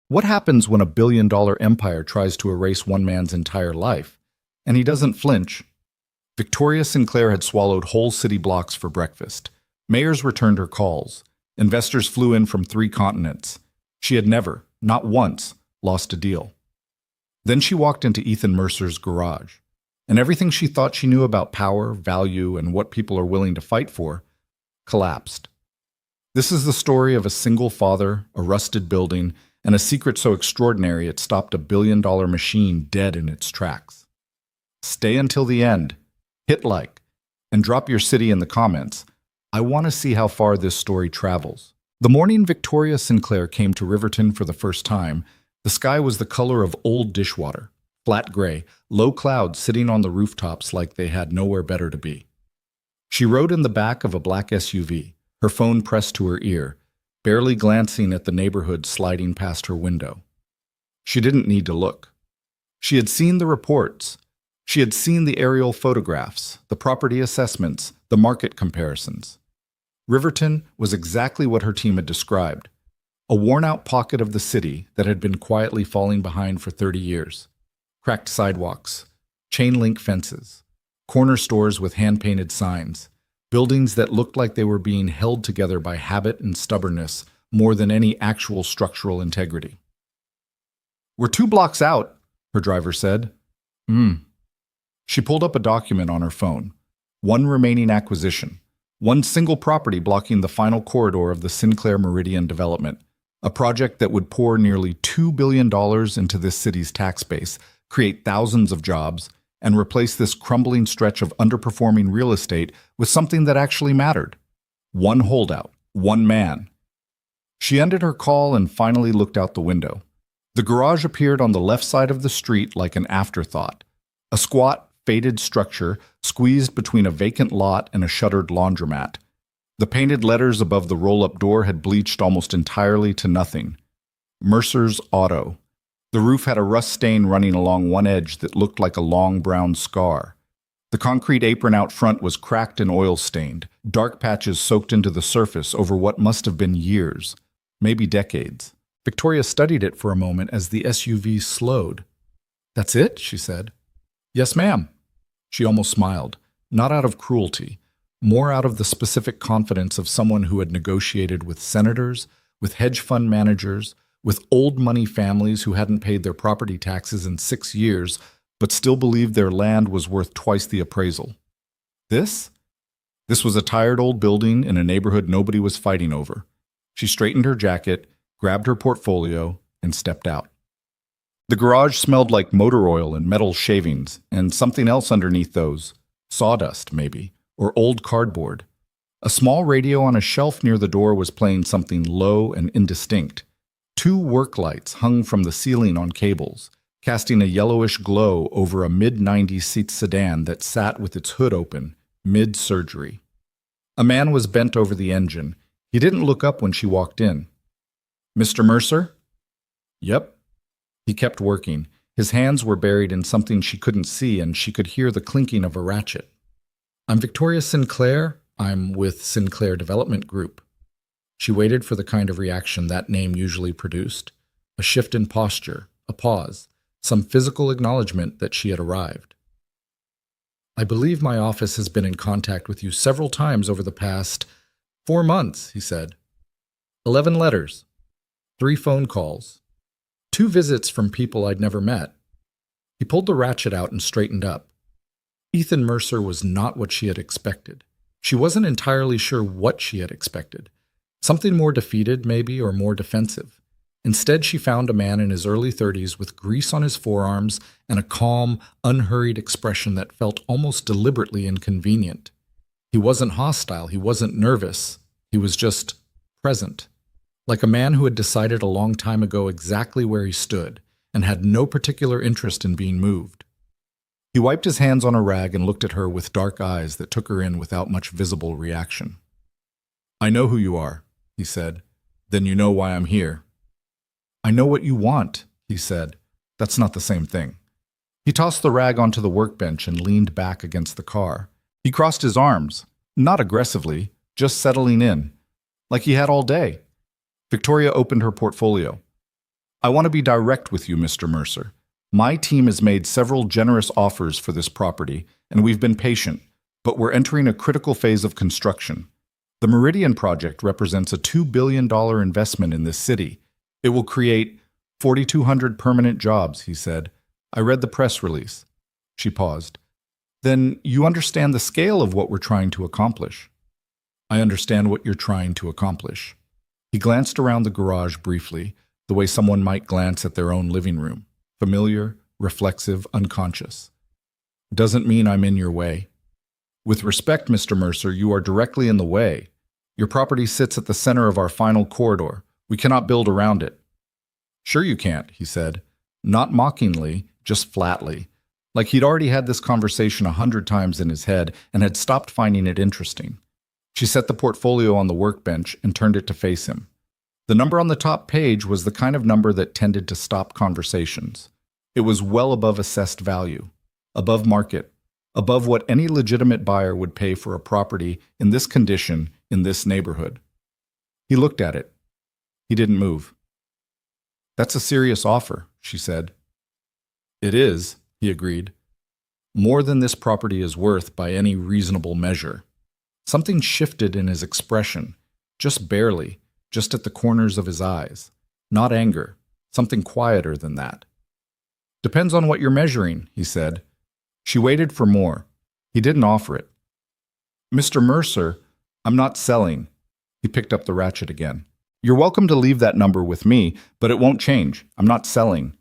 What happens when a billion-dollar empire tries to erase one man's entire life? And he doesn't flinch. Victoria Sinclair had swallowed whole city blocks for breakfast. Mayors returned her calls. Investors flew in from 3 continents. She had never, not once, lost a deal. Then she walked into Ethan Mercer's garage, and everything she thought she knew about power, value, and what people are willing to fight for collapsed. This is the story of a single father, a rusted building, and a secret so extraordinary it stopped a billion-dollar machine dead in its tracks. Stay until the end, hit like, and drop your city in the comments. I want to see how far this story travels. The morning Victoria Sinclair came to Riverton for the first time, the sky was the color of old dishwater, flat gray, low clouds sitting on the rooftops like they had nowhere better to be. She rode in the back of a black SUV, her phone pressed to her ear, barely glancing at the neighborhood sliding past her window. She didn't need to look. She had seen the reports. She had seen the aerial photographs, the property assessments, the market comparisons. Riverton was exactly what her team had described, a worn-out pocket of the city that had been quietly falling behind for 30 years. Cracked sidewalks, chain-link fences, corner stores with hand-painted signs, buildings that looked like they were being held together by habit and stubbornness more than any actual structural integrity. "We're 2 blocks out," her driver said. She pulled up a document on her phone. One remaining acquisition. One single property blocking the final corridor of the Sinclair Meridian development. A project that would pour nearly $2 billion into this city's tax base, create thousands of jobs, and replace this crumbling stretch of underperforming real estate with something that actually mattered. One holdout, one man. She ended her call and finally looked out the window. The garage appeared on the left side of the street like an afterthought. A squat, faded structure squeezed between a vacant lot and a shuttered laundromat. The painted letters above the roll-up door had bleached almost entirely to nothing. Mercer's Auto. The roof had a rust stain running along one edge that looked like a long brown scar. The concrete apron out front was cracked and oil-stained, dark patches soaked into the surface over what must have been years, maybe decades. Victoria studied it for a moment as the SUV slowed. "That's it?" she said. "Yes, ma'am." She almost smiled, not out of cruelty, more out of the specific confidence of someone who had negotiated with senators, with hedge fund managers, with old money families who hadn't paid their property taxes in 6 years, but still believed their land was worth twice the appraisal. This? This was a tired old building in a neighborhood nobody was fighting over. She straightened her jacket, grabbed her portfolio, and stepped out. The garage smelled like motor oil and metal shavings, and something else underneath those. Sawdust, maybe, or old cardboard. A small radio on a shelf near the door was playing something low and indistinct. 2 work lights hung from the ceiling on cables, casting a yellowish glow over a mid-90s seat sedan that sat with its hood open, mid-surgery. A man was bent over the engine. He didn't look up when she walked in. "Mr. Mercer?" "Yep." He kept working. His hands were buried in something she couldn't see, and she could hear the clinking of a ratchet. "I'm Victoria Sinclair. I'm with Sinclair Development Group." She waited for the kind of reaction that name usually produced. A shift in posture, a pause, some physical acknowledgement that she had arrived. "I believe my office has been in contact with you several times over the past 4 months," he said. 11 letters, 3 phone calls, 2 visits from people I'd never met. He pulled the ratchet out and straightened up. Ethan Mercer was not what she had expected. She wasn't entirely sure what she had expected. Something more defeated, maybe, or more defensive. Instead, she found a man in his early 30s with grease on his forearms and a calm, unhurried expression that felt almost deliberately inconvenient. He wasn't hostile, he wasn't nervous, he was just present. Like a man who had decided a long time ago exactly where he stood and had no particular interest in being moved. He wiped his hands on a rag and looked at her with dark eyes that took her in without much visible reaction. "I know who you are," he said. "Then you know why I'm here." "I know what you want," he said. "That's not the same thing." He tossed the rag onto the workbench and leaned back against the car. He crossed his arms, not aggressively, just settling in, like he had all day. Victoria opened her portfolio. I want to be direct with you, Mr. Mercer. My team has made several generous offers for this property, and we've been patient, but we're entering a critical phase of construction. The Meridian project represents a $2 billion investment in this city. It will create 4,200 permanent jobs, he said. I read the press release. She paused. Then you understand the scale of what we're trying to accomplish. I understand what you're trying to accomplish. He glanced around the garage briefly, the way someone might glance at their own living room. Familiar, reflexive, unconscious. Doesn't mean I'm in your way. With respect, Mr. Mercer, you are directly in the way. Your property sits at the center of our final corridor. We cannot build around it. Sure you can't, he said. Not mockingly, just flatly. Like he'd already had this conversation 100 times in his head and had stopped finding it interesting. She set the portfolio on the workbench and turned it to face him. The number on the top page was the kind of number that tended to stop conversations. It was well above assessed value, above market, above what any legitimate buyer would pay for a property in this condition, in this neighborhood. He looked at it. He didn't move. That's a serious offer, she said. It is, he agreed. More than this property is worth by any reasonable measure. Something shifted in his expression, just barely, just at the corners of his eyes. Not anger, something quieter than that. Depends on what you're measuring, he said. She waited for more. He didn't offer it. Mr. Mercer, I'm not selling. He picked up the ratchet again. You're welcome to leave that number with me, but it won't change. I'm not selling.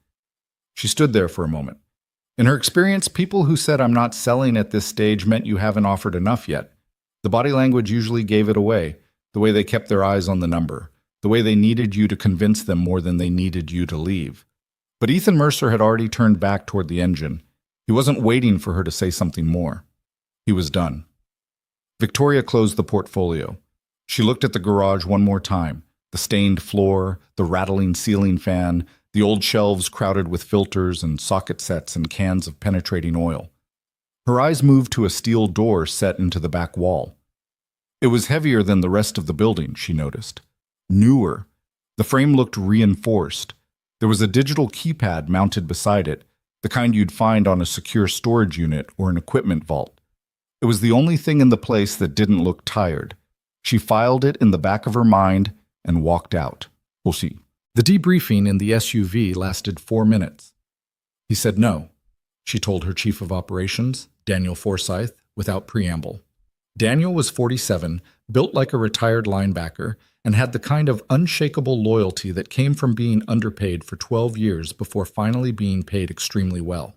She stood there for a moment. In her experience, people who said I'm not selling at this stage meant you haven't offered enough yet. The body language usually gave it away, the way they kept their eyes on the number, the way they needed you to convince them more than they needed you to leave. But Ethan Mercer had already turned back toward the engine. He wasn't waiting for her to say something more. He was done. Victoria closed the portfolio. She looked at the garage one more time, the stained floor, the rattling ceiling fan, the old shelves crowded with filters and socket sets and cans of penetrating oil. Her eyes moved to a steel door set into the back wall. It was heavier than the rest of the building, she noticed. Newer. The frame looked reinforced. There was a digital keypad mounted beside it, the kind you'd find on a secure storage unit or an equipment vault. It was the only thing in the place that didn't look tired. She filed it in the back of her mind and walked out. We'll see. The debriefing in the SUV lasted 4 minutes. He said no, she told her chief of operations, Daniel Forsyth, without preamble. Daniel was 47, built like a retired linebacker, and had the kind of unshakable loyalty that came from being underpaid for 12 years before finally being paid extremely well.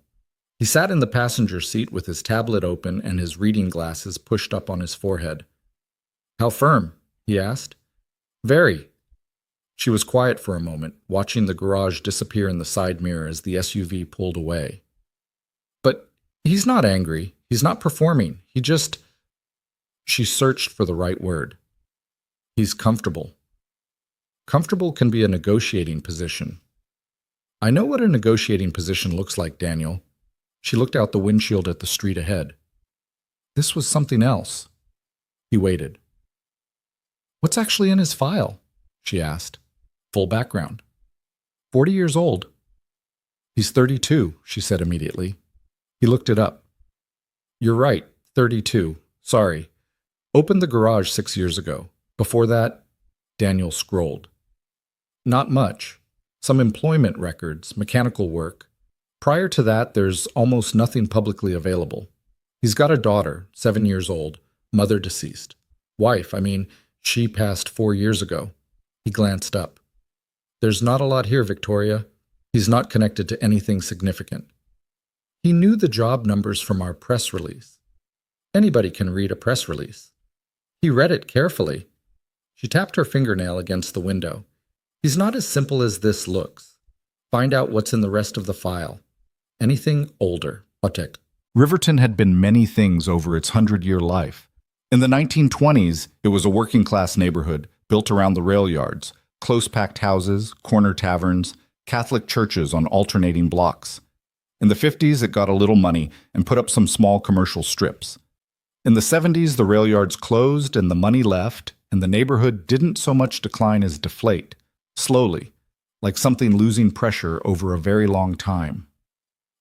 He sat in the passenger seat with his tablet open and his reading glasses pushed up on his forehead. "How firm?" he asked. "Very." She was quiet for a moment, watching the garage disappear in the side mirror as the SUV pulled away. "But he's not angry. He's not performing. He just—" She searched for the right word. "He's comfortable." Comfortable can be a negotiating position. "I know what a negotiating position looks like, Daniel." She looked out the windshield at the street ahead. This was something else. He waited. "What's actually in his file?" she asked. Full background. 40 years old. "He's 32, she said immediately. He looked it up. "You're right, 32. Sorry. Opened the garage 6 years ago. Before that," Daniel scrolled. "Not much. Some employment records, mechanical work. Prior to that, there's almost nothing publicly available. He's got a daughter, 7 years old, mother deceased. Wife, she passed 4 years ago." He glanced up. "There's not a lot here, Victoria. He's not connected to anything significant." He knew the job numbers from our press release. Anybody can read a press release. He read it carefully. She tapped her fingernail against the window. "He's not as simple as this looks. Find out what's in the rest of the file. Anything older. Otek." Riverton had been many things over its 100-year life. In the 1920s, it was a working-class neighborhood built around the rail yards, close-packed houses, corner taverns, Catholic churches on alternating blocks. In the 50s, it got a little money and put up some small commercial strips. In the 70s, the rail yards closed and the money left, and the neighborhood didn't so much decline as deflate, slowly. like something losing pressure over a very long time.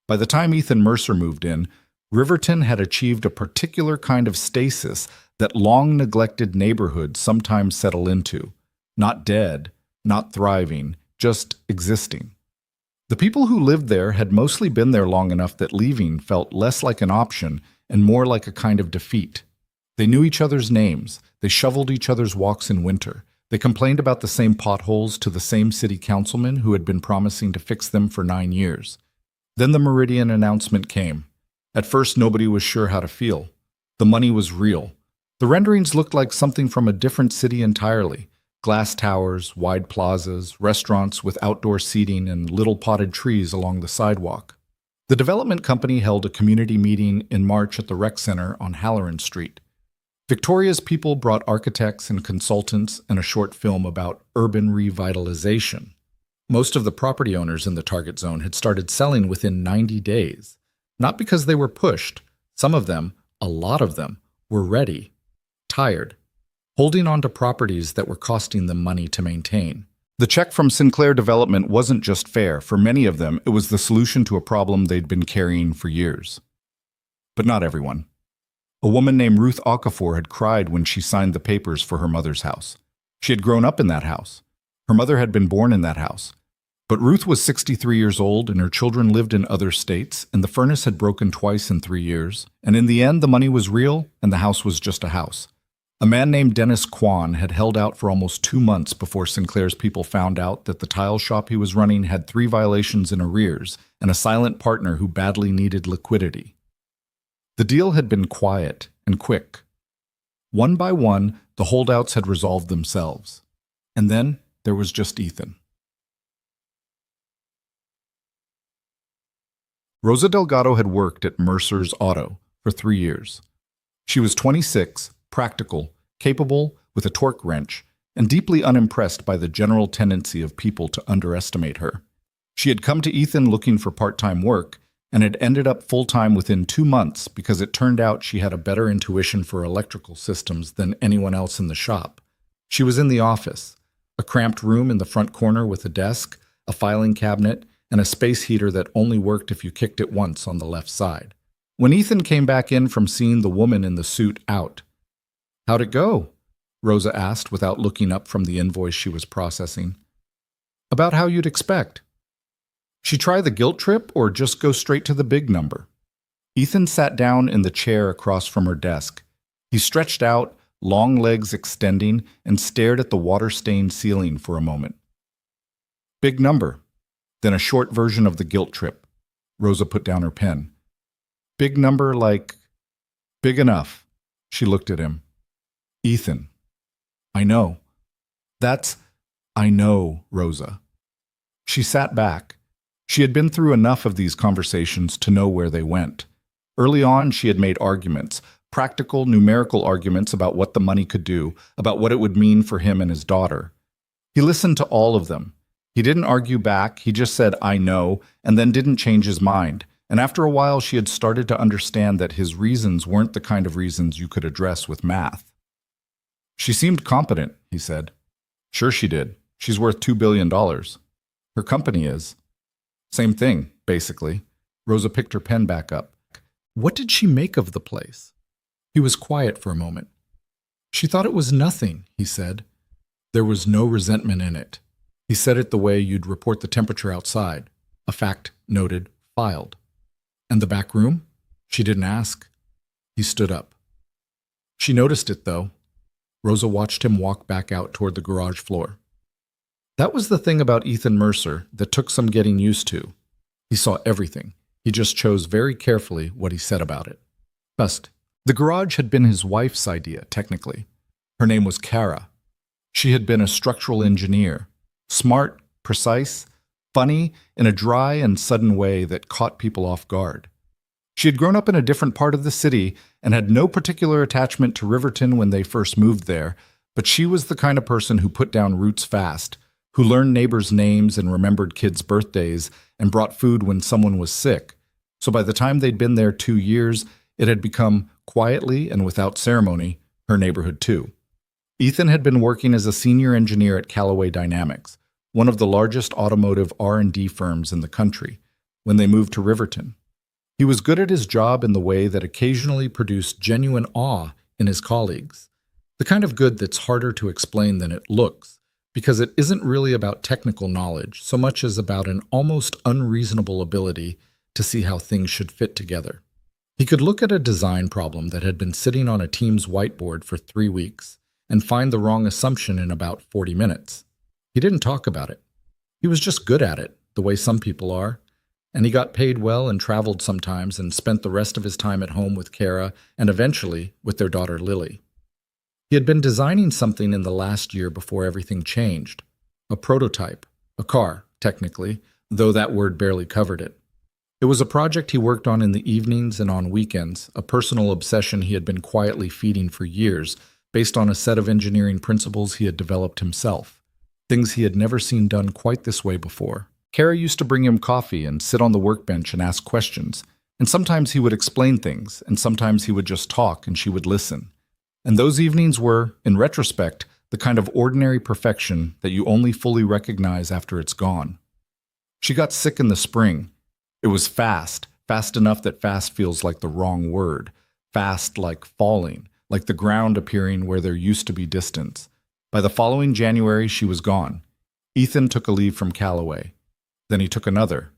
By the time Ethan Mercer moved in, Riverton had achieved a particular kind of stasis that long-neglected neighborhoods sometimes settle into. Not dead, not thriving, just existing. The people who lived there had mostly been there long enough that leaving felt less like an option and more like a kind of defeat. They knew each other's names, they shoveled each other's walks in winter, they complained about the same potholes to the same city councilman who had been promising to fix them for 9 years. Then the Meridian announcement came. At first, nobody was sure how to feel. The money was real. The renderings looked like something from a different city entirely. Glass towers, wide plazas, restaurants with outdoor seating, and little potted trees along the sidewalk. The development company held a community meeting in March at the rec center on Halloran Street. Victoria's people brought architects and consultants and a short film about urban revitalization. Most of the property owners in the target zone had started selling within 90 days. Not because they were pushed. Some of them, a lot of them, were ready, tired, holding on to properties that were costing them money to maintain. The check from Sinclair Development wasn't just fair. For many of them, it was the solution to a problem they'd been carrying for years. But not everyone. A woman named Ruth Okafor had cried when she signed the papers for her mother's house. She had grown up in that house. Her mother had been born in that house. But Ruth was 63 years old and her children lived in other states, and the furnace had broken twice in 3 years. And in the end, the money was real and the house was just a house. A man named Dennis Kwan had held out for almost 2 months before Sinclair's people found out that the tile shop he was running had 3 violations in arrears and a silent partner who badly needed liquidity. The deal had been quiet and quick. One by one, the holdouts had resolved themselves. And then there was just Ethan. Rosa Delgado had worked at Mercer's Auto for 3 years. She was 26, practical, capable, with a torque wrench, and deeply unimpressed by the general tendency of people to underestimate her. She had come to Ethan looking for part-time work and had ended up full-time within 2 months because it turned out she had a better intuition for electrical systems than anyone else in the shop. She was in the office, a cramped room in the front corner with a desk, a filing cabinet, and a space heater that only worked if you kicked it once on the left side. When Ethan came back in from seeing the woman in the suit out, "How'd it go?" Rosa asked without looking up from the invoice she was processing. "About how you'd expect. She try the guilt trip or just go straight to the big number?" Ethan sat down in the chair across from her desk. He stretched out, long legs extending, and stared at the water-stained ceiling for a moment. "Big number. Then a short version of the guilt trip." Rosa put down her pen. "Big number like..." "Big enough." She looked at him. "Ethan. I know." "That's..." "I know, Rosa." She sat back. She had been through enough of these conversations to know where they went. Early on, she had made arguments, practical, numerical arguments about what the money could do, about what it would mean for him and his daughter. He listened to all of them. He didn't argue back, he just said, "I know," and then didn't change his mind. And after a while, she had started to understand that his reasons weren't the kind of reasons you could address with math. "She seemed competent," he said. "Sure she did. She's worth $2 billion. Her company is." "Same thing, basically." Rosa picked her pen back up. "What did she make of the place?" He was quiet for a moment. "She thought it was nothing," he said. There was no resentment in it. He said it the way you'd report the temperature outside. A fact noted, filed. "And the back room?" She didn't ask. He stood up. She noticed it, though. Rosa watched him walk back out toward the garage floor. That was the thing about Ethan Mercer that took some getting used to. He saw everything. He just chose very carefully what he said about it. First, the garage had been his wife's idea, technically. Her name was Kara. She had been a structural engineer. Smart, precise, funny, in a dry and sudden way that caught people off guard. She had grown up in a different part of the city and had no particular attachment to Riverton when they first moved there, but she was the kind of person who put down roots fast, who learned neighbors' names and remembered kids' birthdays and brought food when someone was sick. So by the time they'd been there 2 years, it had become, quietly and without ceremony, her neighborhood too. Ethan had been working as a senior engineer at Callaway Dynamics, one of the largest automotive R&D firms in the country, when they moved to Riverton. He was good at his job in the way that occasionally produced genuine awe in his colleagues, the kind of good that's harder to explain than it looks, because it isn't really about technical knowledge so much as about an almost unreasonable ability to see how things should fit together. He could look at a design problem that had been sitting on a team's whiteboard for 3 weeks and find the wrong assumption in about 40 minutes. He didn't talk about it. He was just good at it, the way some people are, and he got paid well and traveled sometimes and spent the rest of his time at home with Kara and eventually with their daughter Lily. He had been designing something in the last year before everything changed. A prototype, a car, technically, though that word barely covered it. It was a project he worked on in the evenings and on weekends, a personal obsession he had been quietly feeding for years, based on a set of engineering principles he had developed himself, things he had never seen done quite this way before. Kara used to bring him coffee and sit on the workbench and ask questions, and sometimes he would explain things, and sometimes he would just talk and she would listen. And those evenings were, in retrospect, the kind of ordinary perfection that you only fully recognize after it's gone. She got sick in the spring. It was fast enough that fast feels like the wrong word, fast like falling, like the ground appearing where there used to be distance. By the following January, she was gone. Ethan took a leave from Callaway. Then he took another.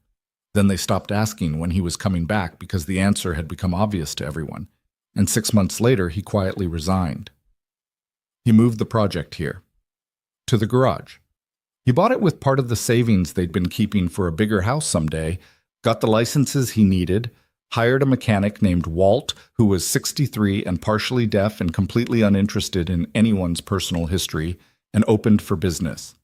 Then they stopped asking when he was coming back because the answer had become obvious to everyone. And 6 months later, he quietly resigned. He moved the project here, to the garage. He bought it with part of the savings they'd been keeping for a bigger house someday, got the licenses he needed, hired a mechanic named Walt, who was 63 and partially deaf and completely uninterested in anyone's personal history, and opened for business.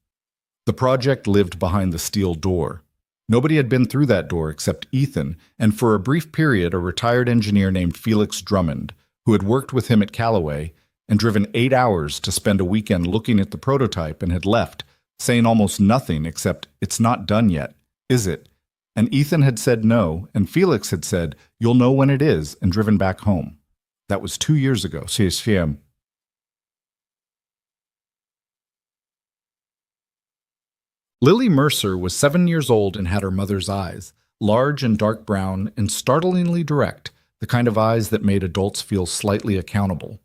The project lived behind the steel door. Nobody had been through that door except Ethan, and for a brief period a retired engineer named Felix Drummond, who had worked with him at Callaway and driven 8 hours to spend a weekend looking at the prototype and had left, saying almost nothing except, "It's not done yet, is it?" And Ethan had said no, and Felix had said, "You'll know when it is," and driven back home. That was 2 years ago. Lily Mercer was 7 years old and had her mother's eyes, large and dark brown and startlingly direct, the kind of eyes that made adults feel slightly accountable.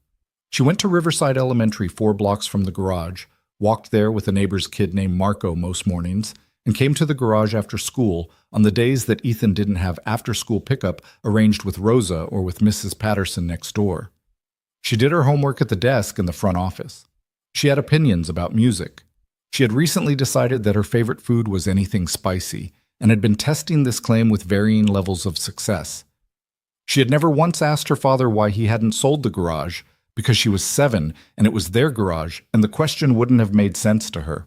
She went to Riverside Elementary 4 blocks from the garage, walked there with a neighbor's kid named Marco most mornings, and came to the garage after school on the days that Ethan didn't have after-school pickup arranged with Rosa or with Mrs. Patterson next door. She did her homework at the desk in the front office. She had opinions about music. She had recently decided that her favorite food was anything spicy, and had been testing this claim with varying levels of success. She had never once asked her father why he hadn't sold the garage, because she was 7 and it was their garage, and the question wouldn't have made sense to her.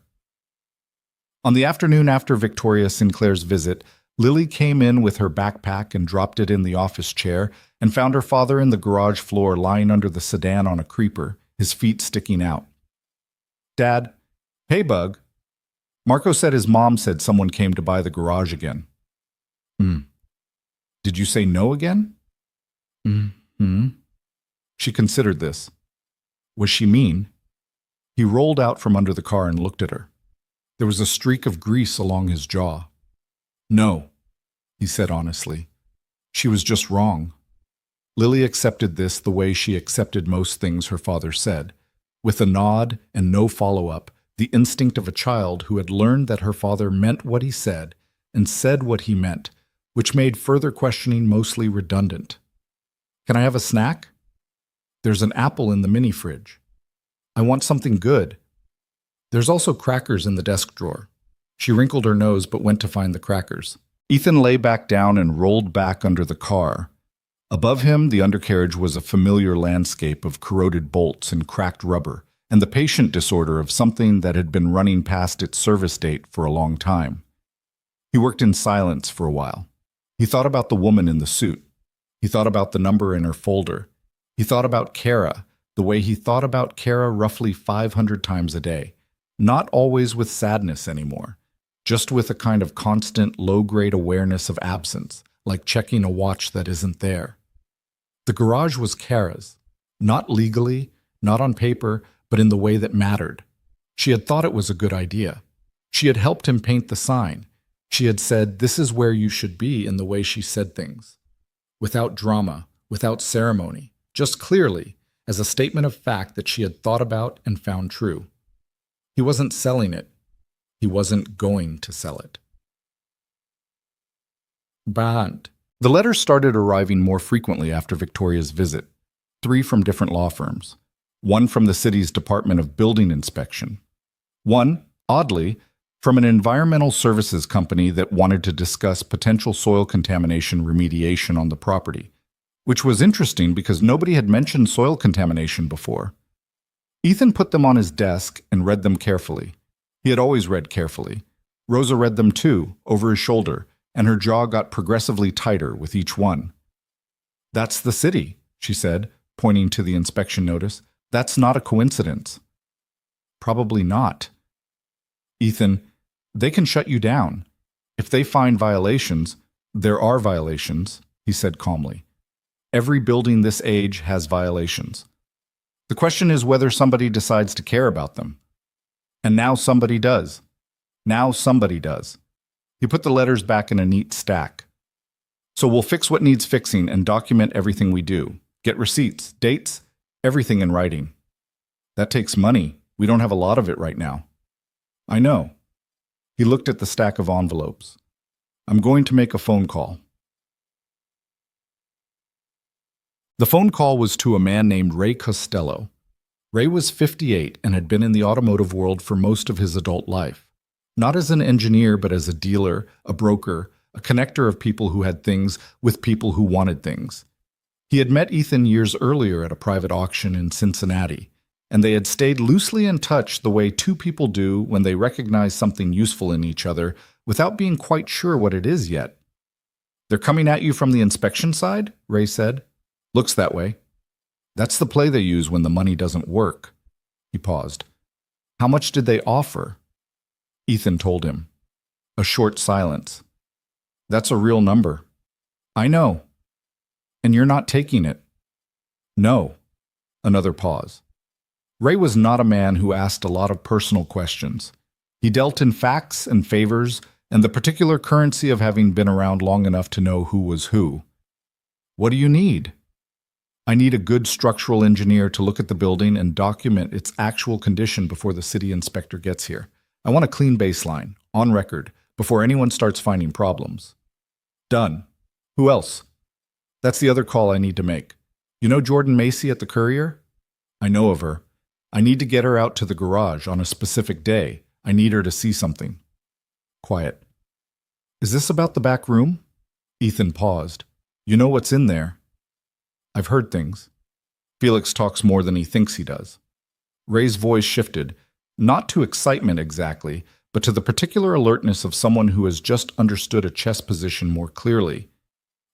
On the afternoon after Victoria Sinclair's visit, Lily came in with her backpack and dropped it in the office chair and found her father in the garage floor lying under the sedan on a creeper, his feet sticking out. "Dad." "Hey, Bug." Marco said his mom said someone came to buy the garage again. Did you say no again?" She considered this. Was she mean? He rolled out from under the car and looked at her. There was a streak of grease along his jaw. "No," he said honestly. She was just wrong. Lily accepted this the way she accepted most things her father said, with a nod and no follow-up, the instinct of a child who had learned that her father meant what he said and said what he meant, which made further questioning mostly redundant. "Can I have a snack?" "There's an apple in the mini fridge." "I want something good." "There's also crackers in the desk drawer." She wrinkled her nose but went to find the crackers. Ethan lay back down and rolled back under the car. Above him, the undercarriage was a familiar landscape of corroded bolts and cracked rubber, and the patient disorder of something that had been running past its service date for a long time. He worked in silence for a while. He thought about the woman in the suit. He thought about the number in her folder. He thought about Kara, the way he thought about Kara roughly 500 times a day. Not always with sadness anymore, just with a kind of constant low-grade awareness of absence, like checking a watch that isn't there. The garage was Kara's, not legally, not on paper, but in the way that mattered. She had thought it was a good idea. She had helped him paint the sign. She had said, "This is where you should be," in the way she said things. Without drama, without ceremony, just clearly, as a statement of fact that she had thought about and found true. He wasn't selling it. He wasn't going to sell it. Band. The letters started arriving more frequently after Victoria's visit. 3 from different law firms. 1 from the city's Department of Building Inspection. 1, oddly, from an environmental services company that wanted to discuss potential soil contamination remediation on the property, which was interesting because nobody had mentioned soil contamination before. Ethan put them on his desk and read them carefully. He had always read carefully. Rosa read them too, over his shoulder, and her jaw got progressively tighter with each one. "That's the city," she said, pointing to the inspection notice. "That's not a coincidence." "Probably not." "Ethan, they can shut you down. If they find violations, there are violations," he said calmly. "Every building this age has violations. The question is whether somebody decides to care about them. And now somebody does. Now somebody does." He put the letters back in a neat stack. "So we'll fix what needs fixing and document everything we do. Get receipts, dates, everything in writing. That takes money. We don't have a lot of it right now." "I know." He looked at the stack of envelopes. "I'm going to make a phone call." The phone call was to a man named Ray Costello. Ray was 58 and had been in the automotive world for most of his adult life. Not as an engineer, but as a dealer, a broker, a connector of people who had things with people who wanted things. He had met Ethan years earlier at a private auction in Cincinnati, and they had stayed loosely in touch the way 2 people do when they recognize something useful in each other without being quite sure what it is yet. "They're coming at you from the inspection side?" Ray said. "Looks that way." "That's the play they use when the money doesn't work." He paused. "How much did they offer?" Ethan told him. A short silence. "That's a real number." "I know." "And you're not taking it?" "No." Another pause. Ray was not a man who asked a lot of personal questions. He dealt in facts and favors and the particular currency of having been around long enough to know who was who. "What do you need?" "I need a good structural engineer to look at the building and document its actual condition before the city inspector gets here. I want a clean baseline, on record, before anyone starts finding problems." "Done. Who else?" "That's the other call I need to make. You know Jordan Macy at the Courier?" "I know of her. I need to get her out to the garage on a specific day. I need her to see something." Quiet. "Is this about the back room?" Ethan paused. "You know what's in there?" "I've heard things." Felix talks more than he thinks he does. Ray's voice shifted, not to excitement exactly, but to the particular alertness of someone who has just understood a chess position more clearly.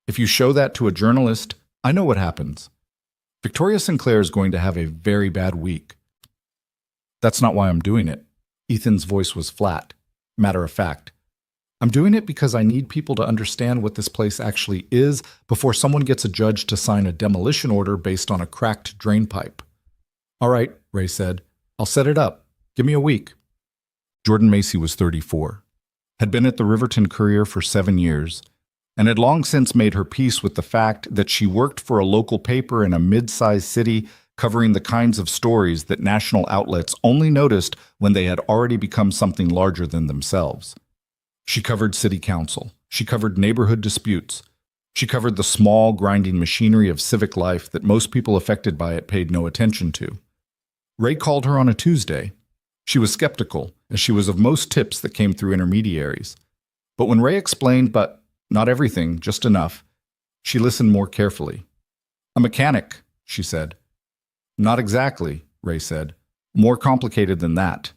"If you show that to a journalist, I know what happens. Victoria Sinclair is going to have a very bad week." "That's not why I'm doing it." Ethan's voice was flat, matter of fact. "I'm doing it because I need people to understand what this place actually is before someone gets a judge to sign a demolition order based on a cracked drain pipe." "All right," Ray said. "I'll set it up. Give me a week." Jordan Macy was 34, had been at the Riverton Courier for 7 years, and had long since made her peace with the fact that she worked for a local paper in a mid-sized city covering the kinds of stories that national outlets only noticed when they had already become something larger than themselves. She covered city council. She covered neighborhood disputes. She covered the small, grinding machinery of civic life that most people affected by it paid no attention to. Ray called her on a Tuesday. She was skeptical, as she was of most tips that came through intermediaries. But when Ray explained, but not everything, just enough, she listened more carefully. "A mechanic," she said. "Not exactly," Ray said. "More complicated than that."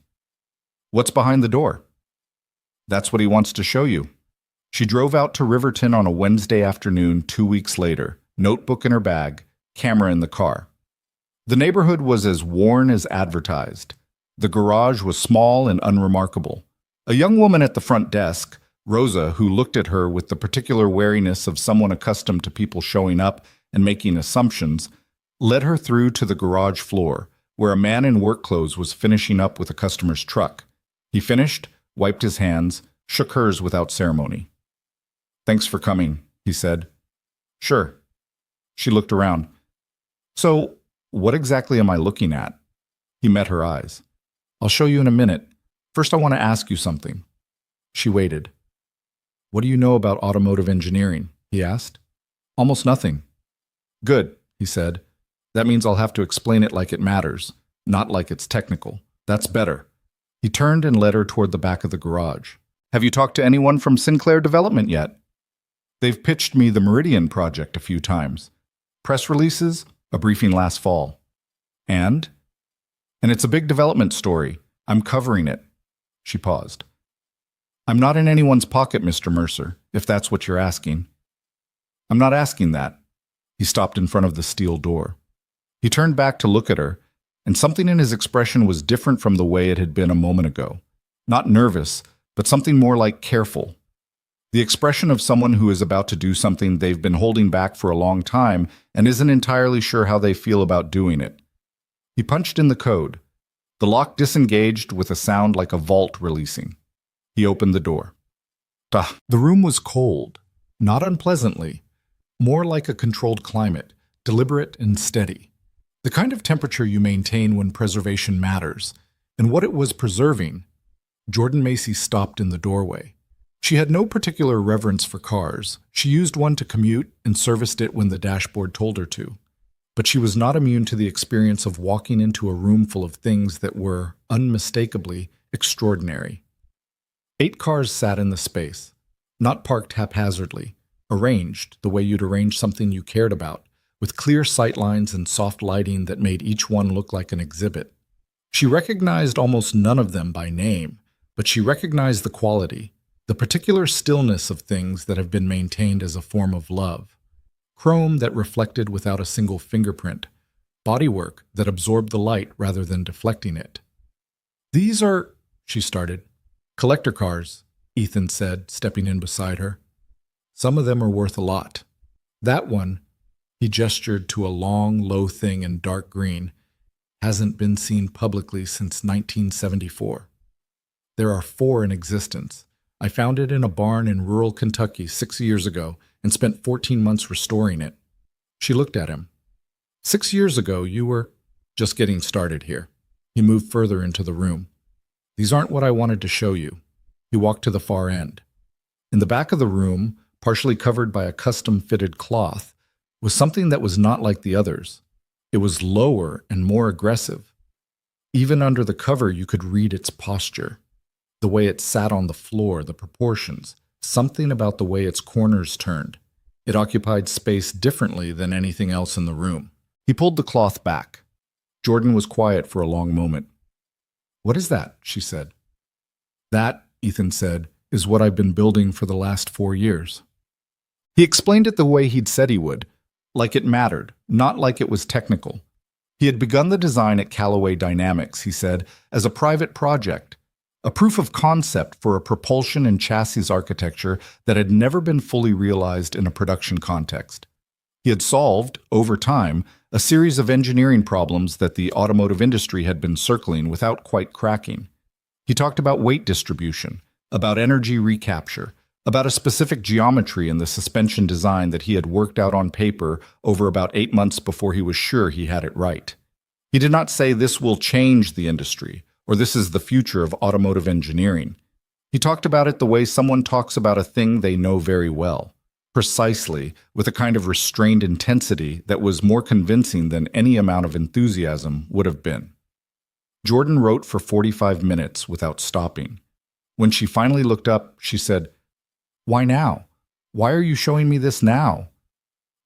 "What's behind the door?" "That's what he wants to show you." She drove out to Riverton on a Wednesday afternoon 2 weeks later, notebook in her bag, camera in the car. The neighborhood was as worn as advertised. The garage was small and unremarkable. A young woman at the front desk, Rosa, who looked at her with the particular wariness of someone accustomed to people showing up and making assumptions, led her through to the garage floor, where a man in work clothes was finishing up with a customer's truck. He finished, wiped his hands, shook hers without ceremony. "Thanks for coming," he said. "Sure." She looked around. "So, what exactly am I looking at?" He met her eyes. "I'll show you in a minute. First, I want to ask you something." She waited. "What do you know about automotive engineering?" he asked. "Almost nothing." "Good," he said. "That means I'll have to explain it like it matters, not like it's technical. That's better." He turned and led her toward the back of the garage. "Have you talked to anyone from Sinclair Development yet? They've pitched me the Meridian project a few times. Press releases, a briefing last fall. And it's a big development story. I'm covering it." She paused. "I'm not in anyone's pocket, Mr. Mercer, if that's what you're asking." "I'm not asking that." He stopped in front of the steel door. He turned back to look at her, and something in his expression was different from the way it had been a moment ago. Not nervous, but something more like careful. The expression of someone who is about to do something they've been holding back for a long time and isn't entirely sure how they feel about doing it. He punched in the code. The lock disengaged with a sound like a vault releasing. He opened the door. The room was cold, not unpleasantly, more like a controlled climate, deliberate and steady. The kind of temperature you maintain when preservation matters. And what it was preserving. Jordan Macy stopped in the doorway. She had no particular reverence for cars. She used one to commute and serviced it when the dashboard told her to. But she was not immune to the experience of walking into a room full of things that were, unmistakably, extraordinary. 8 cars sat in the space, not parked haphazardly, arranged the way you'd arrange something you cared about, with clear sightlines and soft lighting that made each one look like an exhibit. She recognized almost none of them by name, but she recognized the quality, the particular stillness of things that have been maintained as a form of love. Chrome that reflected without a single fingerprint, bodywork that absorbed the light rather than deflecting it. "These are," she started. "Collector cars," Ethan said, stepping in beside her. "Some of them are worth a lot. That one," he gestured to a long, low thing in dark green, "hasn't been seen publicly since 1974. There are 4 in existence. I found it in a barn in rural Kentucky 6 years ago and spent 14 months restoring it." She looked at him. "6 years ago, you were just getting started here." He moved further into the room. "These aren't what I wanted to show you." He walked to the far end. In the back of the room, partially covered by a custom-fitted cloth, was something that was not like the others. It was lower and more aggressive. Even under the cover, you could read its posture. The way it sat on the floor, the proportions, something about the way its corners turned. It occupied space differently than anything else in the room. He pulled the cloth back. Jordan was quiet for a long moment. "What is that?" she said. "That," Ethan said, "is what I've been building for the last 4 years." He explained it the way he'd said he would, like it mattered, not like it was technical. He had begun the design at Callaway Dynamics, he said, as a private project, a proof of concept for a propulsion and chassis architecture that had never been fully realized in a production context. He had solved, over time, a series of engineering problems that the automotive industry had been circling without quite cracking. He talked about weight distribution, about energy recapture, about a specific geometry in the suspension design that he had worked out on paper over about 8 months before he was sure he had it right. He did not say this will change the industry, or this is the future of automotive engineering. He talked about it the way someone talks about a thing they know very well, precisely, with a kind of restrained intensity that was more convincing than any amount of enthusiasm would have been. Jordan wrote for 45 minutes without stopping. When she finally looked up, she said, "Why now? Why are you showing me this now?"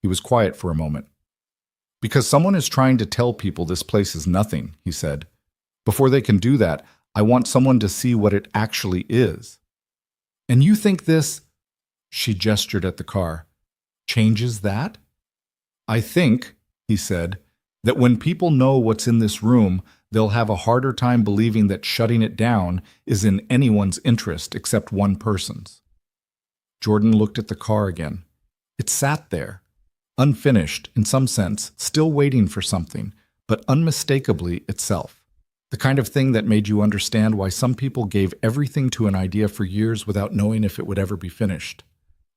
He was quiet for a moment. "Because someone is trying to tell people this place is nothing," he said. "Before they can do that, I want someone to see what it actually is." "And you think this," she gestured at the car, "changes that?" "I think," he said, "that when people know what's in this room, they'll have a harder time believing that shutting it down is in anyone's interest except one person's." Jordan looked at the car again. It sat there, unfinished, in some sense, still waiting for something, but unmistakably itself. The kind of thing that made you understand why some people gave everything to an idea for years without knowing if it would ever be finished.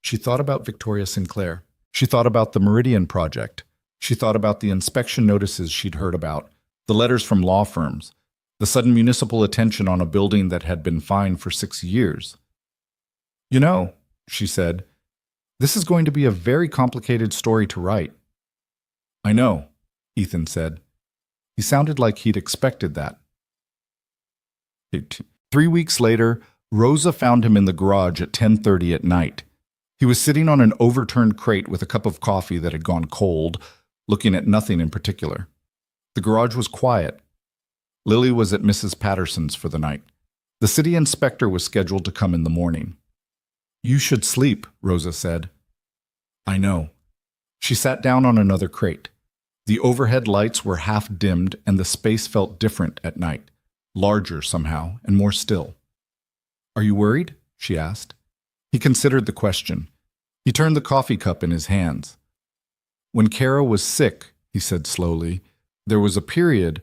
She thought about Victoria Sinclair. She thought about the Meridian Project. She thought about the inspection notices she'd heard about, the letters from law firms, the sudden municipal attention on a building that had been fine for 6 years. "You know," she said, "this is going to be a very complicated story to write." "I know," Ethan said. He sounded like he'd expected that. 3 weeks later, Rosa found him in the garage at 10:30 at night. He was sitting on an overturned crate with a cup of coffee that had gone cold, looking at nothing in particular. The garage was quiet. Lily was at Mrs. Patterson's for the night. The city inspector was scheduled to come in the morning. "You should sleep," Rosa said. "I know." She sat down on another crate. The overhead lights were half dimmed and the space felt different at night, larger somehow and more still. "Are you worried?" she asked. He considered the question. He turned the coffee cup in his hands. "When Kara was sick," he said slowly, "there was a period,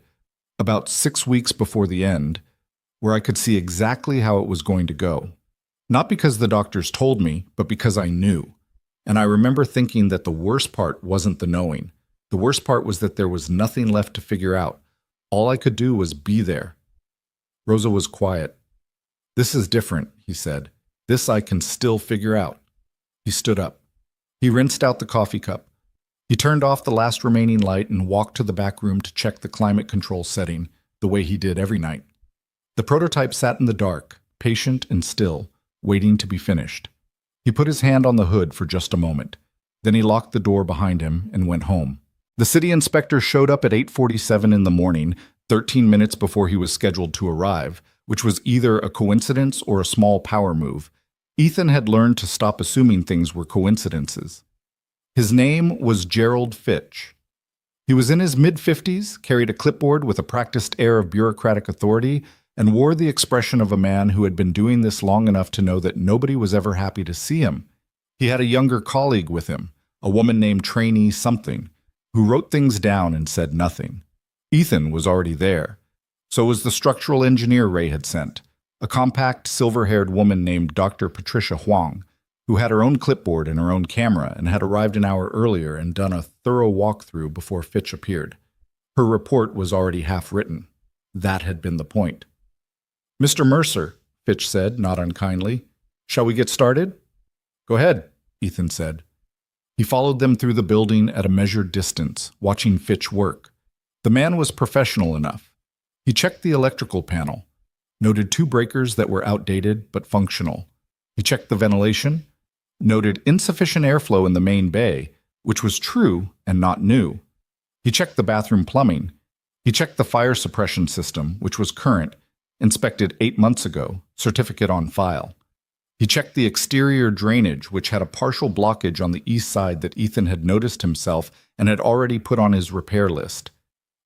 about 6 weeks before the end, where I could see exactly how it was going to go. Not because the doctors told me, but because I knew. And I remember thinking that the worst part wasn't the knowing. The worst part was that there was nothing left to figure out. All I could do was be there." Rosa was quiet. "This is different," he said. "This I can still figure out." He stood up. He rinsed out the coffee cup. He turned off the last remaining light and walked to the back room to check the climate control setting, the way he did every night. The prototype sat in the dark, patient and still, waiting to be finished. He put his hand on the hood for just a moment. Then he locked the door behind him and went home. The city inspector showed up at 8:47 in the morning, 13 minutes before he was scheduled to arrive, which was either a coincidence or a small power move. Ethan had learned to stop assuming things were coincidences. His name was Gerald Fitch. He was in his mid-50s, carried a clipboard with a practiced air of bureaucratic authority, and wore the expression of a man who had been doing this long enough to know that nobody was ever happy to see him. He had a younger colleague with him, a woman named Trainee Something, who wrote things down and said nothing. Ethan was already there. So was the structural engineer Ray had sent, a compact, silver-haired woman named Dr. Patricia Huang, who had her own clipboard and her own camera and had arrived an hour earlier and done a thorough walkthrough before Fitch appeared. Her report was already half written. That had been the point. "Mr. Mercer," Fitch said, not unkindly, "shall we get started?" "Go ahead," Ethan said. He followed them through the building at a measured distance, watching Fitch work. The man was professional enough. He checked the electrical panel, noted 2 breakers that were outdated but functional. He checked the ventilation, noted insufficient airflow in the main bay, which was true and not new. He checked the bathroom plumbing. He checked the fire suppression system, which was current, inspected 8 months ago, certificate on file. He checked the exterior drainage, which had a partial blockage on the east side that Ethan had noticed himself and had already put on his repair list.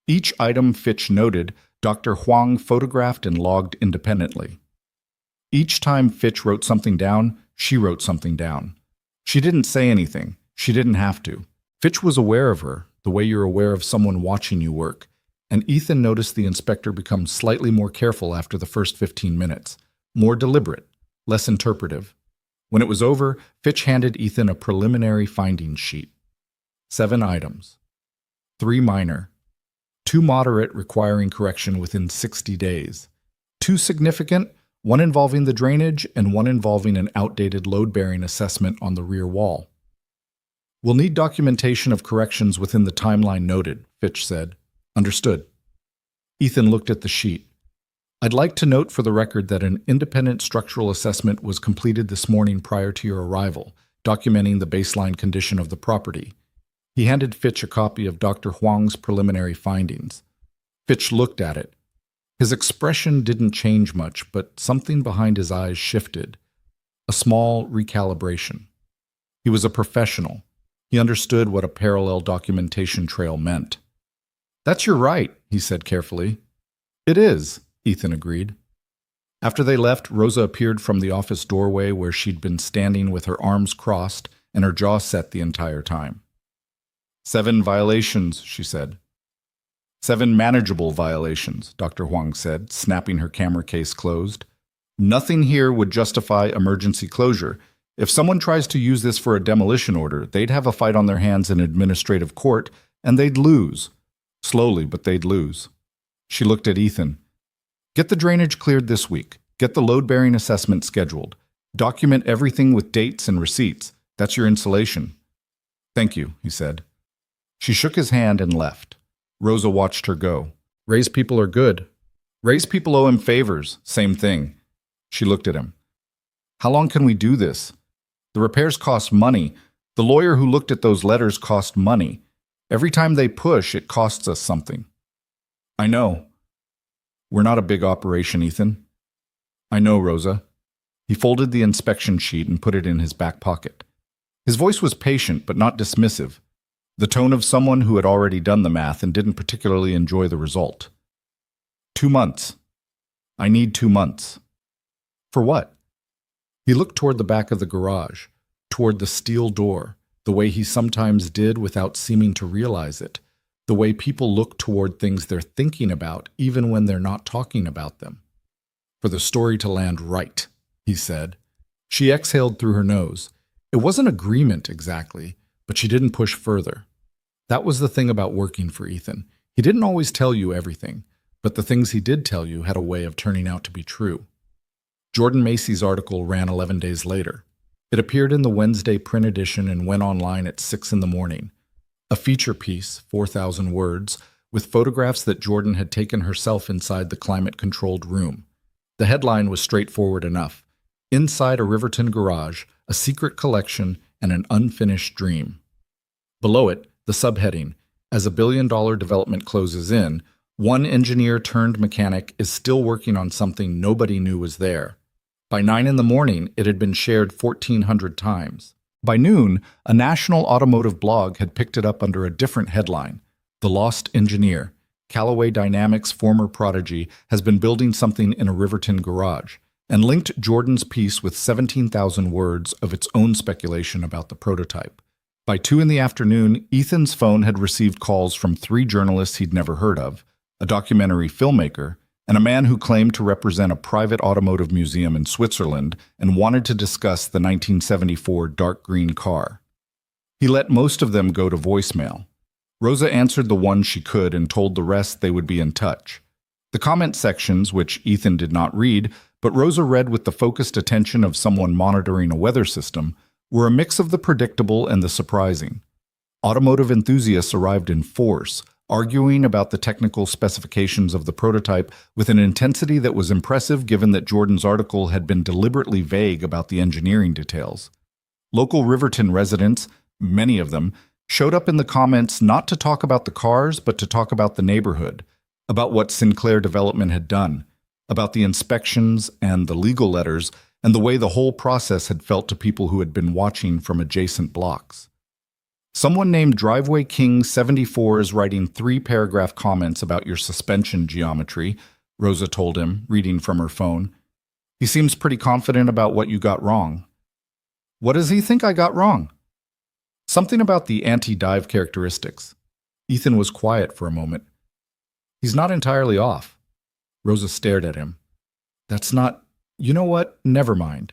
Each item Fitch noted, Dr. Huang photographed and logged independently. Each time Fitch wrote something down, she wrote something down. She didn't say anything. She didn't have to. Fitch was aware of her, the way you're aware of someone watching you work, and Ethan noticed the inspector become slightly more careful after the first 15 minutes, more deliberate, less interpretive. When it was over, Fitch handed Ethan a preliminary findings sheet. 7 items. 3 minor. 2 moderate requiring correction within 60 days. 2 significant, one involving the drainage and one involving an outdated load-bearing assessment on the rear wall. "We'll need documentation of corrections within the timeline noted," Fitch said. "Understood." Ethan looked at the sheet. "I'd like to note for the record that an independent structural assessment was completed this morning prior to your arrival, documenting the baseline condition of the property." He handed Fitch a copy of Dr. Huang's preliminary findings. Fitch looked at it. His expression didn't change much, but something behind his eyes shifted. A small recalibration. He was a professional. He understood what a parallel documentation trail meant. "That's your right," he said carefully. "It is," Ethan agreed. After they left, Rosa appeared from the office doorway where she'd been standing with her arms crossed and her jaw set the entire time. 7 violations, she said. 7 manageable violations, Dr. Huang said, snapping her camera case closed. Nothing here would justify emergency closure. If someone tries to use this for a demolition order, they'd have a fight on their hands in administrative court, and they'd lose. Slowly, but they'd lose. She looked at Ethan. Get the drainage cleared this week. Get the load-bearing assessment scheduled. Document everything with dates and receipts. That's your insulation. Thank you, he said. She shook his hand and left. Rosa watched her go. Ray's people are good. Ray's people owe him favors. Same thing. She looked at him. How long can we do this? The repairs cost money. The lawyer who looked at those letters cost money. Every time they push, it costs us something. I know. We're not a big operation, Ethan. I know, Rosa. He folded the inspection sheet and put it in his back pocket. His voice was patient but not dismissive, the tone of someone who had already done the math and didn't particularly enjoy the result. 2 months. I need 2 months. For what? He looked toward the back of the garage, toward the steel door, the way he sometimes did without seeming to realize it, the way people look toward things they're thinking about even when they're not talking about them. For the story to land right, he said. She exhaled through her nose. It wasn't agreement exactly, but she didn't push further. That was the thing about working for Ethan. He didn't always tell you everything, but the things he did tell you had a way of turning out to be true. Jordan Macy's article ran 11 days later. It appeared in the Wednesday print edition and went online at 6 in the morning. A feature piece, 4,000 words, with photographs that Jordan had taken herself inside the climate-controlled room. The headline was straightforward enough. Inside a Riverton garage, a secret collection and an unfinished dream. Below it, the subheading, as a billion-dollar development closes in, one engineer-turned-mechanic is still working on something nobody knew was there. By 9 in the morning, it had been shared 1,400 times. By noon, a national automotive blog had picked it up under a different headline. The Lost Engineer, Callaway Dynamics' former prodigy, has been building something in a Riverton garage, and linked Jordan's piece with 17,000 words of its own speculation about the prototype. By 2 in the afternoon, Ethan's phone had received calls from 3 journalists he'd never heard of, a documentary filmmaker, and a man who claimed to represent a private automotive museum in Switzerland and wanted to discuss the 1974 dark green car. He let most of them go to voicemail. Rosa answered the one she could and told the rest they would be in touch. The comment sections, which Ethan did not read, but Rosa read with the focused attention of someone monitoring a weather system, were a mix of the predictable and the surprising. Automotive enthusiasts arrived in force, arguing about the technical specifications of the prototype with an intensity that was impressive given that Jordan's article had been deliberately vague about the engineering details. Local Riverton residents, many of them, showed up in the comments not to talk about the cars but to talk about the neighborhood, about what Sinclair Development had done, about the inspections and the legal letters and the way the whole process had felt to people who had been watching from adjacent blocks. Someone named Driveway King 74 is writing 3-paragraph comments about your suspension geometry, Rosa told him, reading from her phone. He seems pretty confident about what you got wrong. What does he think I got wrong? Something about the anti-dive characteristics. Ethan was quiet for a moment. He's not entirely off. Rosa stared at him. That's not... You know what? Never mind.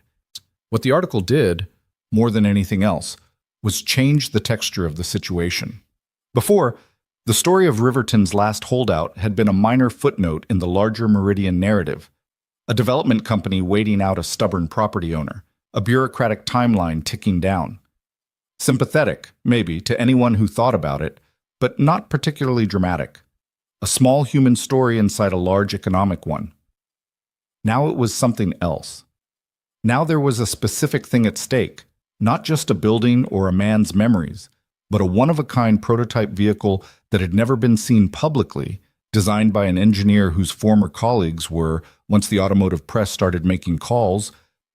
What the article did, more than anything else, was change the texture of the situation. Before, the story of Riverton's last holdout had been a minor footnote in the larger Meridian narrative, a development company waiting out a stubborn property owner, a bureaucratic timeline ticking down. Sympathetic, maybe, to anyone who thought about it, but not particularly dramatic. A small human story inside a large economic one. Now it was something else. Now there was a specific thing at stake. Not just a building or a man's memories, but a one-of-a-kind prototype vehicle that had never been seen publicly, designed by an engineer whose former colleagues were, once the automotive press started making calls,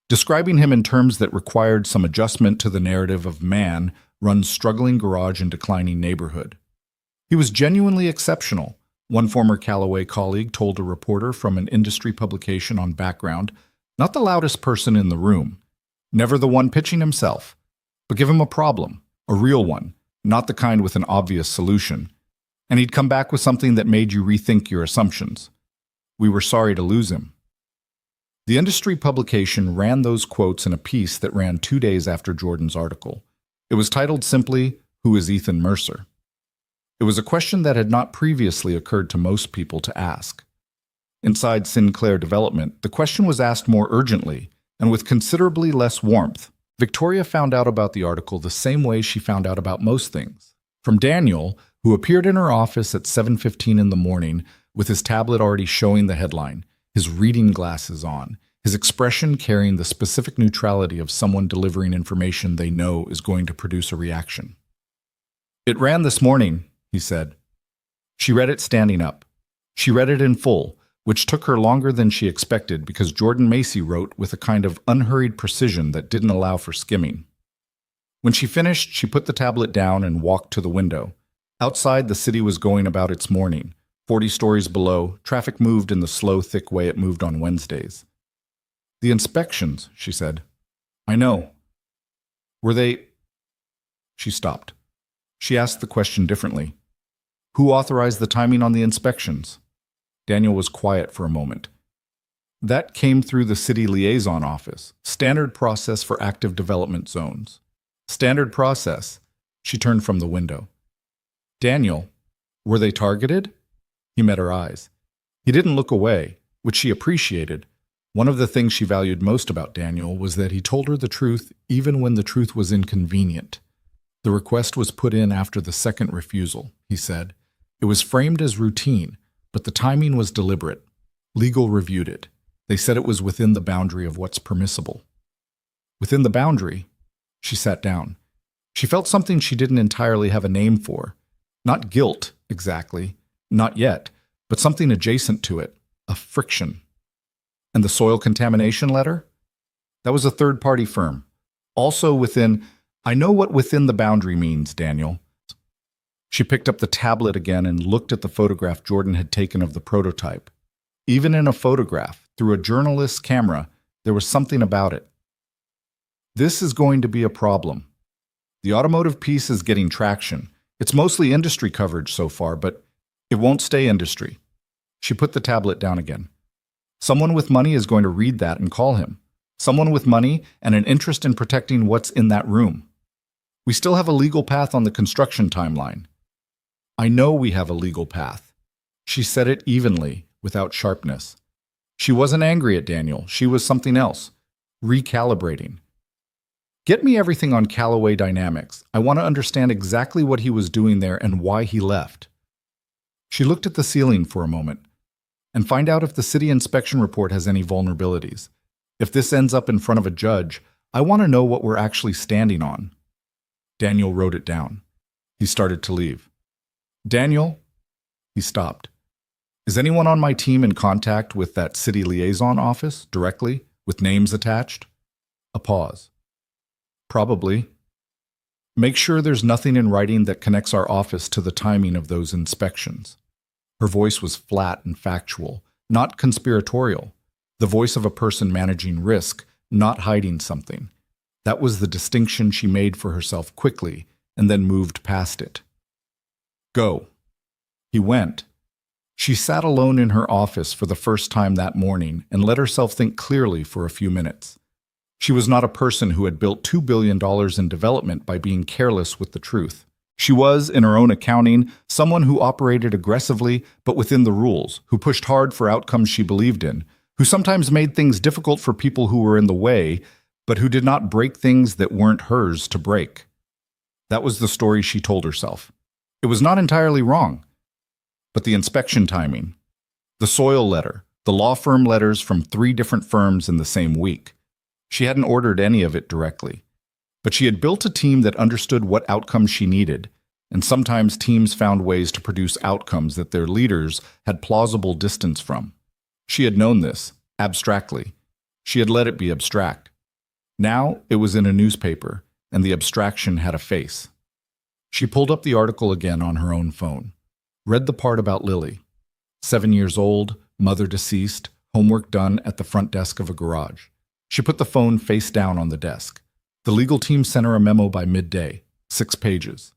describing him in terms that required some adjustment to the narrative of man run struggling garage and declining neighborhood. He was genuinely exceptional, one former Callaway colleague told a reporter from an industry publication on Background, not the loudest person in the room. Never the one pitching himself, but give him a problem, a real one, not the kind with an obvious solution. And he'd come back with something that made you rethink your assumptions. We were sorry to lose him. The industry publication ran those quotes in a piece that ran 2 days after Jordan's article. It was titled simply, "Who is Ethan Mercer?" It was a question that had not previously occurred to most people to ask. Inside Sinclair Development, the question was asked more urgently and with considerably less warmth. Victoria found out about the article the same way she found out about most things. From Daniel, who appeared in her office at 7:15 in the morning with his tablet already showing the headline, his reading glasses on, his expression carrying the specific neutrality of someone delivering information they know is going to produce a reaction. "It ran this morning," he said. She read it standing up. She read it in full, which took her longer than she expected because Jordan Macy wrote with a kind of unhurried precision that didn't allow for skimming. When she finished, she put the tablet down and walked to the window. Outside, the city was going about its morning. 40 stories below, traffic moved in the slow, thick way it moved on Wednesdays. "The inspections," she said. "I know. Were they—" She stopped. She asked the question differently. "Who authorized the timing on the inspections?" Daniel was quiet for a moment. "That came through the city liaison office. Standard process for active development zones." "Standard process." She turned from the window. "Daniel, were they targeted?" He met her eyes. He didn't look away, which she appreciated. One of the things she valued most about Daniel was that he told her the truth even when the truth was inconvenient. "The request was put in after the second refusal," he said. "It was framed as routine, but the timing was deliberate. Legal reviewed it. They said it was within the boundary of what's permissible." Within the boundary? She sat down. She felt something she didn't entirely have a name for. Not guilt, exactly. Not yet, but something adjacent to it. A friction. And the soil contamination letter? That was a third-party firm. Also within— "I know what within the boundary means, Daniel." She picked up the tablet again and looked at the photograph Jordan had taken of the prototype. Even in a photograph, through a journalist's camera, there was something about it. "This is going to be a problem. The automotive piece is getting traction. It's mostly industry coverage so far, but it won't stay industry." She put the tablet down again. "Someone with money is going to read that and call him. Someone with money and an interest in protecting what's in that room. We still have a legal path on the construction timeline." "I know we have a legal path." She said it evenly, without sharpness. She wasn't angry at Daniel. She was something else. Recalibrating. "Get me everything on Callaway Dynamics. I want to understand exactly what he was doing there and why he left." She looked at the ceiling for a moment. "And find out if the city inspection report has any vulnerabilities. If this ends up in front of a judge, I want to know what we're actually standing on." Daniel wrote it down. He started to leave. "Daniel?" He stopped. "Is anyone on my team in contact with that city liaison office, directly, with names attached?" A pause. "Probably." "Make sure there's nothing in writing that connects our office to the timing of those inspections." Her voice was flat and factual, not conspiratorial. The voice of a person managing risk, not hiding something. That was the distinction she made for herself quickly, and then moved past it. "Go." He went. She sat alone in her office for the first time that morning and let herself think clearly for a few minutes. She was not a person who had built $2 billion in development by being careless with the truth. She was, in her own accounting, someone who operated aggressively but within the rules, who pushed hard for outcomes she believed in, who sometimes made things difficult for people who were in the way, but who did not break things that weren't hers to break. That was the story she told herself. It was not entirely wrong. But the inspection timing, the soil letter, the law firm letters from 3 different firms in the same week. She hadn't ordered any of it directly. But she had built a team that understood what outcomes she needed, and sometimes teams found ways to produce outcomes that their leaders had plausible distance from. She had known this, abstractly. She had let it be abstract. Now it was in a newspaper, and the abstraction had a face. She pulled up the article again on her own phone. Read the part about Lily. 7 years old, mother deceased, homework done at the front desk of a garage. She put the phone face down on the desk. The legal team sent her a memo by midday, 6 pages.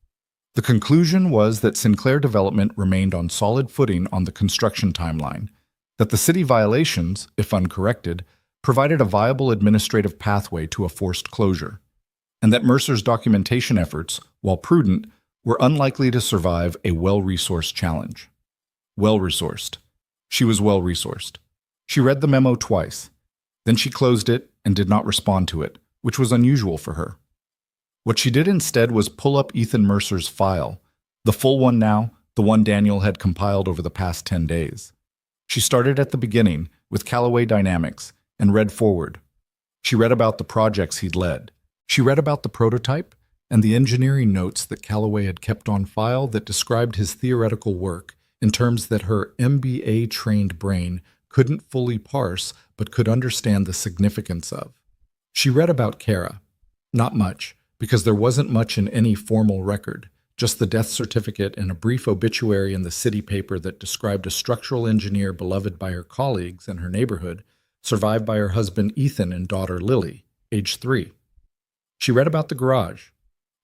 The conclusion was that Sinclair Development remained on solid footing on the construction timeline, that the city violations, if uncorrected, provided a viable administrative pathway to a forced closure, and that Mercer's documentation efforts, while prudent, were unlikely to survive a well-resourced challenge. Well-resourced. She was well-resourced. She read the memo twice. Then she closed it and did not respond to it, which was unusual for her. What she did instead was pull up Ethan Mercer's file, the full one now, the one Daniel had compiled over the past 10 days. She started at the beginning with Callaway Dynamics and read forward. She read about the projects he'd led. She read about the prototype and the engineering notes that Callaway had kept on file that described his theoretical work in terms that her MBA-trained brain couldn't fully parse but could understand the significance of. She read about Kara. Not much, because there wasn't much in any formal record, just the death certificate and a brief obituary in the city paper that described a structural engineer beloved by her colleagues and her neighborhood, survived by her husband Ethan and daughter Lily, age 3. She read about the garage,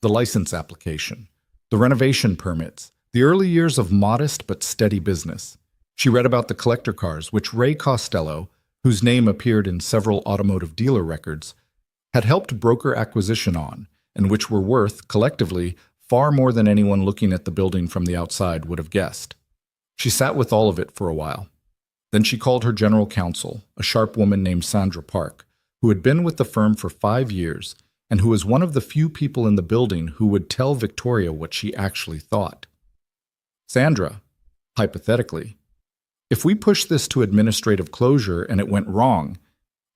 the license application, the renovation permits, the early years of modest but steady business. She read about the collector cars, which Ray Costello, whose name appeared in several automotive dealer records, had helped broker acquisition on, and which were worth, collectively, far more than anyone looking at the building from the outside would have guessed. She sat with all of it for a while. Then she called her general counsel, a sharp woman named Sandra Park, who had been with the firm for 5 years and who was one of the few people in the building who would tell Victoria what she actually thought. Sandra, hypothetically, if we pushed this to administrative closure and it went wrong,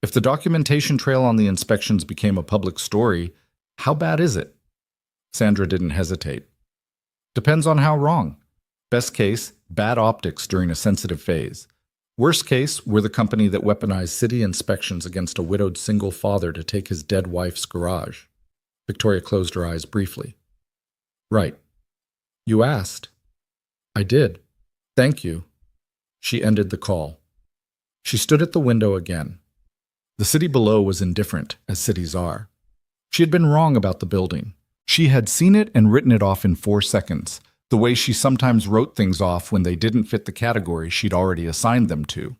if the documentation trail on the inspections became a public story, how bad is it? Sandra didn't hesitate. Depends on how wrong. Best case, bad optics during a sensitive phase. Worst case, we're the company that weaponized city inspections against a widowed single father to take his dead wife's garage. Victoria closed her eyes briefly. Right. You asked. I did. Thank you. She ended the call. She stood at the window again. The city below was indifferent, as cities are. She had been wrong about the building. She had seen it and written it off in 4 seconds, the way she sometimes wrote things off when they didn't fit the category she'd already assigned them to.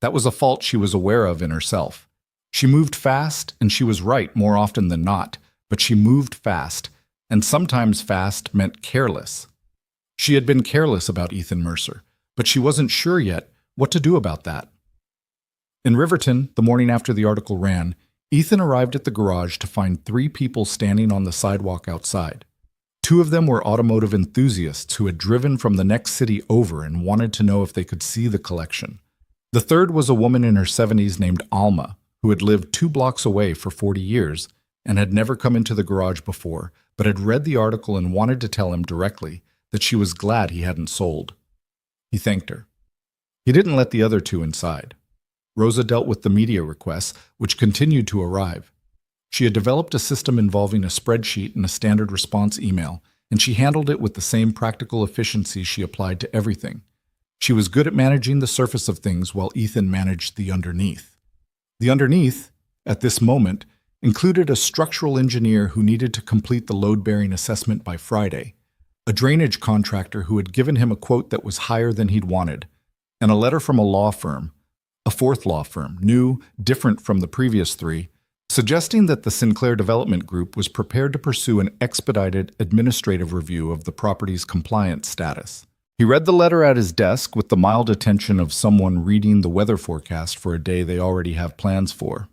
That was a fault she was aware of in herself. She moved fast, and she was right more often than not, but she moved fast, and sometimes fast meant careless. She had been careless about Ethan Mercer, but she wasn't sure yet what to do about that. In Riverton, the morning after the article ran, Ethan arrived at the garage to find 3 people standing on the sidewalk outside. 2 of them were automotive enthusiasts who had driven from the next city over and wanted to know if they could see the collection. The third was a woman in her 70s named Alma, who had lived 2 blocks away for 40 years and had never come into the garage before, but had read the article and wanted to tell him directly that she was glad he hadn't sold. He thanked her. He didn't let the other 2 inside. Rosa dealt with the media requests, which continued to arrive. She had developed a system involving a spreadsheet and a standard response email, and she handled it with the same practical efficiency she applied to everything. She was good at managing the surface of things while Ethan managed the underneath. The underneath, at this moment, included a structural engineer who needed to complete the load-bearing assessment by Friday, a drainage contractor who had given him a quote that was higher than he'd wanted, and a letter from a law firm, a 4th law firm, new, different from the previous 3, suggesting that the Sinclair Development Group was prepared to pursue an expedited administrative review of the property's compliance status. He read the letter at his desk with the mild attention of someone reading the weather forecast for a day they already have plans for.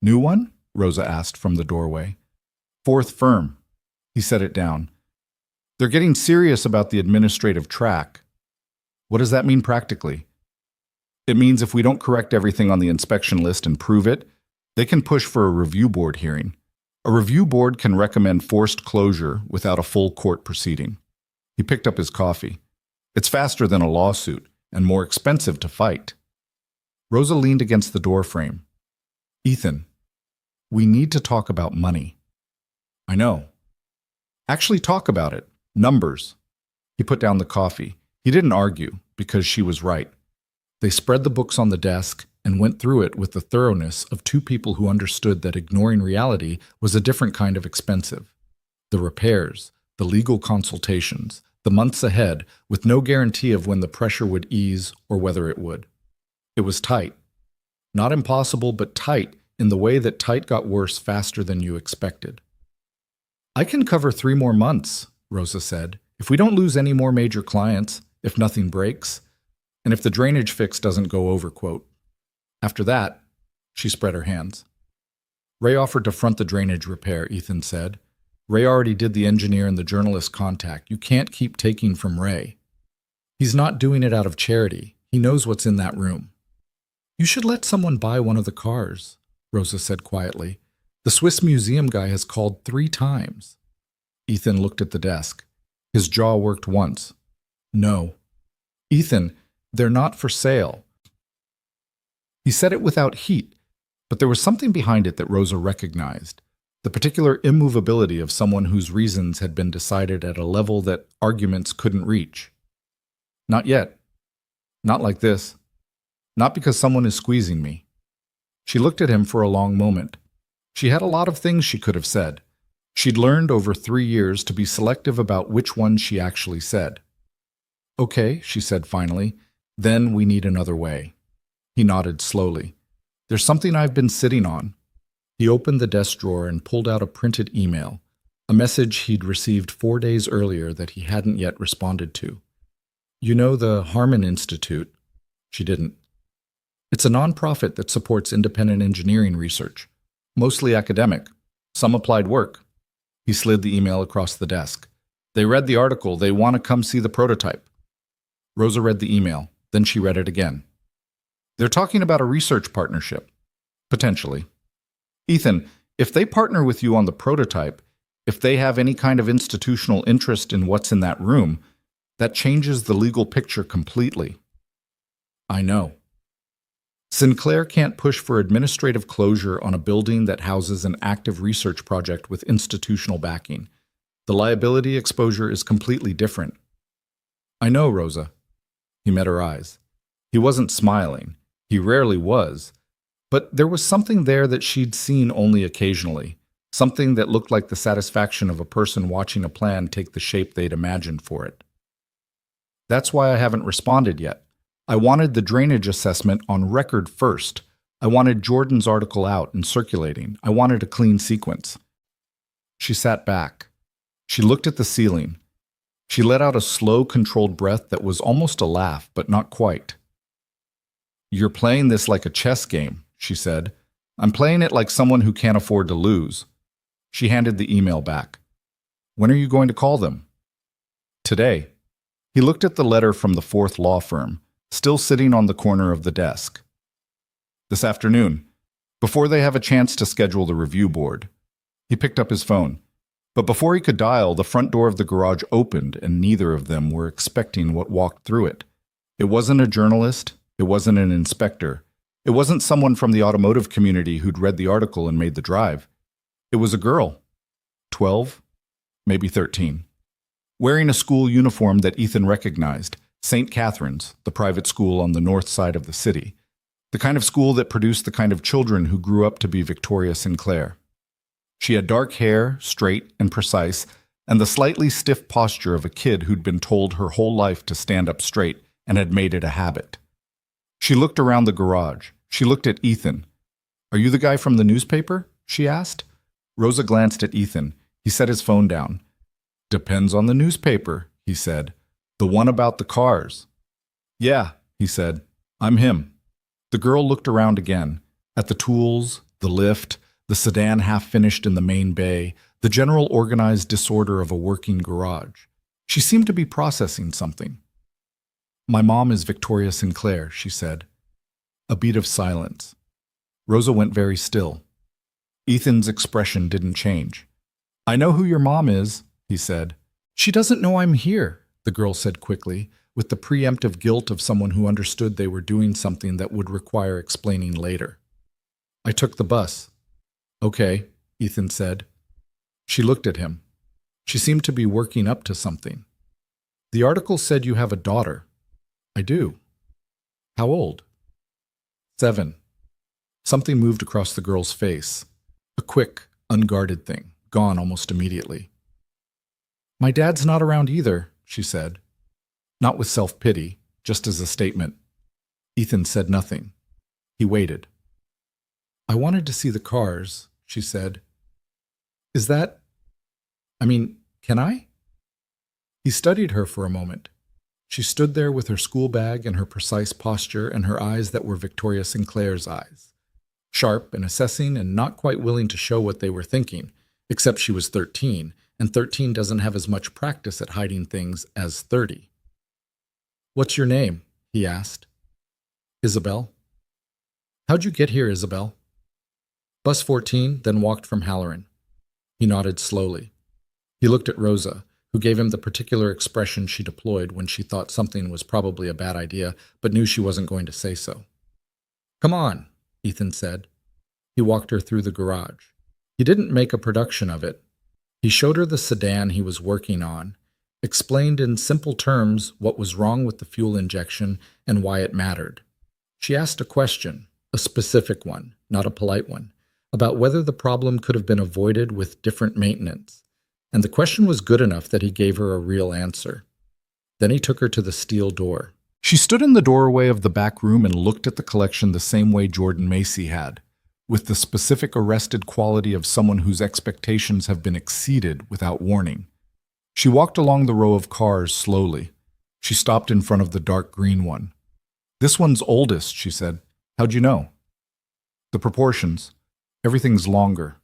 New one? Rosa asked from the doorway. 4th firm. He set it down. They're getting serious about the administrative track. What does that mean practically? It means if we don't correct everything on the inspection list and prove it, they can push for a review board hearing. A review board can recommend forced closure without a full court proceeding. He picked up his coffee. It's faster than a lawsuit and more expensive to fight. Rosa leaned against the door frame. Ethan, we need to talk about money. I know. Actually talk about it. Numbers. He put down the coffee. He didn't argue, because she was right. They spread the books on the desk and went through it with the thoroughness of 2 people who understood that ignoring reality was a different kind of expensive. The repairs, the legal consultations, the months ahead, with no guarantee of when the pressure would ease or whether it would. It was tight. Not impossible, but tight in the way that tight got worse faster than you expected. I can cover 3 more months, Rosa said, if we don't lose any more major clients, if nothing breaks, and if the drainage fix doesn't go over, quote. After that, she spread her hands. Ray offered to front the drainage repair, Ethan said. Ray already did the engineer and the journalist contact. You can't keep taking from Ray. He's not doing it out of charity. He knows what's in that room. You should let someone buy one of the cars, Rosa said quietly. The Swiss Museum guy has called 3 times. Ethan looked at the desk. His jaw worked once. No. Ethan, they're not for sale. He said it without heat, but there was something behind it that Rosa recognized. The particular immovability of someone whose reasons had been decided at a level that arguments couldn't reach. Not yet. Not like this. Not because someone is squeezing me. She looked at him for a long moment. She had a lot of things she could have said. She'd learned over 3 years to be selective about which ones she actually said. Okay, she said finally, then we need another way. He nodded slowly. There's something I've been sitting on. He opened the desk drawer and pulled out a printed email, a message he'd received 4 days earlier that he hadn't yet responded to. You know the Harman Institute? She didn't. It's a nonprofit that supports independent engineering research, mostly academic, some applied work. He slid the email across the desk. They read the article. They want to come see the prototype. Rosa read the email. Then she read it again. They're talking about a research partnership. Potentially. Ethan, if they partner with you on the prototype, if they have any kind of institutional interest in what's in that room, that changes the legal picture completely. I know. Sinclair can't push for administrative closure on a building that houses an active research project with institutional backing. The liability exposure is completely different. I know, Rosa. He met her eyes. He wasn't smiling. He rarely was. But there was something there that she'd seen only occasionally, something that looked like the satisfaction of a person watching a plan take the shape they'd imagined for it. That's why I haven't responded yet. I wanted the drainage assessment on record first. I wanted Jordan's article out and circulating. I wanted a clean sequence. She sat back. She looked at the ceiling. She let out a slow, controlled breath that was almost a laugh, but not quite. You're playing this like a chess game, she said. I'm playing it like someone who can't afford to lose. She handed the email back. When are you going to call them? Today. He looked at the letter from the 4th law firm, still sitting on the corner of the desk. This afternoon, before they have a chance to schedule the review board. He picked up his phone. But before he could dial, the front door of the garage opened, and neither of them were expecting what walked through it. It wasn't a journalist. It wasn't an inspector. It wasn't someone from the automotive community who'd read the article and made the drive. It was a girl. 12, maybe 13. Wearing a school uniform that Ethan recognized, St. Catherine's, the private school on the north side of the city. The kind of school that produced the kind of children who grew up to be Victoria Sinclair. She had dark hair, straight and precise, and the slightly stiff posture of a kid who'd been told her whole life to stand up straight and had made it a habit. She looked around the garage. She looked at Ethan. Are you the guy from the newspaper? She asked. Rosa glanced at Ethan. He set his phone down. Depends on the newspaper, he said. The one about the cars. Yeah, he said. I'm him. The girl looked around again, at the tools, the lift, the sedan half-finished in the main bay, the general organized disorder of a working garage. She seemed to be processing something. My mom is Victoria Sinclair, she said. A beat of silence. Rosa went very still. Ethan's expression didn't change. I know who your mom is, he said. She doesn't know I'm here, the girl said quickly, with the preemptive guilt of someone who understood they were doing something that would require explaining later. I took the bus. Okay, Ethan said. She looked at him. She seemed to be working up to something. The article said you have a daughter. I do. How old? 7. Something moved across the girl's face. A quick, unguarded thing, gone almost immediately. My dad's not around either, she said. Not with self-pity, just as a statement. Ethan said nothing. He waited. I wanted to see the cars, she said. Is that... can I? He studied her for a moment. She stood there with her school bag and her precise posture and her eyes that were Victoria Sinclair's eyes. Sharp and assessing and not quite willing to show what they were thinking, except she was 13, and 13 doesn't have as much practice at hiding things as 30. What's your name? He asked. Isabel. How'd you get here, Isabel? Bus 14, then walked from Halloran. He nodded slowly. He looked at Rosa, who gave him the particular expression she deployed when she thought something was probably a bad idea, but knew she wasn't going to say so. Come on, Ethan said. He walked her through the garage. He didn't make a production of it. He showed her the sedan he was working on, explained in simple terms what was wrong with the fuel injection and why it mattered. She asked a question, a specific one, not a polite one, about whether the problem could have been avoided with different maintenance. And the question was good enough that he gave her a real answer. Then he took her to the steel door. She stood in the doorway of the back room and looked at the collection the same way Jordan Macy had, with the specific arrested quality of someone whose expectations have been exceeded without warning. She walked along the row of cars slowly. She stopped in front of the dark green one. This one's oldest, she said. How'd you know? The proportions. Everything's longer.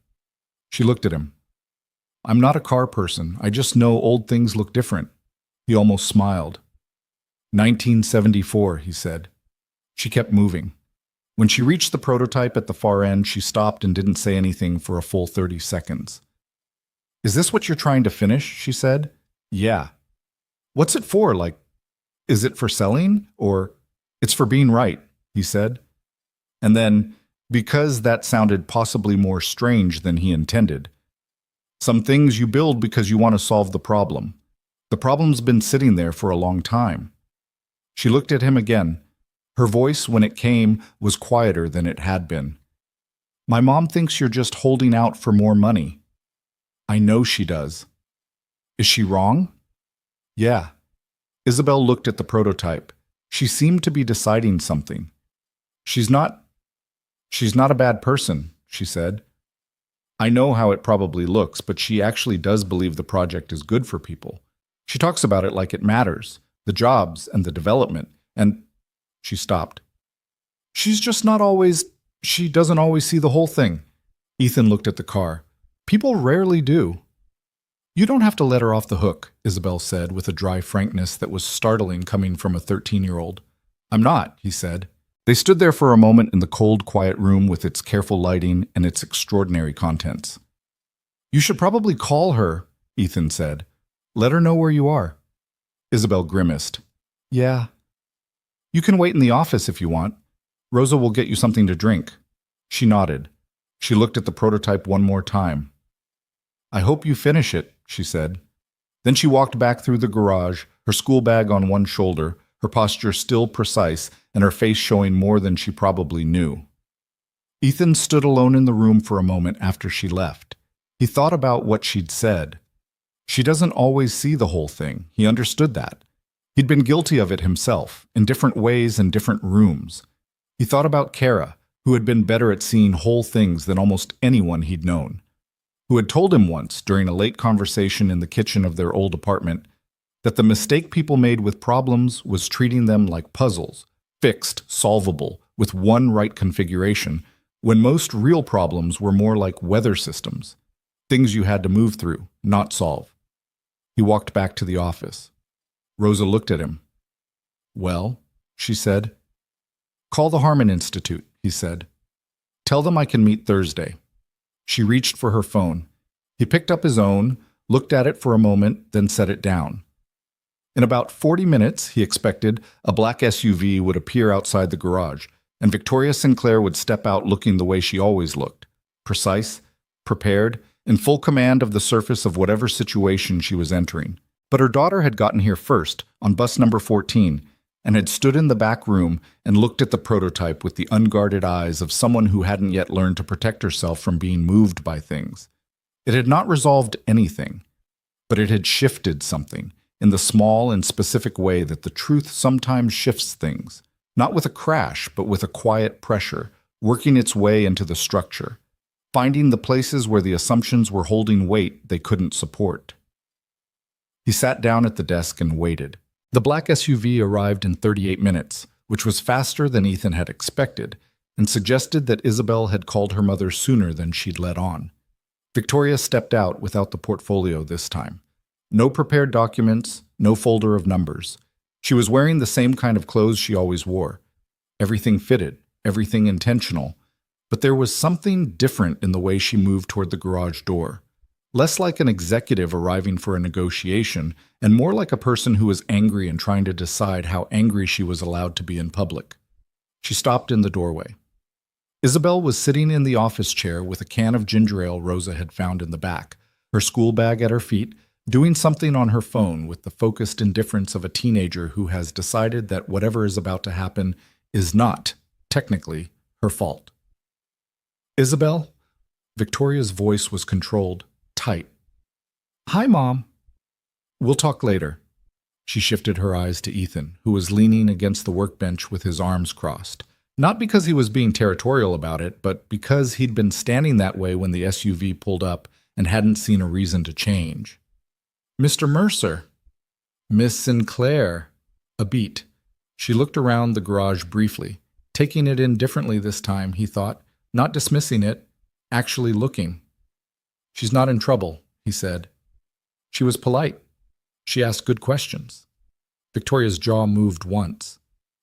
She looked at him. I'm not a car person. I just know old things look different. He almost smiled. 1974, he said. She kept moving. When she reached the prototype at the far end, she stopped and didn't say anything for a full 30 seconds. Is this what you're trying to finish? She said. Yeah. What's it for? Is it for selling? Or, it's for being right, he said. And then, because that sounded possibly more strange than he intended, some things you build because you want to solve the problem. The problem's been sitting there for a long time. She looked at him again. Her voice, when it came, was quieter than it had been. My mom thinks you're just holding out for more money. I know she does. Is she wrong? Yeah. Isabel looked at the prototype. She seemed to be deciding something. She's not a bad person, she said. I know how it probably looks, but she actually does believe the project is good for people. She talks about it like it matters, the jobs and the development, and she stopped. She doesn't always see the whole thing. Ethan looked at the car. People rarely do. You don't have to let her off the hook, Isabel said with a dry frankness that was startling coming from a 13-year-old. I'm not, he said. They stood there for a moment in the cold, quiet room with its careful lighting and its extraordinary contents. You should probably call her, Ethan said. Let her know where you are. Isabel grimaced. Yeah. You can wait in the office if you want. Rosa will get you something to drink. She nodded. She looked at the prototype one more time. I hope you finish it, she said. Then she walked back through the garage, her school bag on one shoulder, her posture still precise, and her face showing more than she probably knew. Ethan stood alone in the room for a moment after she left. He thought about what she'd said. She doesn't always see the whole thing. He understood that. He'd been guilty of it himself, in different ways in different rooms. He thought about Kara, who had been better at seeing whole things than almost anyone he'd known, who had told him once, during a late conversation in the kitchen of their old apartment, that the mistake people made with problems was treating them like puzzles, fixed, solvable, with one right configuration, when most real problems were more like weather systems, things you had to move through, not solve. He walked back to the office. Rosa looked at him. Well, she said. Call the Harmon Institute, he said. Tell them I can meet Thursday. She reached for her phone. He picked up his own, looked at it for a moment, then set it down. In about 40 minutes, he expected, a black SUV would appear outside the garage, and Victoria Sinclair would step out looking the way she always looked, precise, prepared, in full command of the surface of whatever situation she was entering. But her daughter had gotten here first, on bus number 14, and had stood in the back room and looked at the prototype with the unguarded eyes of someone who hadn't yet learned to protect herself from being moved by things. It had not resolved anything. but it had shifted something in the small and specific way that the truth sometimes shifts things, not with a crash, but with a quiet pressure, working its way into the structure, finding the places where the assumptions were holding weight they couldn't support. He sat down at the desk and waited. The black SUV arrived in 38 minutes, which was faster than Ethan had expected, and suggested that Isabel had called her mother sooner than she'd let on. Victoria stepped out without the portfolio this time. No prepared documents, no folder of numbers. She was wearing the same kind of clothes she always wore. Everything fitted, everything intentional, but there was something different in the way she moved toward the garage door. Less like an executive arriving for a negotiation, and more like a person who was angry and trying to decide how angry she was allowed to be in public. She stopped in the doorway. Isabel was sitting in the office chair with a can of ginger ale Rosa had found in the back, her school bag at her feet, doing something on her phone with the focused indifference of a teenager who has decided that whatever is about to happen is not, technically, her fault. Isabel? Victoria's voice was controlled, tight. Hi, Mom. We'll talk later. She shifted her eyes to Ethan, who was leaning against the workbench with his arms crossed. Not because he was being territorial about it, but because he'd been standing that way when the SUV pulled up and hadn't seen a reason to change. Mr. Mercer. Miss Sinclair. A beat. She looked around the garage briefly, taking it in differently this time, he thought, not dismissing it, actually looking. She's not in trouble, he said. She was polite. She asked good questions. Victoria's jaw moved once.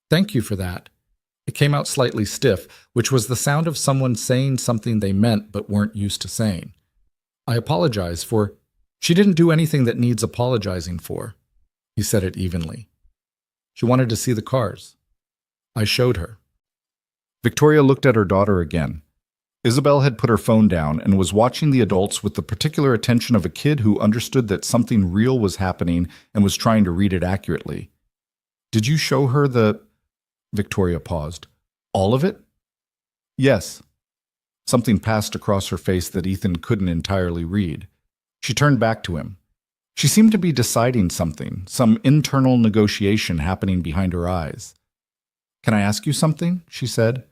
Thank you for that. It came out slightly stiff, which was the sound of someone saying something they meant but weren't used to saying. I apologize for... She didn't do anything that needs apologizing for. He said it evenly. She wanted to see the cars. I showed her. Victoria looked at her daughter again. Isabel had put her phone down and was watching the adults with the particular attention of a kid who understood that something real was happening and was trying to read it accurately. Did you show her the... Victoria paused. All of it? Yes. Something passed across her face that Ethan couldn't entirely read. She turned back to him. She seemed to be deciding something, some internal negotiation happening behind her eyes. Can I ask you something? She said.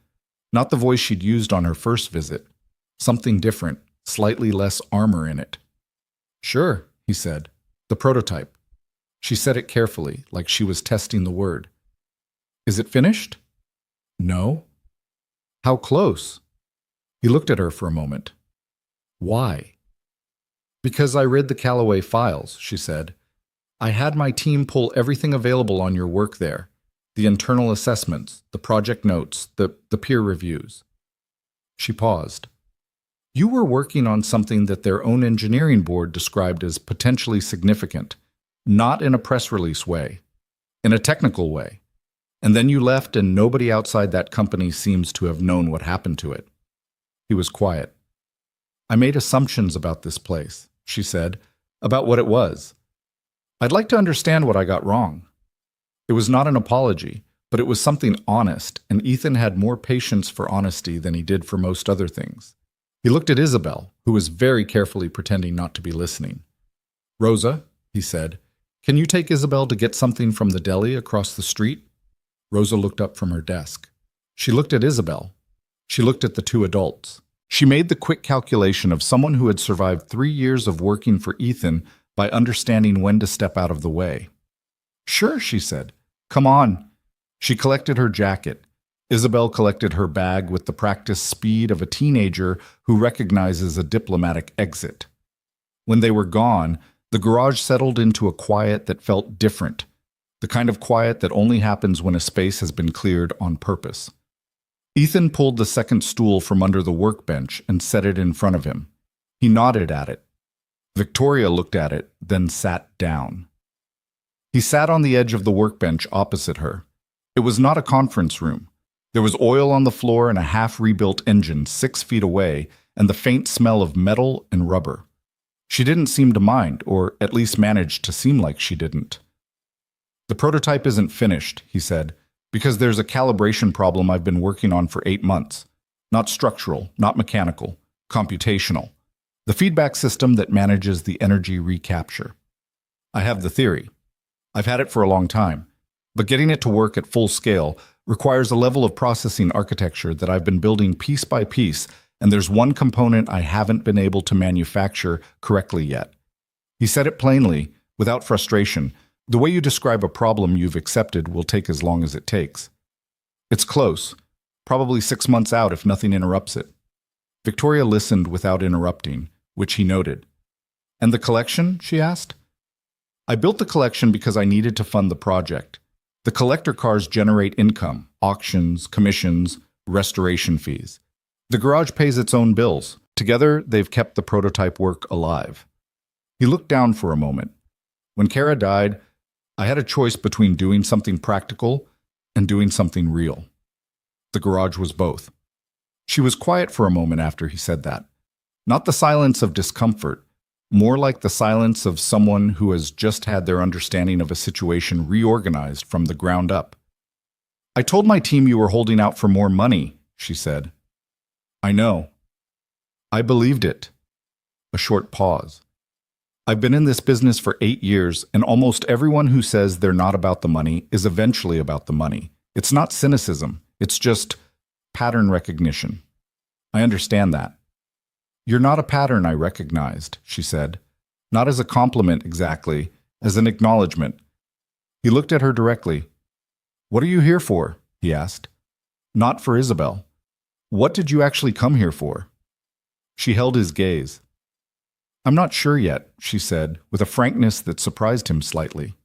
Not the voice she'd used on her first visit. Something different, slightly less armor in it. Sure, he said. The prototype. She said it carefully, like she was testing the word. Is it finished? No. How close? He looked at her for a moment. Why? Because I read the Callaway files, she said. I had my team pull everything available on your work there. The internal assessments, the project notes, the peer reviews. She paused. You were working on something that their own engineering board described as potentially significant, not in a press release way, in a technical way. And then you left and nobody outside that company seems to have known what happened to it. He was quiet. I made assumptions about this place, she said, about what it was. I'd like to understand what I got wrong. It was not an apology, but it was something honest, and Ethan had more patience for honesty than he did for most other things. He looked at Isabel, who was very carefully pretending not to be listening. Rosa, he said, can you take Isabel to get something from the deli across the street? Rosa looked up from her desk. She looked at Isabel. She looked at the two adults. She made the quick calculation of someone who had survived 3 years of working for Ethan by understanding when to step out of the way. Sure, she said. Come on. She collected her jacket. Isabel collected her bag with the practiced speed of a teenager who recognizes a diplomatic exit. When they were gone, the garage settled into a quiet that felt different, the kind of quiet that only happens when a space has been cleared on purpose. Ethan pulled the second stool from under the workbench and set it in front of him. He nodded at it. Victoria looked at it, then sat down. He sat on the edge of the workbench opposite her. It was not a conference room. There was oil on the floor and a half-rebuilt engine 6 feet away, and the faint smell of metal and rubber. She didn't seem to mind, or at least managed to seem like she didn't. The prototype isn't finished, he said, because there's a calibration problem I've been working on for 8 months. Not structural, not mechanical, computational. The feedback system that manages the energy recapture. I have the theory. I've had it for a long time. But getting it to work at full scale requires a level of processing architecture that I've been building piece by piece, and there's one component I haven't been able to manufacture correctly yet. He said it plainly, without frustration. The way you describe a problem you've accepted will take as long as it takes. It's close, probably 6 months out if nothing interrupts it. Victoria listened without interrupting, which he noted. And the collection? She asked. I built the collection because I needed to fund the project. The collector cars generate income, auctions, commissions, restoration fees. The garage pays its own bills. Together, they've kept the prototype work alive. He looked down for a moment. When Kara died, I had a choice between doing something practical and doing something real. The garage was both. She was quiet for a moment after he said that. Not the silence of discomfort, more like the silence of someone who has just had their understanding of a situation reorganized from the ground up. I told my team you were holding out for more money, she said. I know. I believed it. A short pause. I've been in this business for 8 years, and almost everyone who says they're not about the money is eventually about the money. It's not cynicism. It's just pattern recognition. I understand that. You're not a pattern I recognized, she said. Not as a compliment exactly, as an acknowledgement. He looked at her directly. What are you here for? He asked. Not for Isabel. What did you actually come here for? She held his gaze. I'm not sure yet, she said, with a frankness that surprised him slightly.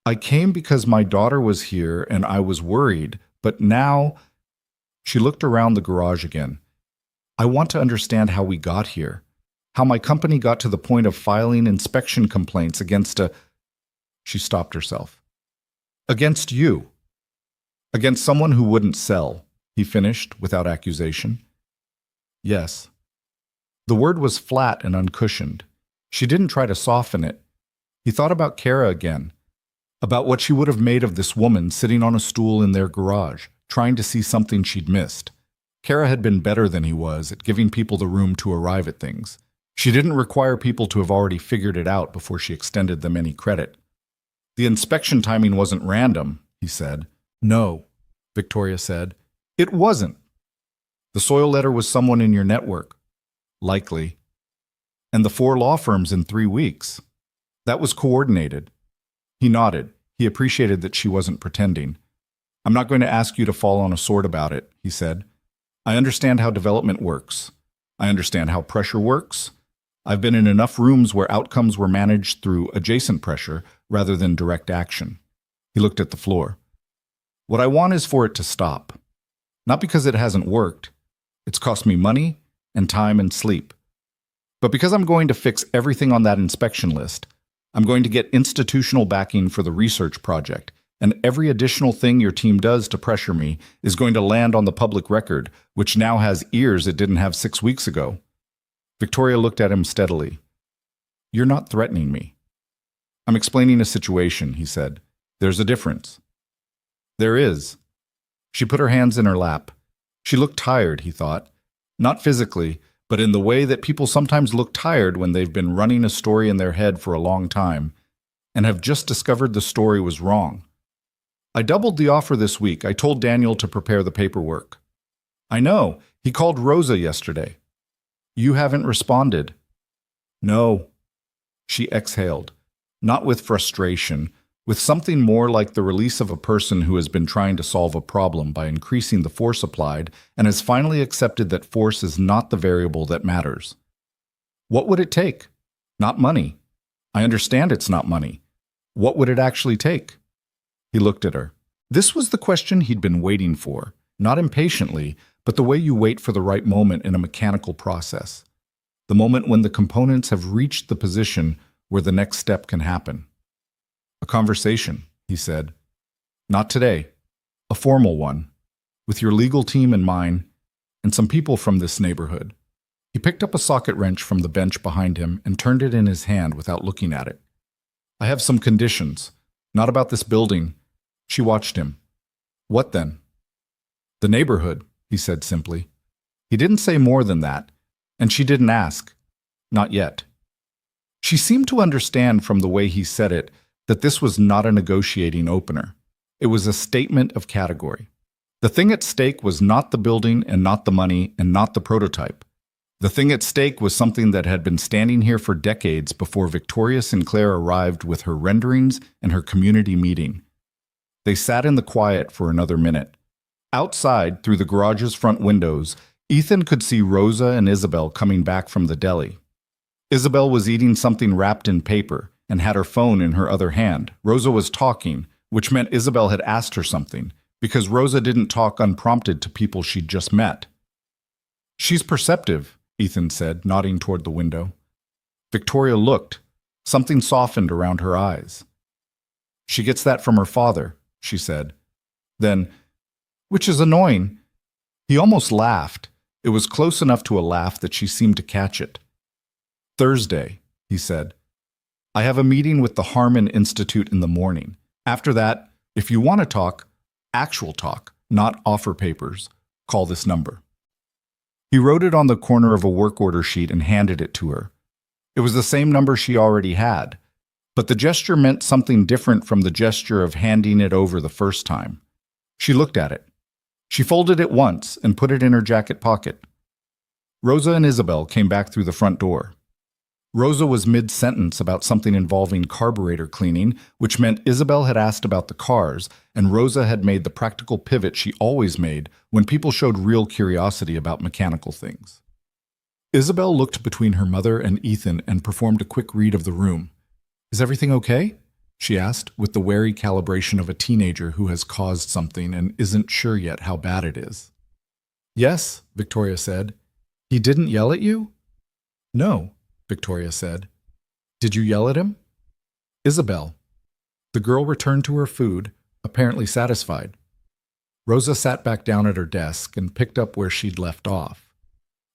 I came because my daughter was here and I was worried, but now… She looked around the garage again. I want to understand how we got here, how my company got to the point of filing inspection complaints against a… She stopped herself. Against you. Against someone who wouldn't sell, he finished without accusation. Yes. The word was flat and uncushioned. She didn't try to soften it. He thought about Kara again, about what she would have made of this woman sitting on a stool in their garage, trying to see something she'd missed. Kara had been better than he was at giving people the room to arrive at things. She didn't require people to have already figured it out before she extended them any credit. The inspection timing wasn't random, he said. No, Victoria said. It wasn't. The soil letter was someone in your network. Likely. And the 4 law firms in 3 weeks. That was coordinated. He nodded. He appreciated that she wasn't pretending. I'm not going to ask you to fall on a sword about it, he said. I understand how development works. I understand how pressure works. I've been in enough rooms where outcomes were managed through adjacent pressure rather than direct action. He looked at the floor. What I want is for it to stop. Not because it hasn't worked. It's cost me money and time and sleep. But because I'm going to fix everything on that inspection list, I'm going to get institutional backing for the research project, and every additional thing your team does to pressure me is going to land on the public record, which now has ears it didn't have 6 weeks ago. Victoria looked at him steadily. You're not threatening me. I'm explaining a situation, he said. There's a difference. There is. She put her hands in her lap. She looked tired, he thought. Not physically, but in the way that people sometimes look tired when they've been running a story in their head for a long time and have just discovered the story was wrong. I doubled the offer this week. I told Daniel to prepare the paperwork. I know. He called Rosa yesterday. You haven't responded. No. She exhaled, not with frustration, with something more like the release of a person who has been trying to solve a problem by increasing the force applied and has finally accepted that force is not the variable that matters. What would it take? Not money. I understand it's not money. What would it actually take? He looked at her. This was the question he'd been waiting for, not impatiently, but the way you wait for the right moment in a mechanical process. The moment when the components have reached the position where the next step can happen. A conversation, he said. Not today. A formal one, with your legal team and mine, and some people from this neighborhood. He picked up a socket wrench from the bench behind him and turned it in his hand without looking at it. I have some conditions, not about this building. She watched him. What then? The neighborhood, he said simply. He didn't say more than that, and she didn't ask. Not yet. She seemed to understand from the way he said it that this was not a negotiating opener. It was a statement of category. The thing at stake was not the building and not the money and not the prototype. The thing at stake was something that had been standing here for decades before Victoria Sinclair arrived with her renderings and her community meeting. They sat in the quiet for another minute. Outside, through the garage's front windows, Ethan could see Rosa and Isabel coming back from the deli. Isabel was eating something wrapped in paper and had her phone in her other hand. Rosa was talking, which meant Isabel had asked her something, because Rosa didn't talk unprompted to people she'd just met. "She's perceptive," Ethan said, nodding toward the window. Victoria looked. Something softened around her eyes. "She gets that from her father," she said. Then, "Which is annoying." He almost laughed. It was close enough to a laugh that she seemed to catch it. "Thursday," he said. "I have a meeting with the Harmon Institute in the morning. After that, if you want to talk, actual talk, not offer papers, call this number." He wrote it on the corner of a work order sheet and handed it to her. It was the same number she already had, but the gesture meant something different from the gesture of handing it over the first time. She looked at it. She folded it once and put it in her jacket pocket. Rosa and Isabel came back through the front door. Rosa was mid-sentence about something involving carburetor cleaning, which meant Isabel had asked about the cars, and Rosa had made the practical pivot she always made when people showed real curiosity about mechanical things. Isabel looked between her mother and Ethan and performed a quick read of the room. "Is everything okay?" she asked, with the wary calibration of a teenager who has caused something and isn't sure yet how bad it is. "Yes," Victoria said. "He didn't yell at you?" "No," Victoria said. "Did you yell at him?" "Isabel." The girl returned to her food, apparently satisfied. Rosa sat back down at her desk and picked up where she'd left off.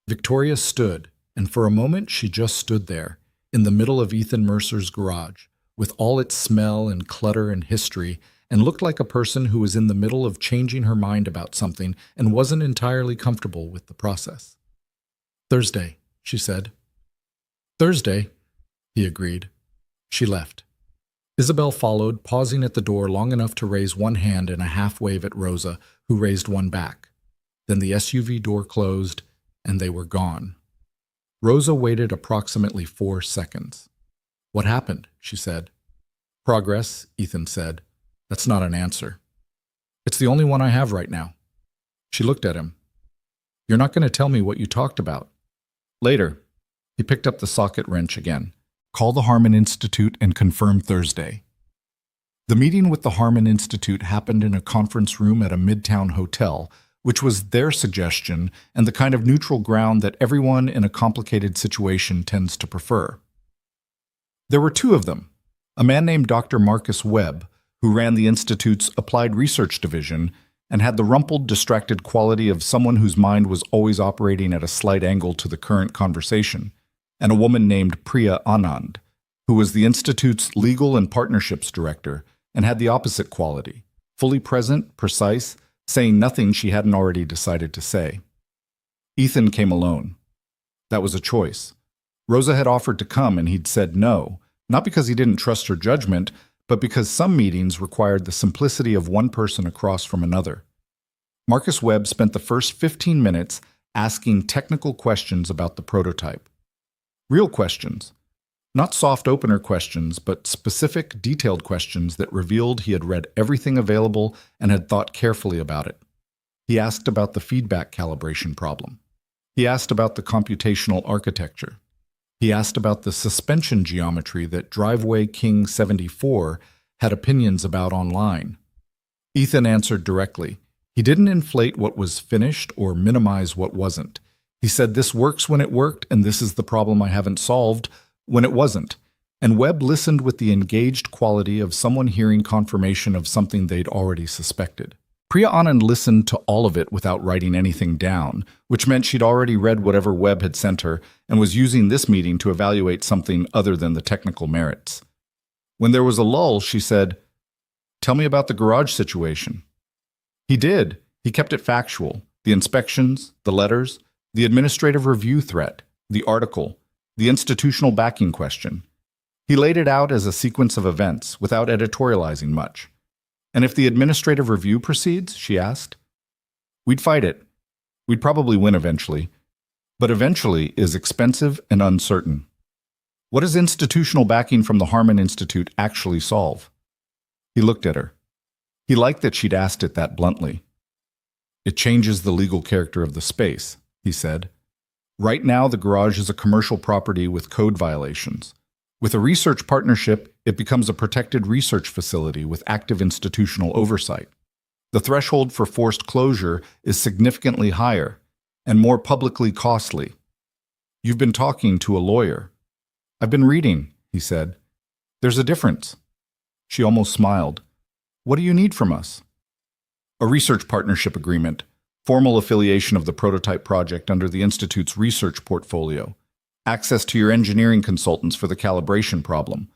Victoria stood, and for a moment she just stood there, in the middle of Ethan Mercer's garage, with all its smell and clutter and history, and looked like a person who was in the middle of changing her mind about something and wasn't entirely comfortable with the process. "Thursday," she said. "Thursday," he agreed. She left. Isabel followed, pausing at the door long enough to raise one hand in a half-wave at Rosa, who raised one back. Then the SUV door closed, and they were gone. Rosa waited approximately 4 seconds. "What happened?" she said. "Progress," Ethan said. "That's not an answer." "It's the only one I have right now." She looked at him. "You're not going to tell me what you talked about." "Later." He picked up the socket wrench again. "Call the Harmon Institute and confirm Thursday." The meeting with the Harmon Institute happened in a conference room at a midtown hotel, which was their suggestion and the kind of neutral ground that everyone in a complicated situation tends to prefer. There were 2 of them, a man named Dr. Marcus Webb, who ran the Institute's Applied Research Division and had the rumpled, distracted quality of someone whose mind was always operating at a slight angle to the current conversation, and a woman named Priya Anand, who was the Institute's Legal and Partnerships Director and had the opposite quality, fully present, precise, saying nothing she hadn't already decided to say. Ethan came alone. That was a choice. Rosa had offered to come and he'd said no, not because he didn't trust her judgment, but because some meetings required the simplicity of one person across from another. Marcus Webb spent the first 15 minutes asking technical questions about the prototype. Real questions. Not soft opener questions, but specific, detailed questions that revealed he had read everything available and had thought carefully about it. He asked about the feedback calibration problem. He asked about the computational architecture. He asked about the suspension geometry that Driveway King 74 had opinions about online. Ethan answered directly. He didn't inflate what was finished or minimize what wasn't. He said this works when it worked, and this is the problem I haven't solved when it wasn't. And Webb listened with the engaged quality of someone hearing confirmation of something they'd already suspected. Priya Anand listened to all of it without writing anything down, which meant she'd already read whatever Webb had sent her and was using this meeting to evaluate something other than the technical merits. When there was a lull, she said, "Tell me about the garage situation." He did. He kept it factual. The inspections, the letters, the administrative review threat, the article, the institutional backing question. He laid it out as a sequence of events without editorializing much. And if the administrative review proceeds, she asked. We'd fight it. We'd probably win eventually. But eventually is expensive and uncertain. What does institutional backing from the Harman Institute actually solve? He looked at her. He liked that she'd asked it that bluntly. It changes the legal character of the space, he said. Right now, the garage is a commercial property with code violations. With a research partnership, it becomes a protected research facility with active institutional oversight. The threshold for forced closure is significantly higher and more publicly costly. You've been talking to a lawyer. I've been reading, he said. There's a difference. She almost smiled. What do you need from us? A research partnership agreement, formal affiliation of the prototype project under the Institute's research portfolio, access to your engineering consultants for the calibration problem.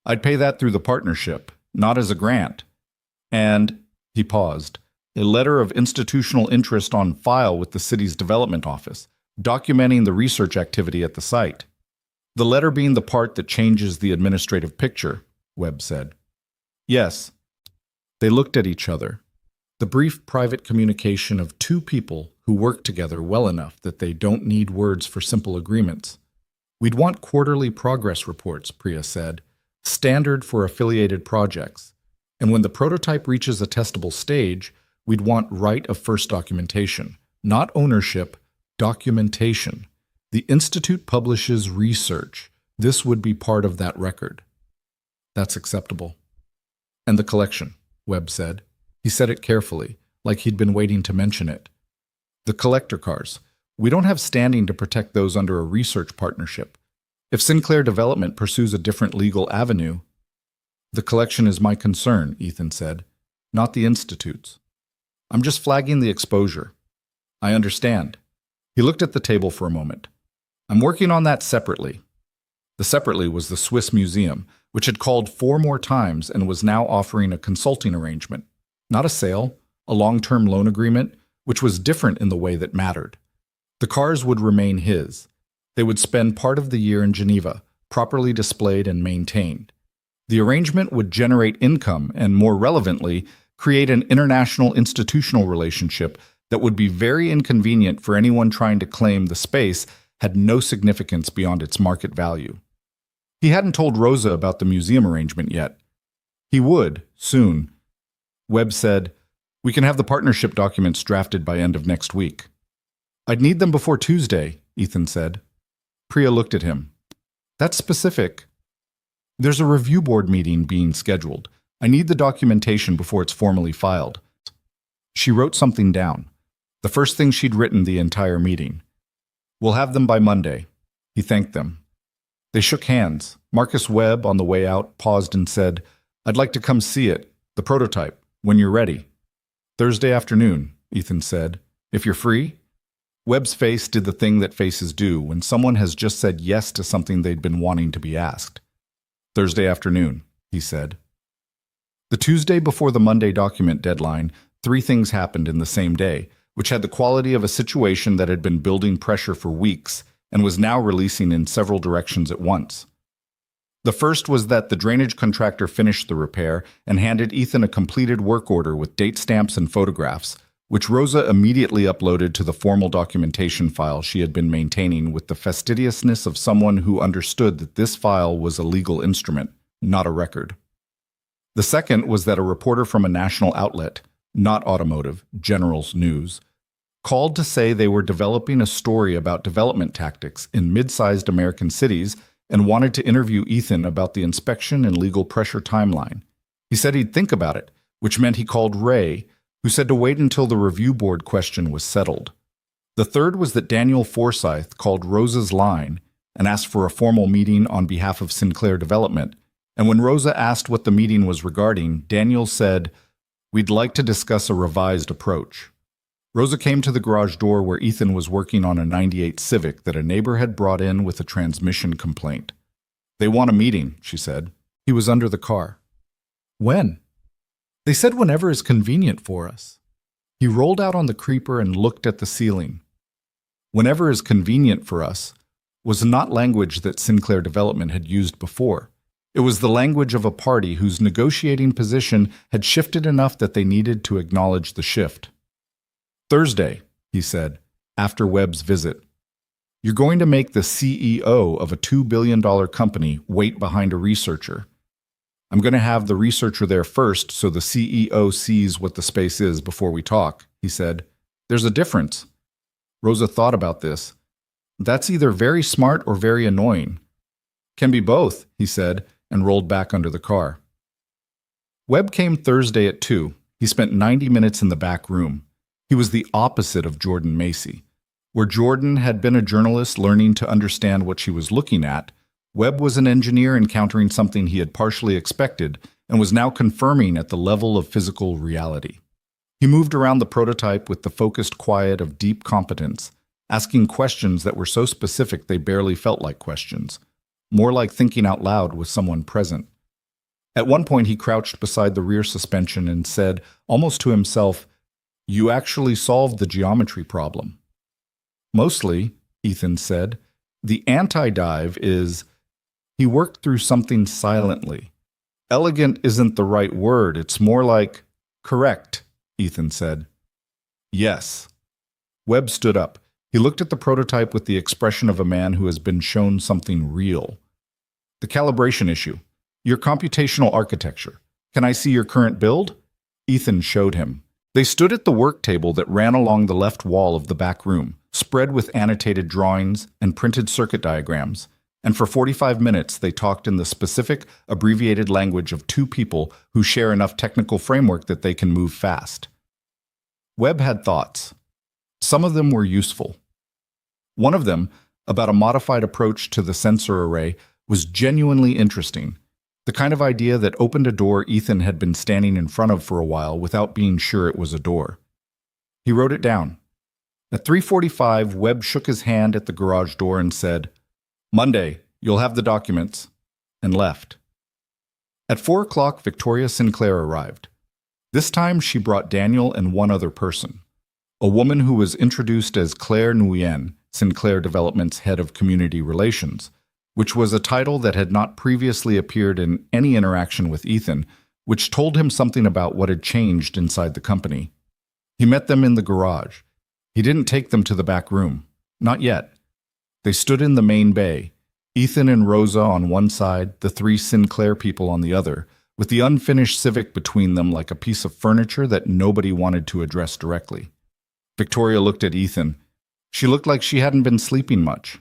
I'd pay that through the partnership, not as a grant. And, he paused, a letter of institutional interest on file with the city's development office, documenting the research activity at the site. The letter being the part that changes the administrative picture, Webb said. Yes. They looked at each other. The brief private communication of two people who work together well enough that they don't need words for simple agreements. We'd want quarterly progress reports, Priya said, standard for affiliated projects. And when the prototype reaches a testable stage, we'd want right of first documentation, not ownership, documentation. The Institute publishes research. This would be part of that record. That's acceptable. And the collection, Webb said. He said it carefully, like he'd been waiting to mention it. The collector cars. We don't have standing to protect those under a research partnership. If Sinclair Development pursues a different legal avenue, the collection is my concern, Ethan said, not the Institute's. I'm just flagging the exposure. I understand. He looked at the table for a moment. I'm working on that separately. The separately was the Swiss Museum, which had called 4 more times and was now offering a consulting arrangement. Not a sale, a long-term loan agreement, which was different in the way that mattered. The cars would remain his. They would spend part of the year in Geneva, properly displayed and maintained. The arrangement would generate income and, more relevantly, create an international institutional relationship that would be very inconvenient for anyone trying to claim the space had no significance beyond its market value. He hadn't told Rosa about the museum arrangement yet. He would, soon. Webb said, we can have the partnership documents drafted by end of next week. I'd need them before Tuesday, Ethan said. Priya looked at him. That's specific. There's a review board meeting being scheduled. I need the documentation before it's formally filed. She wrote something down, the first thing she'd written the entire meeting. We'll have them by Monday. He thanked them. They shook hands. Marcus Webb, on the way out, paused and said, I'd like to come see it, the prototype, when you're ready. Thursday afternoon, Ethan said. If you're free? Webb's face did the thing that faces do when someone has just said yes to something they'd been wanting to be asked. Thursday afternoon, he said. The Tuesday before the Monday document deadline, 3 things happened in the same day, which had the quality of a situation that had been building pressure for weeks and was now releasing in several directions at once. The first was that the drainage contractor finished the repair and handed Ethan a completed work order with date stamps and photographs, which Rosa immediately uploaded to the formal documentation file she had been maintaining with the fastidiousness of someone who understood that this file was a legal instrument, not a record. The second was that a reporter from a national outlet, not automotive, General's News, called to say they were developing a story about development tactics in mid-sized American cities and wanted to interview Ethan about the inspection and legal pressure timeline. He said he'd think about it, which meant he called Ray, who said to wait until the review board question was settled. The third was that Daniel Forsyth called Rosa's line and asked for a formal meeting on behalf of Sinclair Development, and when Rosa asked what the meeting was regarding, Daniel said, "We'd like to discuss a revised approach." Rosa came to the garage door where Ethan was working on a '98 Civic that a neighbor had brought in with a transmission complaint. "They want a meeting," she said. He was under the car. "When?" "They said whenever is convenient for us." He rolled out on the creeper and looked at the ceiling. "Whenever is convenient for us" was not language that Sinclair Development had used before. It was the language of a party whose negotiating position had shifted enough that they needed to acknowledge the shift. Thursday, he said, after Webb's visit. You're going to make the CEO of a $2 billion company wait behind a researcher. I'm going to have the researcher there first so the CEO sees what the space is before we talk, he said. There's a difference. Rosa thought about this. That's either very smart or very annoying. Can be both, he said, and rolled back under the car. Webb came Thursday at 2. He spent 90 minutes in the back room. He was the opposite of Jordan Macy. Where Jordan had been a journalist learning to understand what she was looking at, Webb was an engineer encountering something he had partially expected and was now confirming at the level of physical reality. He moved around the prototype with the focused quiet of deep competence, asking questions that were so specific they barely felt like questions, more like thinking out loud with someone present. At one point he crouched beside the rear suspension and said, almost to himself, "You actually solved the geometry problem." Mostly, Ethan said, the anti-dive is, he worked through something silently. Elegant isn't the right word, it's more like, correct, Ethan said. Yes. Webb stood up. He looked at the prototype with the expression of a man who has been shown something real. The calibration issue. Your computational architecture. Can I see your current build? Ethan showed him. They stood at the work table that ran along the left wall of the back room, spread with annotated drawings and printed circuit diagrams, and for 45 minutes they talked in the specific, abbreviated language of two people who share enough technical framework that they can move fast. Webb had thoughts. Some of them were useful. One of them, about a modified approach to the sensor array, was genuinely interesting. The kind of idea that opened a door Ethan had been standing in front of for a while without being sure it was a door. He wrote it down. At 3:45, Webb shook his hand at the garage door and said, "Monday, you'll have the documents," and left. At 4 o'clock, Victoria Sinclair arrived. This time she brought Daniel and one other person, a woman who was introduced as Claire Nguyen, Sinclair Development's head of community relations, which was a title that had not previously appeared in any interaction with Ethan, which told him something about what had changed inside the company. He met them in the garage. He didn't take them to the back room. Not yet. They stood in the main bay, Ethan and Rosa on one side, the three Sinclair people on the other, with the unfinished Civic between them like a piece of furniture that nobody wanted to address directly. Victoria looked at Ethan. She looked like she hadn't been sleeping much.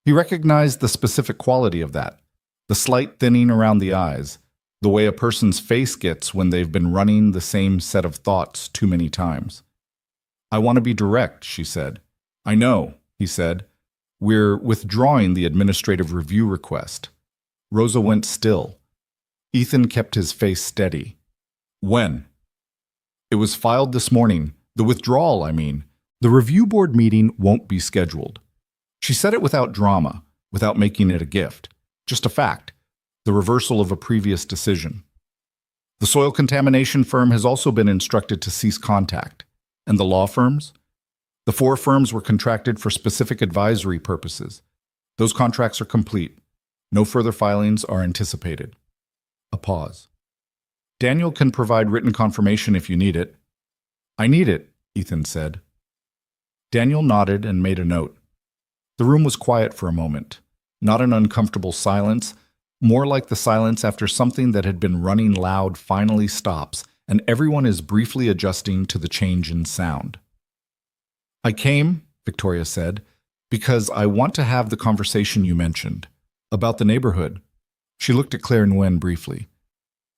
He recognized the specific quality of that, the slight thinning around the eyes, the way a person's face gets when they've been running the same set of thoughts too many times. "I want to be direct," she said. "I know," he said. "We're withdrawing the administrative review request." Rosa went still. Ethan kept his face steady. "When?" "It was filed this morning. The withdrawal, I mean. The review board meeting won't be scheduled." She said it without drama, without making it a gift. Just a fact, the reversal of a previous decision. The soil contamination firm has also been instructed to cease contact. And the law firms? The 4 firms were contracted for specific advisory purposes. Those contracts are complete. No further filings are anticipated. A pause. "Daniel can provide written confirmation if you need it." "I need it," Ethan said. Daniel nodded and made a note. The room was quiet for a moment. Not an uncomfortable silence, more like the silence after something that had been running loud finally stops and everyone is briefly adjusting to the change in sound. "I came," Victoria said, "because I want to have the conversation you mentioned. About the neighborhood." She looked at Claire Nguyen briefly.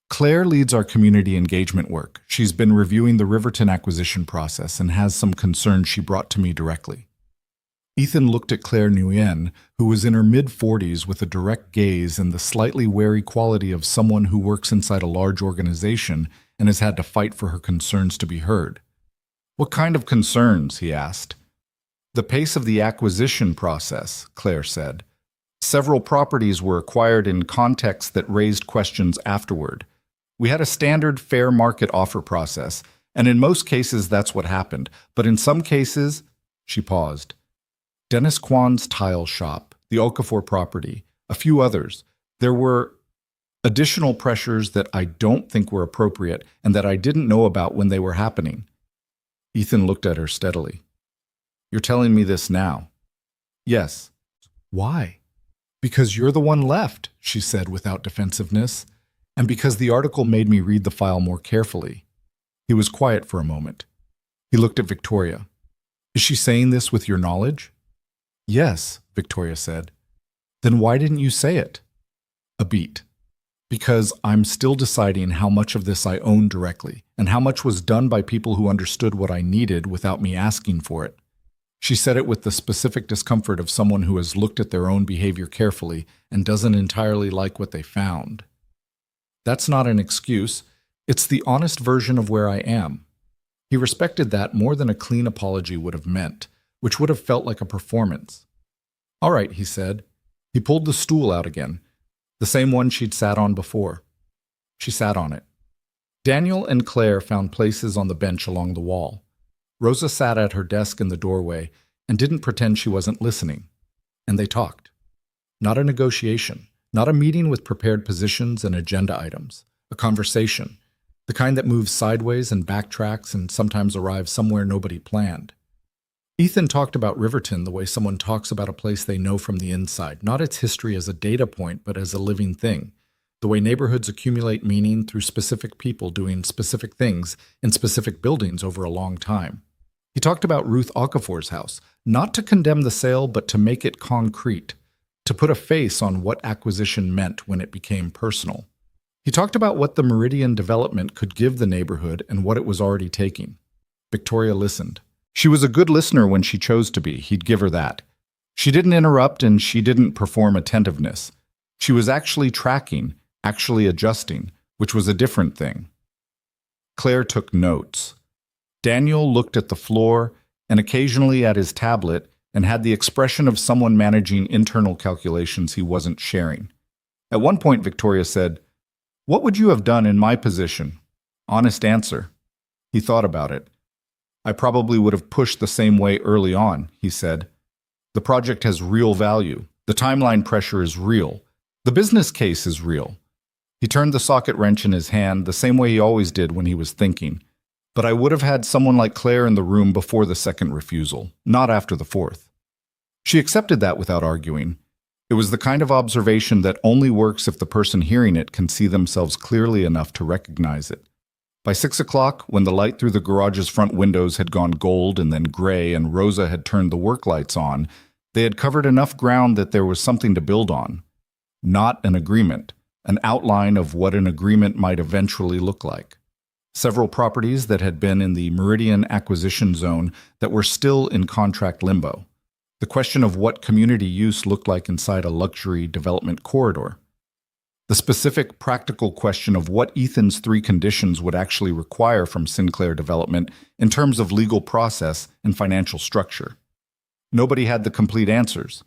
"Claire leads our community engagement work. She's been reviewing the Riverton acquisition process and has some concerns she brought to me directly." Ethan looked at Claire Nguyen, who was in her mid-40s with a direct gaze and the slightly wary quality of someone who works inside a large organization and has had to fight for her concerns to be heard. "What kind of concerns?" he asked. "The pace of the acquisition process," Claire said. "Several properties were acquired in contexts that raised questions afterward. We had a standard fair market offer process, and in most cases that's what happened. But in some cases," she paused. "Dennis Kwan's tile shop, the Okafor property, a few others. There were..." Additional pressures that I don't think were appropriate and that I didn't know about when they were happening. Ethan looked at her steadily. You're telling me this now? Yes. Why? Because you're the one left, she said without defensiveness, and because the article made me read the file more carefully. He was quiet for a moment. He looked at Victoria. Is she saying this with your knowledge? Yes, Victoria said. Then why didn't you say it? A beat. Because I'm still deciding how much of this I own directly, and how much was done by people who understood what I needed without me asking for it. She said it with the specific discomfort of someone who has looked at their own behavior carefully and doesn't entirely like what they found. That's not an excuse. It's the honest version of where I am. He respected that more than a clean apology would have meant, which would have felt like a performance. All right, he said. He pulled the stool out again, the same one she'd sat on before. She sat on it. Daniel and Claire found places on the bench along the wall. Rosa sat at her desk in the doorway and didn't pretend she wasn't listening. And they talked. Not a negotiation, not a meeting with prepared positions and agenda items. A conversation, the kind that moves sideways and backtracks and sometimes arrives somewhere nobody planned. Ethan talked about Riverton the way someone talks about a place they know from the inside, not its history as a data point, but as a living thing. The way neighborhoods accumulate meaning through specific people doing specific things in specific buildings over a long time. He talked about Ruth Okafor's house, not to condemn the sale, but to make it concrete, to put a face on what acquisition meant when it became personal. He talked about what the Meridian development could give the neighborhood and what it was already taking. Victoria listened. She was a good listener when she chose to be, he'd give her that. She didn't interrupt and she didn't perform attentiveness. She was actually tracking, actually adjusting, which was a different thing. Claire took notes. Daniel looked at the floor and occasionally at his tablet and had the expression of someone managing internal calculations he wasn't sharing. At one point, Victoria said, "What would you have done in my position?" Honest answer. He thought about it. "I probably would have pushed the same way early on," he said. "The project has real value. The timeline pressure is real. The business case is real." He turned the socket wrench in his hand the same way he always did when he was thinking. But I would have had someone like Claire in the room before the second refusal, not after the fourth. She accepted that without arguing. It was the kind of observation that only works if the person hearing it can see themselves clearly enough to recognize it. By 6 o'clock, when the light through the garage's front windows had gone gold and then gray and Rosa had turned the work lights on, they had covered enough ground that there was something to build on. Not an agreement, an outline of what an agreement might eventually look like. Several properties that had been in the Meridian acquisition zone that were still in contract limbo. The question of what community use looked like inside a luxury development corridor. The specific practical question of what Ethan's 3 conditions would actually require from Sinclair Development in terms of legal process and financial structure. Nobody had the complete answers,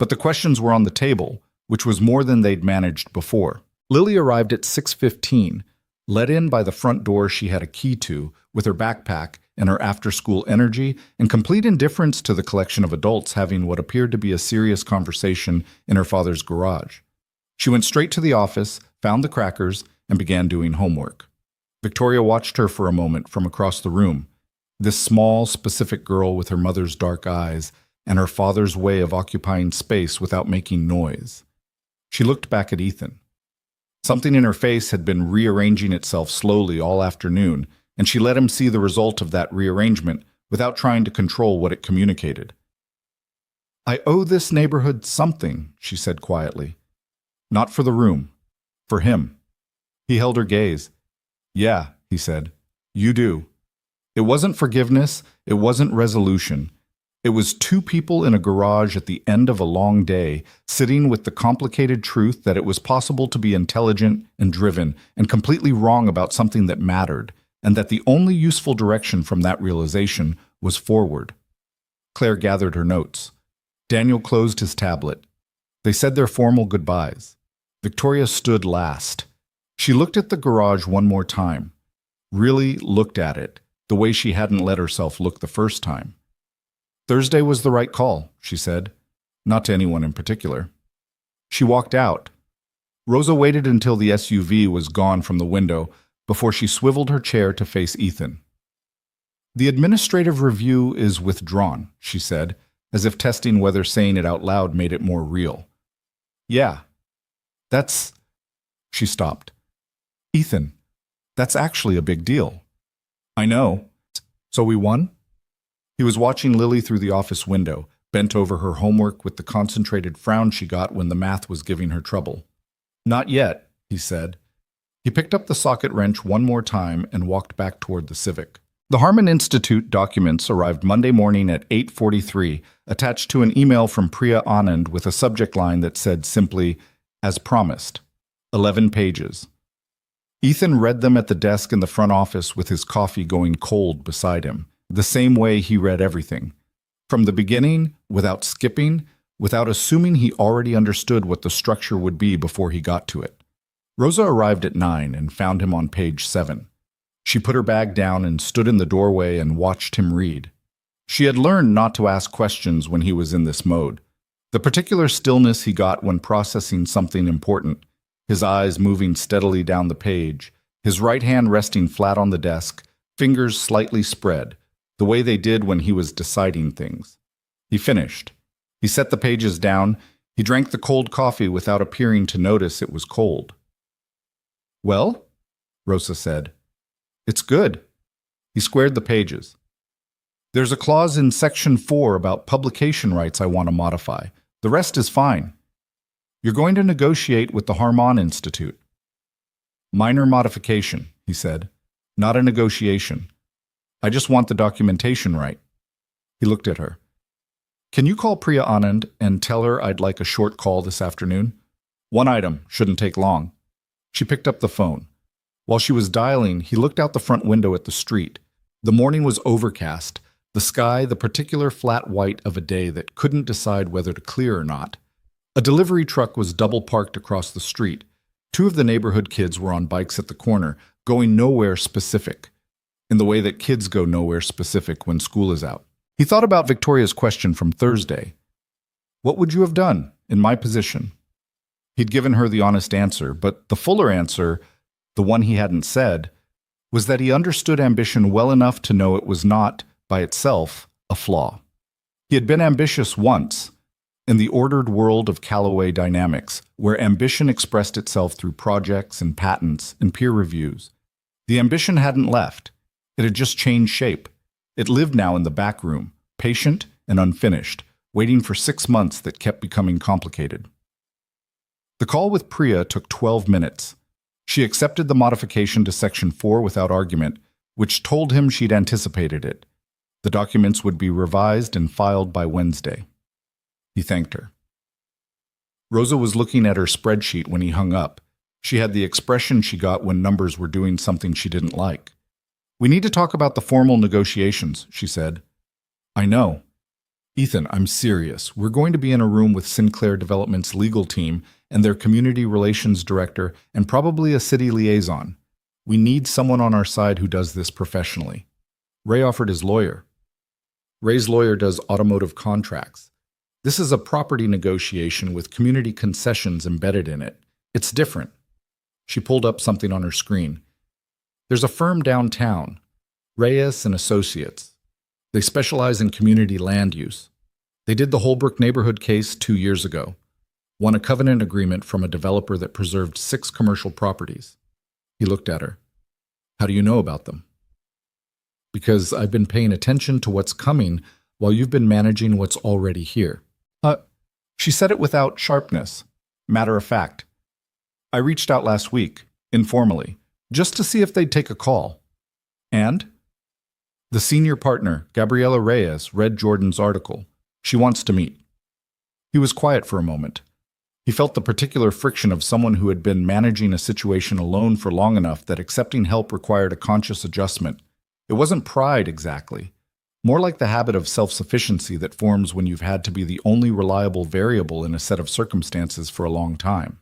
but the questions were on the table, which was more than they'd managed before. Lily arrived at 6:15, let in by the front door she had a key to, with her backpack and her after-school energy and complete indifference to the collection of adults having what appeared to be a serious conversation in her father's garage. She went straight to the office, found the crackers, and began doing homework. Victoria watched her for a moment from across the room, this small, specific girl with her mother's dark eyes and her father's way of occupying space without making noise. She looked back at Ethan. Something in her face had been rearranging itself slowly all afternoon, and she let him see the result of that rearrangement without trying to control what it communicated. "I owe this neighborhood something," she said quietly. "Not for the room. For him." He held her gaze. "Yeah," he said. "You do." It wasn't forgiveness. It wasn't resolution. It was 2 people in a garage at the end of a long day, sitting with the complicated truth that it was possible to be intelligent and driven and completely wrong about something that mattered, and that the only useful direction from that realization was forward. Claire gathered her notes. Daniel closed his tablet. They said their formal goodbyes. Victoria stood last. She looked at the garage one more time. Really looked at it, the way she hadn't let herself look the first time. Thursday was the right call, she said, not to anyone in particular. She walked out. Rosa waited until the SUV was gone from the window before she swiveled her chair to face Ethan. "The administrative review is withdrawn," she said, as if testing whether saying it out loud made it more real. "Yeah, that's—" She stopped. "Ethan, that's actually a big deal." "I know. So we won?" He was watching Lily through the office window, bent over her homework with the concentrated frown she got when the math was giving her trouble. "Not yet," he said. He picked up the socket wrench one more time and walked back toward the Civic. The Harmon Institute documents arrived Monday morning at 8:43, attached to an email from Priya Anand with a subject line that said simply, "As promised." 11 pages. Ethan read them at the desk in the front office with his coffee going cold beside him, the same way he read everything. From the beginning, without skipping, without assuming he already understood what the structure would be before he got to it. Rosa arrived at 9 and found him on page 7. She put her bag down and stood in the doorway and watched him read. She had learned not to ask questions when he was in this mode. The particular stillness he got when processing something important, his eyes moving steadily down the page, his right hand resting flat on the desk, fingers slightly spread, the way they did when he was deciding things. He finished. He set the pages down. He drank the cold coffee without appearing to notice it was cold. "Well?" Rosa said. "It's good." He squared the pages. "There's a clause in Section 4 about publication rights I want to modify. The rest is fine. You're going to negotiate with the Harmon Institute." "Minor modification," he said. "Not a negotiation. I just want the documentation right." He looked at her. "Can you call Priya Anand and tell her I'd like a short call this afternoon? One item, shouldn't take long." She picked up the phone. While she was dialing, he looked out the front window at the street. The morning was overcast, the sky the particular flat white of a day that couldn't decide whether to clear or not. A delivery truck was double parked across the street. 2 of the neighborhood kids were on bikes at the corner, going nowhere specific, in the way that kids go nowhere specific when school is out. He thought about Victoria's question from Thursday. "What would you have done in my position?" He'd given her the honest answer, but the fuller answer, the one he hadn't said, was that he understood ambition well enough to know it was not, by itself, a flaw. He had been ambitious once, in the ordered world of Callaway Dynamics, where ambition expressed itself through projects and patents and peer reviews. The ambition hadn't left. It had just changed shape. It lived now in the back room, patient and unfinished, waiting for 6 months that kept becoming complicated. The call with Priya took 12 minutes. She accepted the modification to Section 4 without argument, which told him she'd anticipated it. The documents would be revised and filed by Wednesday. He thanked her. Rosa was looking at her spreadsheet when he hung up. She had the expression she got when numbers were doing something she didn't like. "We need to talk about the formal negotiations," she said. "I know. Ethan, I'm serious. We're going to be in a room with Sinclair Development's legal team and their community relations director and probably a city liaison. We need someone on our side who does this professionally." Ray offered his lawyer. Ray's lawyer does automotive contracts. This is a property negotiation with community concessions embedded in it. It's different. She pulled up something on her screen. There's a firm downtown, Reyes and Associates. They specialize in community land use. They did the Holbrook neighborhood case 2 years ago, won a covenant agreement from a developer that preserved 6 commercial properties. He looked at her. "How do you know about them?" "Because I've been paying attention to what's coming while you've been managing what's already here." She said it without sharpness, matter of fact. "I reached out last week, informally, just to see if they'd take a call. And?" "The senior partner, Gabriela Reyes, read Jordan's article. She wants to meet." He was quiet for a moment. He felt the particular friction of someone who had been managing a situation alone for long enough that accepting help required a conscious adjustment. It wasn't pride exactly, more like the habit of self-sufficiency that forms when you've had to be the only reliable variable in a set of circumstances for a long time.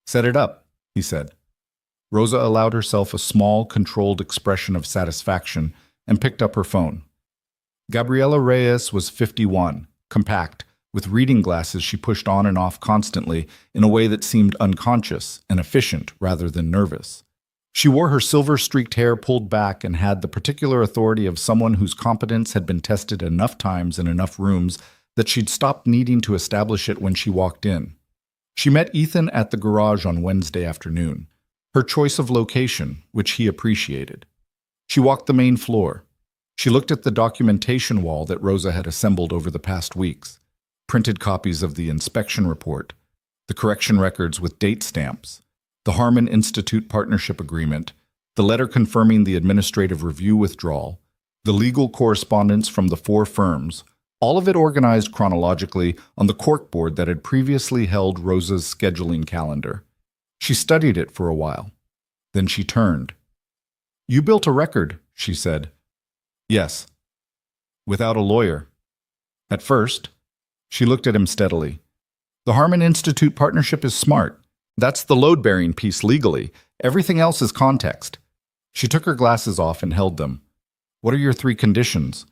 "Set it up," he said. Rosa allowed herself a small, controlled expression of satisfaction and picked up her phone. Gabriela Reyes was 51, compact, With reading glasses, she pushed on and off constantly in a way that seemed unconscious and efficient rather than nervous. She wore her silver-streaked hair pulled back and had the particular authority of someone whose competence had been tested enough times in enough rooms that she'd stopped needing to establish it when she walked in. She met Ethan at the garage on Wednesday afternoon, her choice of location, which he appreciated. She walked the main floor. She looked at the documentation wall that Rosa had assembled over the past weeks, printed copies of the inspection report, the correction records with date stamps, the Harmon Institute Partnership Agreement, the letter confirming the administrative review withdrawal, the legal correspondence from the 4 firms, all of it organized chronologically on the corkboard that had previously held Rosa's scheduling calendar. She studied it for a while. Then she turned. "You built a record," she said. "Yes." "Without a lawyer." At first, she looked at him steadily. "The Harmon Institute partnership is smart. That's the load-bearing piece legally. Everything else is context." She took her glasses off and held them. "What are your 3 conditions?"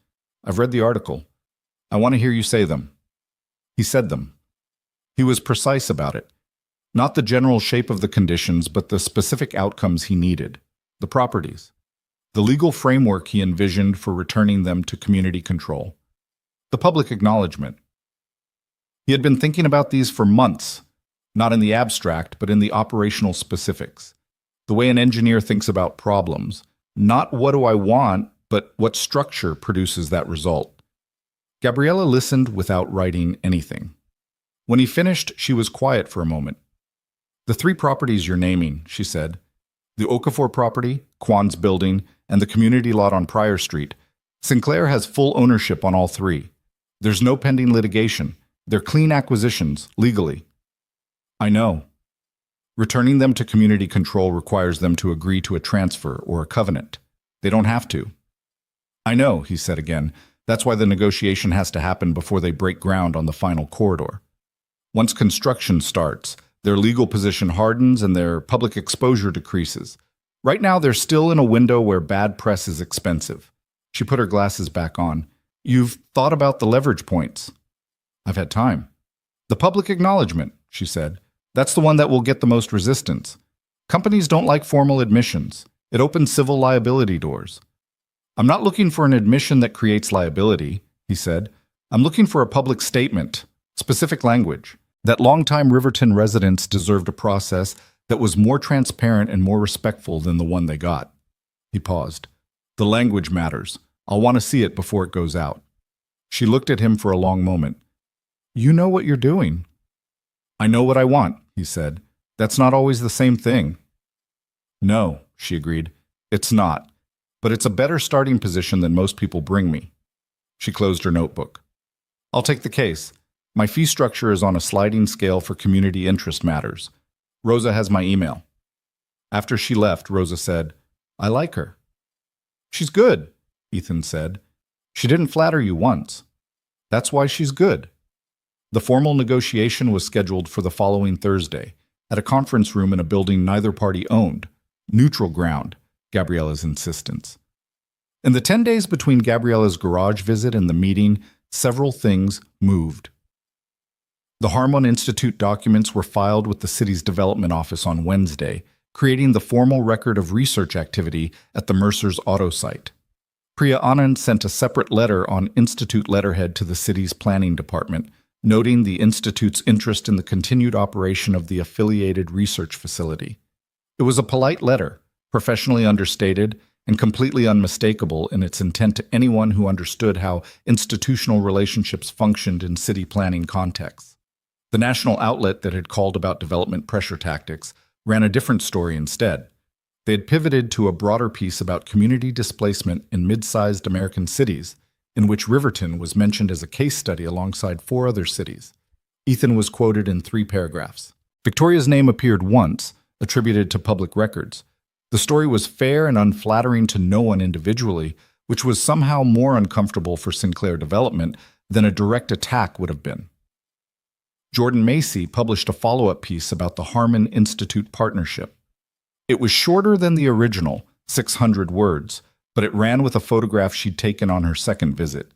"I've read the article. I want to hear you say them." He said them. He was precise about it. Not the general shape of the conditions, but the specific outcomes he needed. The properties. The legal framework he envisioned for returning them to community control. The public acknowledgement. He had been thinking about these for months, not in the abstract, but in the operational specifics. The way an engineer thinks about problems. Not what do I want, but what structure produces that result. Gabriella listened without writing anything. When he finished, she was quiet for a moment. "The 3 properties you're naming," she said. "The Okafor property, Kwan's building, and the community lot on Pryor Street. Sinclair has full ownership on all 3. There's no pending litigation. They're clean acquisitions, legally." "I know. Returning them to community control requires them to agree to a transfer or a covenant. They don't have to." "I know," he said again. "That's why the negotiation has to happen before they break ground on the final corridor. Once construction starts, their legal position hardens and their public exposure decreases. Right now, they're still in a window where bad press is expensive." She put her glasses back on. "You've thought about the leverage points." "I've had time." "The public acknowledgement," she said. "That's the one that will get the most resistance. Companies don't like formal admissions. It opens civil liability doors." "I'm not looking for an admission that creates liability," he said. "I'm looking for a public statement, specific language, that longtime Riverton residents deserved a process that was more transparent and more respectful than the one they got." He paused. "The language matters. I'll want to see it before it goes out." She looked at him for a long moment. "You know what you're doing." "I know what I want," he said. "That's not always the same thing." "No," she agreed. "It's not. But it's a better starting position than most people bring me." She closed her notebook. "I'll take the case. My fee structure is on a sliding scale for community interest matters. Rosa has my email." After she left, Rosa said, "I like her." "She's good," Ethan said. "She didn't flatter you once. That's why she's good." The formal negotiation was scheduled for the following Thursday, at a conference room in a building neither party owned. Neutral ground, Gabriella's insistence. In the 10 days between Gabriella's garage visit and the meeting, several things moved. The Harmon Institute documents were filed with the city's development office on Wednesday, creating the formal record of research activity at the Mercer's auto site. Priya Anand sent a separate letter on Institute letterhead to the city's planning department, noting the Institute's interest in the continued operation of the affiliated research facility. It was a polite letter, professionally understated, and completely unmistakable in its intent to anyone who understood how institutional relationships functioned in city planning contexts. The national outlet that had called about development pressure tactics ran a different story instead. They had pivoted to a broader piece about community displacement in mid-sized American cities, in which Riverton was mentioned as a case study alongside 4 other cities. Ethan was quoted in 3 paragraphs. Victoria's name appeared once, attributed to public records. The story was fair and unflattering to no one individually, which was somehow more uncomfortable for Sinclair Development than a direct attack would have been. Jordan Macy published a follow-up piece about the Harmon Institute partnership. It was shorter than the original, 600 words, but it ran with a photograph she'd taken on her second visit.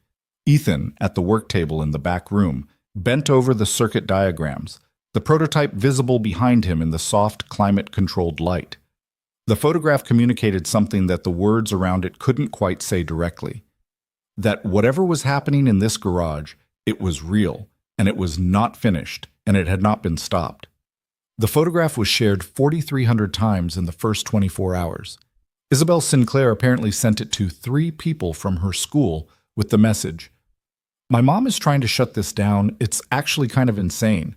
Ethan, at the work table in the back room, bent over the circuit diagrams, the prototype visible behind him in the soft, climate-controlled light. The photograph communicated something that the words around it couldn't quite say directly. That whatever was happening in this garage, it was real, and it was not finished, and it had not been stopped. The photograph was shared 4,300 times in the first 24 hours. Isabel Sinclair apparently sent it to 3 people from her school with the message, "My mom is trying to shut this down. It's actually kind of insane."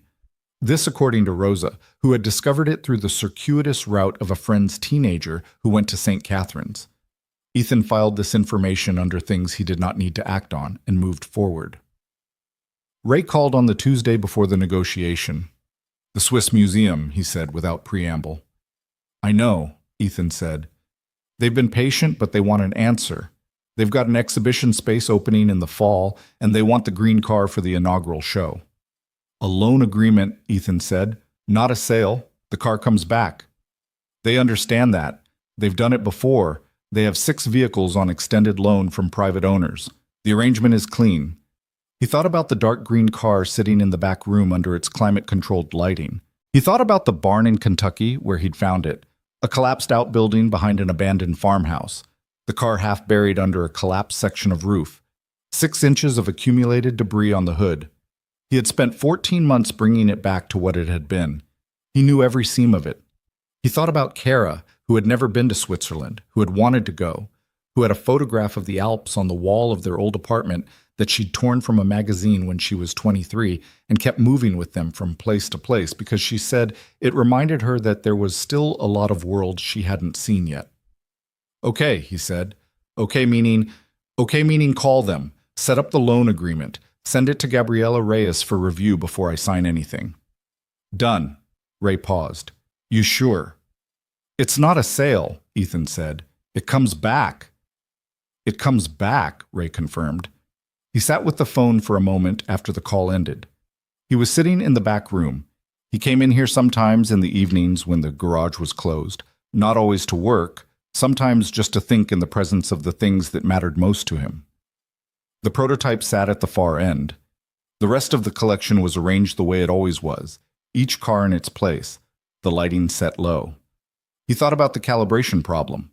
This according to Rosa, who had discovered it through the circuitous route of a friend's teenager who went to St. Catherine's. Ethan filed this information under things he did not need to act on and moved forward. Ray called on the Tuesday before the negotiation. "The Swiss Museum," he said without preamble. "I know," Ethan said. "They've been patient, but they want an answer. They've got an exhibition space opening in the fall, and they want the green car for the inaugural show." "A loan agreement," Ethan said. "Not a sale. The car comes back." "They understand that. They've done it before. They have 6 vehicles on extended loan from private owners. The arrangement is clean." He thought about the dark green car sitting in the back room under its climate-controlled lighting. He thought about the barn in Kentucky where he'd found it, a collapsed outbuilding behind an abandoned farmhouse, the car half buried under a collapsed section of roof, 6 inches of accumulated debris on the hood. He had spent 14 months bringing it back to what it had been. He knew every seam of it. He thought about Kara, who had never been to Switzerland, who had wanted to go, who had a photograph of the Alps on the wall of their old apartment that she'd torn from a magazine when she was 23 and kept moving with them from place to place because she said it reminded her that there was still a lot of world she hadn't seen yet. "Okay," he said. Okay meaning call them, set up the loan agreement, send it to Gabriela Reyes for review before I sign anything." "Done." Ray paused. "You sure?" "It's not a sale," Ethan said. "It comes back." "It comes back," Ray confirmed. He sat with the phone for a moment after the call ended. He was sitting in the back room. He came in here sometimes in the evenings when the garage was closed, not always to work, sometimes just to think in the presence of the things that mattered most to him. The prototype sat at the far end. The rest of the collection was arranged the way it always was, each car in its place, the lighting set low. He thought about the calibration problem.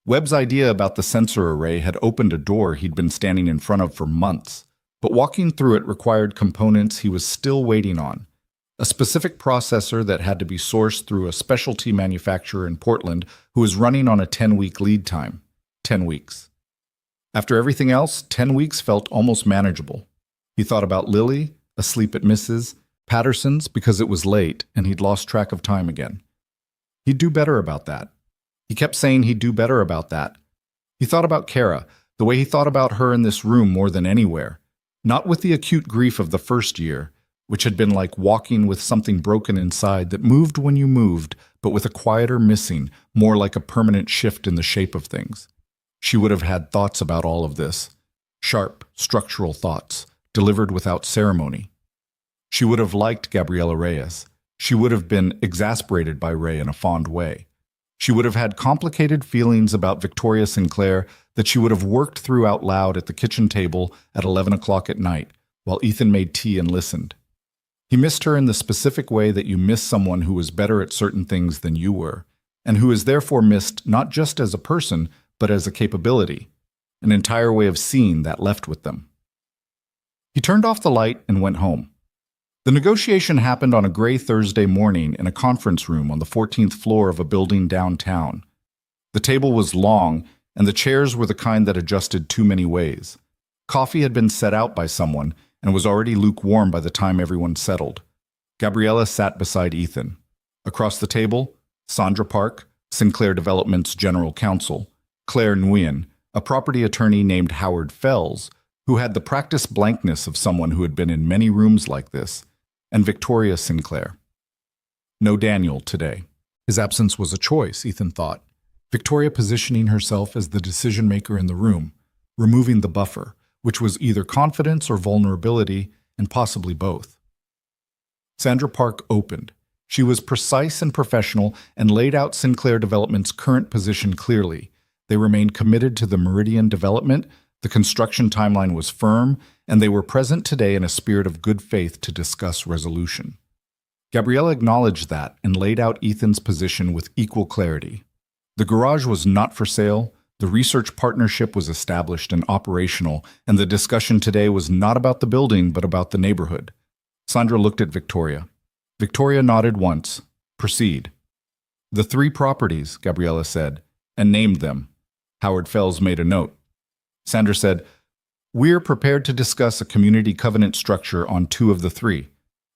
Webb's idea about the sensor array had opened a door he'd been standing in front of for months, but walking through it required components he was still waiting on. A specific processor that had to be sourced through a specialty manufacturer in Portland who was running on a 10-week lead time. 10 weeks. After everything else, 10 weeks felt almost manageable. He thought about Lily, asleep at Mrs. Patterson's because it was late and he'd lost track of time again. He'd do better about that. He kept saying he'd do better about that. He thought about Kara, the way he thought about her in this room more than anywhere. Not with the acute grief of the first year, which had been like walking with something broken inside that moved when you moved, but with a quieter missing, more like a permanent shift in the shape of things. She would have had thoughts about all of this. Sharp, structural thoughts, delivered without ceremony. She would have liked Gabriela Reyes. She would have been exasperated by Ray in a fond way. She would have had complicated feelings about Victoria Sinclair that she would have worked through out loud at the kitchen table at 11 o'clock at night while Ethan made tea and listened. He missed her in the specific way that you miss someone who was better at certain things than you were, and who is therefore missed not just as a person, but as a capability, an entire way of seeing that left with them. He turned off the light and went home. The negotiation happened on a gray Thursday morning in a conference room on the 14th floor of a building downtown. The table was long, and the chairs were the kind that adjusted too many ways. Coffee had been set out by someone and was already lukewarm by the time everyone settled. Gabriela sat beside Ethan. Across the table, Sandra Park, Sinclair Development's general counsel, Claire Nguyen, a property attorney named Howard Fells, who had the practiced blankness of someone who had been in many rooms like this, and Victoria Sinclair. No Daniel today. His absence was a choice, Ethan thought. Victoria positioning herself as the decision-maker in the room, removing the buffer, which was either confidence or vulnerability, and possibly both. Sandra Park opened. She was precise and professional and laid out Sinclair Development's current position clearly. They remained committed to the Meridian development, the construction timeline was firm, and they were present today in a spirit of good faith to discuss resolution. Gabriella acknowledged that and laid out Ethan's position with equal clarity. The garage was not for sale, the research partnership was established and operational, and the discussion today was not about the building but about the neighborhood. Sandra looked at Victoria. Victoria nodded once. Proceed. The 3 properties, Gabriella said, and named them. Howard Fells made a note. Sandra said, "We're prepared to discuss a community covenant structure on 2 of the 3.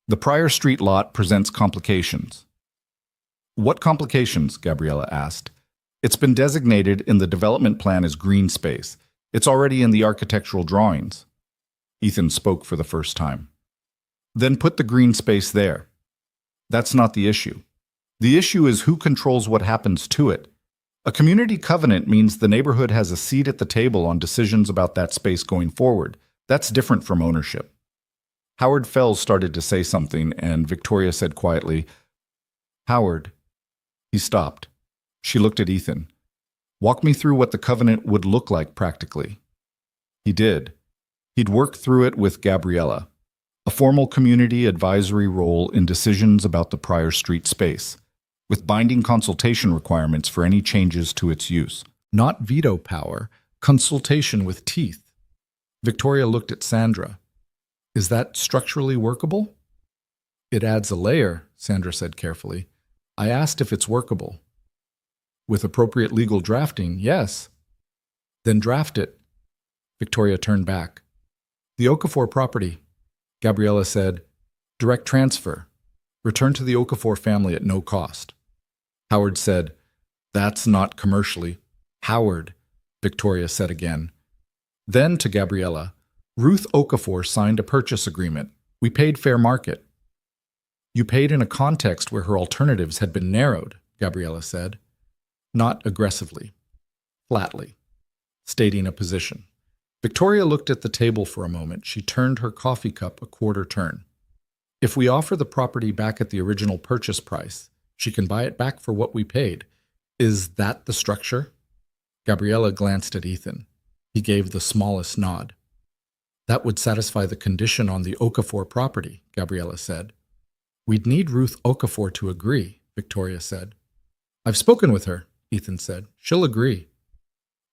The Prior Street lot presents complications." "What complications?" Gabriella asked. "It's been designated in the development plan as green space. It's already in the architectural drawings." Ethan spoke for the first time. "Then put the green space there." "That's not the issue. The issue is who controls what happens to it. A community covenant means the neighborhood has a seat at the table on decisions about that space going forward. That's different from ownership." Howard Fells started to say something, and Victoria said quietly, "Howard." He stopped. She looked at Ethan. "Walk me through what the covenant would look like practically." He did. He'd worked through it with Gabriella. A formal community advisory role in decisions about the Prior Street space, with binding consultation requirements for any changes to its use. Not veto power, consultation with teeth. Victoria looked at Sandra. "Is that structurally workable?" "It adds a layer," Sandra said carefully. "I asked if it's workable." "With appropriate legal drafting, yes." "Then draft it." Victoria turned back. "The Okafor property," Gabriella said. "Direct transfer. Return to the Okafor family at no cost." Howard said, "That's not commercially." "Howard," Victoria said again. Then to Gabriella, "Ruth Okafor signed a purchase agreement. We paid fair market." "You paid in a context where her alternatives had been narrowed," Gabriella said. Not aggressively. Flatly. Stating a position. Victoria looked at the table for a moment. She turned her coffee cup a quarter turn. "If we offer the property back at the original purchase price, she can buy it back for what we paid. Is that the structure?" Gabriella glanced at Ethan. He gave the smallest nod. "That would satisfy the condition on the Okafor property," Gabriella said. "We'd need Ruth Okafor to agree," Victoria said. "I've spoken with her," Ethan said. "She'll agree."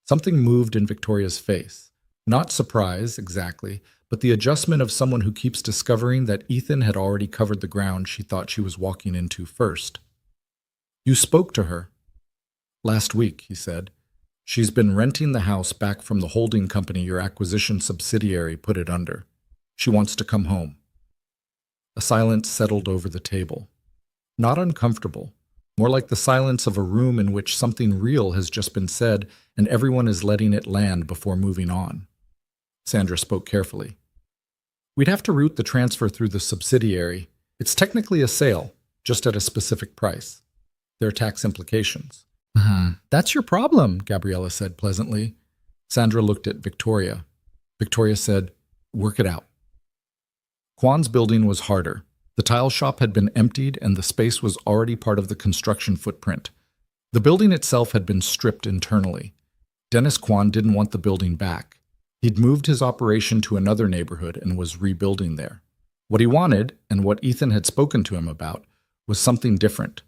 Something moved in Victoria's face. Not surprise, exactly, but the adjustment of someone who keeps discovering that Ethan had already covered the ground she thought she was walking into first. "You spoke to her." "Last week," he said. "She's been renting the house back from the holding company your acquisition subsidiary put it under. She wants to come home." A silence settled over the table. Not uncomfortable, more like the silence of a room in which something real has just been said and everyone is letting it land before moving on. Sandra spoke carefully. "We'd have to route the transfer through the subsidiary. It's technically a sale, just at a specific price. There are tax implications." "That's your problem," Gabriella said pleasantly. Sandra looked at Victoria. Victoria said, "Work it out." Kwan's building was harder. The tile shop had been emptied and the space was already part of the construction footprint. The building itself had been stripped internally. Dennis Kwan didn't want the building back. He'd moved his operation to another neighborhood and was rebuilding there. What he wanted, and what Ethan had spoken to him about, was something different.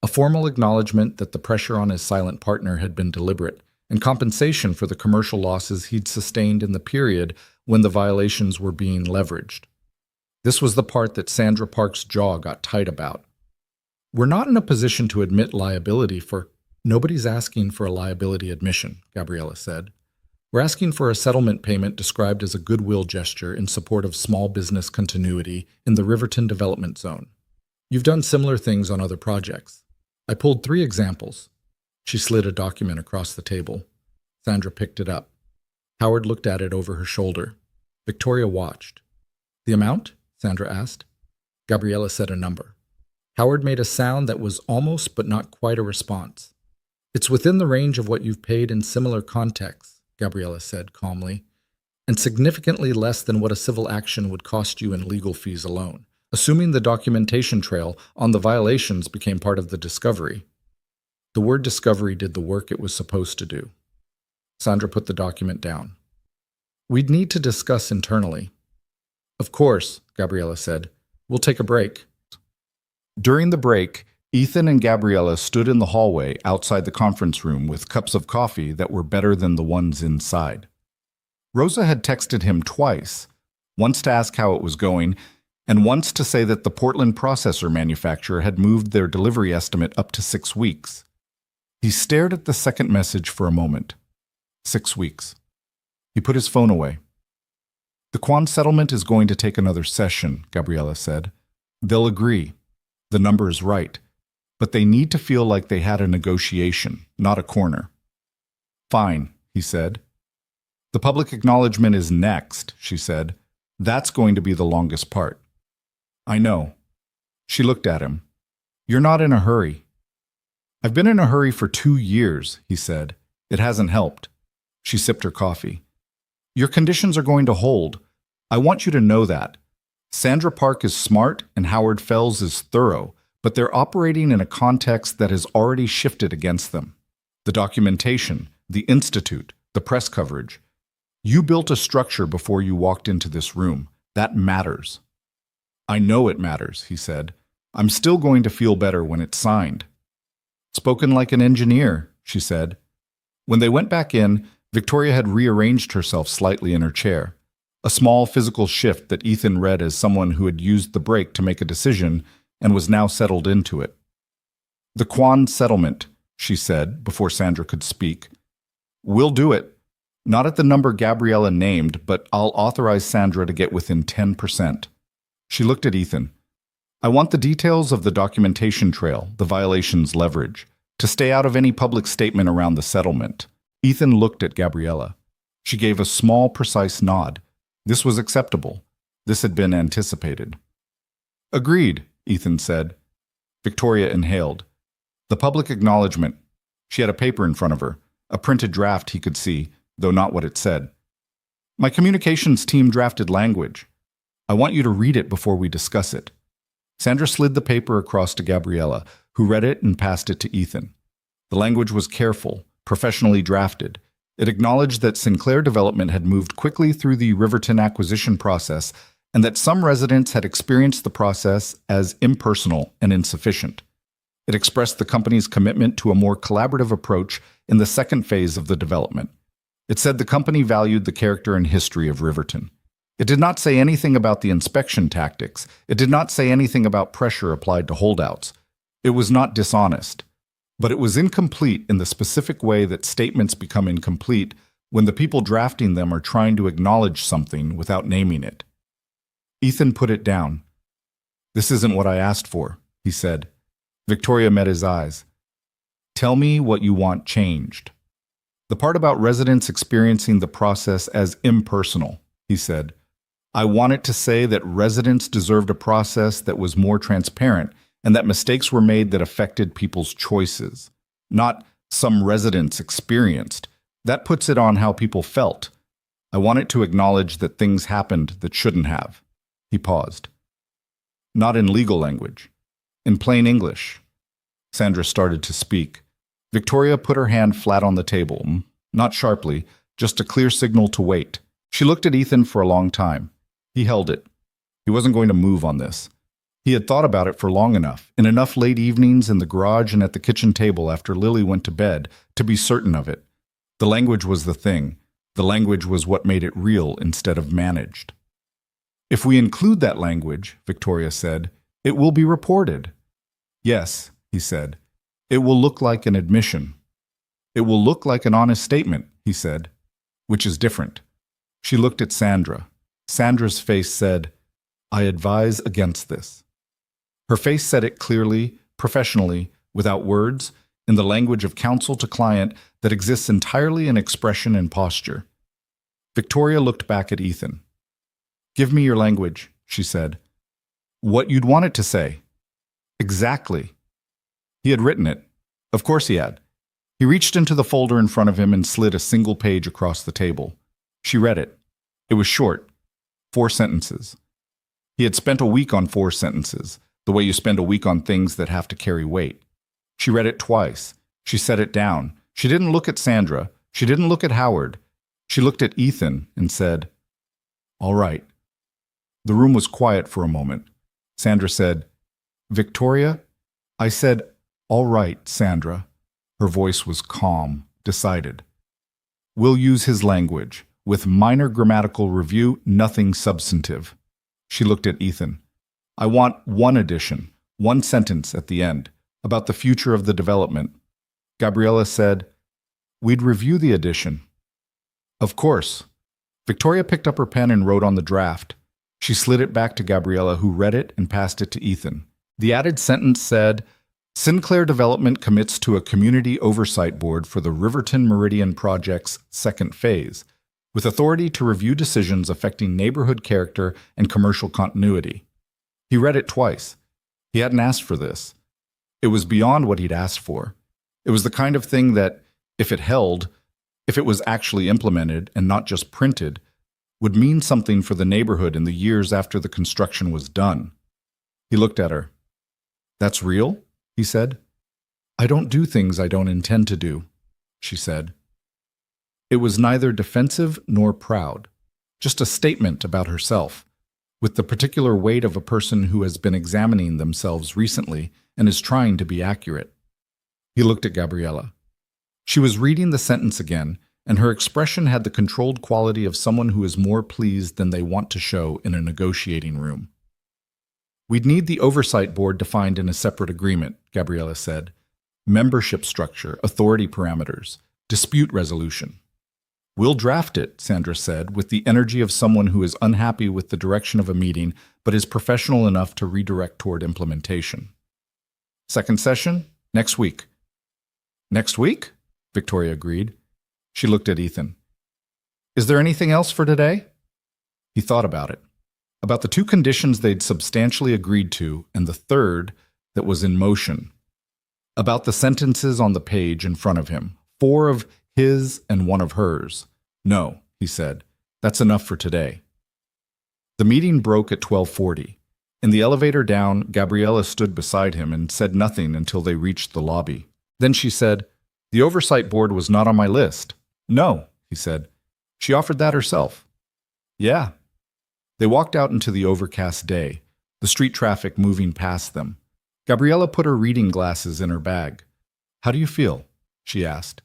A formal acknowledgement that the pressure on his silent partner had been deliberate, and compensation for the commercial losses he'd sustained in the period when the violations were being leveraged. This was the part that Sandra Park's jaw got tight about. "We're not in a position to admit liability for—" "Nobody's asking for a liability admission," Gabriella said. "We're asking for a settlement payment described as a goodwill gesture in support of small business continuity in the Riverton Development Zone. You've done similar things on other projects. I pulled 3 examples." She slid a document across the table. Sandra picked it up. Howard looked at it over her shoulder. Victoria watched. "The amount?" Sandra asked. Gabriella said a number. Howard made a sound that was almost but not quite a response. "It's within the range of what you've paid in similar contexts," Gabriella said calmly, "and significantly less than what a civil action would cost you in legal fees alone, assuming the documentation trail on the violations became part of the discovery." The word discovery did the work it was supposed to do. Sandra put the document down. "We'd need to discuss internally. Of course, Gabriella said. We'll take a break. During the break, Ethan and Gabriella stood in the hallway outside the conference room with cups of coffee that were better than the ones inside. Rosa had texted him twice, once to ask how it was going, and once to say that the Portland processor manufacturer had moved their delivery estimate up to 6 weeks. He stared at the second message for a moment. 6 weeks. He put his phone away. The Quan settlement is going to take another session, Gabriella said. They'll agree. The number is right. But they need to feel like they had a negotiation, not a corner. Fine, he said. The public acknowledgement is next, she said. That's going to be the longest part. I know. She looked at him. You're not in a hurry. I've been in a hurry for 2 years, he said. It hasn't helped. She sipped her coffee. Your conditions are going to hold. I want you to know that. Sandra Park is smart and Howard Fells is thorough, but they're operating in a context that has already shifted against them. The documentation, the institute, the press coverage. You built a structure before you walked into this room. That matters. I know it matters, he said. I'm still going to feel better when it's signed. Spoken like an engineer, she said. When they went back in, Victoria had rearranged herself slightly in her chair, a small physical shift that Ethan read as someone who had used the break to make a decision and was now settled into it. The Quan settlement, she said before Sandra could speak. We'll do it. Not at the number Gabriella named, but I'll authorize Sandra to get within 10%. She looked at Ethan. I want the details of the documentation trail, the violations leverage, to stay out of any public statement around the settlement. Ethan looked at Gabriella. She gave a small, precise nod. This was acceptable. This had been anticipated. Agreed, Ethan said. Victoria inhaled. The public acknowledgement. She had a paper in front of her, a printed draft he could see, though not what it said. My communications team drafted language. I want you to read it before we discuss it. Sandra slid the paper across to Gabriella, who read it and passed it to Ethan. The language was careful, professionally drafted. It acknowledged that Sinclair Development had moved quickly through the Riverton acquisition process and that some residents had experienced the process as impersonal and insufficient. It expressed the company's commitment to a more collaborative approach in the second phase of the development. It said the company valued the character and history of Riverton. It did not say anything about the inspection tactics. It did not say anything about pressure applied to holdouts. It was not dishonest. But it was incomplete in the specific way that statements become incomplete when the people drafting them are trying to acknowledge something without naming it. Ethan put it down. This isn't what I asked for, he said. Victoria met his eyes. Tell me what you want changed. The part about residents experiencing the process as impersonal, he said. I want it to say that residents deserved a process that was more transparent and that mistakes were made that affected people's choices. Not some residents experienced. That puts it on how people felt. I want it to acknowledge that things happened that shouldn't have. He paused. Not in legal language. In plain English. Sandra started to speak. Victoria put her hand flat on the table, not sharply, just a clear signal to wait. She looked at Ethan for a long time. He held it. He wasn't going to move on this. He had thought about it for long enough, in enough late evenings in the garage and at the kitchen table after Lily went to bed, to be certain of it. The language was the thing. The language was what made it real instead of managed. If we include that language, Victoria said, it will be reported. Yes, he said. It will look like an admission. It will look like an honest statement, he said, which is different. She looked at Sandra. Sandra's face said, I advise against this. Her face said it clearly, professionally, without words, in the language of counsel to client that exists entirely in expression and posture. Victoria looked back at Ethan. Give me your language, she said. What you'd want it to say. Exactly. He had written it. Of course he had. He reached into the folder in front of him and slid a single page across the table. She read it. It was short. 4 sentences. He had spent a week on 4 sentences, the way you spend a week on things that have to carry weight. She read it twice. She set it down. She didn't look at Sandra. She didn't look at Howard. She looked at Ethan and said, All right. The room was quiet for a moment. Sandra said, "Victoria?" I said, "All right, Sandra." Her voice was calm, decided. "We'll use his language. With minor grammatical review, nothing substantive." She looked at Ethan. "I want one addition, one sentence at the end, about the future of the development." Gabriella said, "We'd review the addition." "Of course." Victoria picked up her pen and wrote on the draft. She slid it back to Gabriella, who read it and passed it to Ethan. The added sentence said, "Sinclair Development commits to a community oversight board for the Riverton Meridian Project's second phase, with authority to review decisions affecting neighborhood character and commercial continuity." He read it twice. He hadn't asked for this. It was beyond what he'd asked for. It was the kind of thing that, if it held, if it was actually implemented and not just printed, would mean something for the neighborhood in the years after the construction was done. He looked at her. "That's real?" he said. "I don't do things I don't intend to do," she said. It was neither defensive nor proud, just a statement about herself, with the particular weight of a person who has been examining themselves recently and is trying to be accurate. He looked at Gabriella. She was reading the sentence again, and her expression had the controlled quality of someone who is more pleased than they want to show in a negotiating room. "We'd need the oversight board defined in a separate agreement," Gabriella said. "Membership structure, authority parameters, dispute resolution." "We'll draft it," Sandra said, with the energy of someone who is unhappy with the direction of a meeting but is professional enough to redirect toward implementation. "Second session? Next week." "Next week?" Victoria agreed. She looked at Ethan. "Is there anything else for today?" He thought about it. About the two conditions they'd substantially agreed to, and the third that was in motion. About the sentences on the page in front of him, 4 of his and 1 of hers. "No," he said. "That's enough for today." The meeting broke at 12:40. In the elevator down, Gabriella stood beside him and said nothing until they reached the lobby. Then she said, "The oversight board was not on my list." "No," he said. "She offered that herself." "Yeah." They walked out into the overcast day, the street traffic moving past them. Gabriella put her reading glasses in her bag. "How do you feel?" she asked.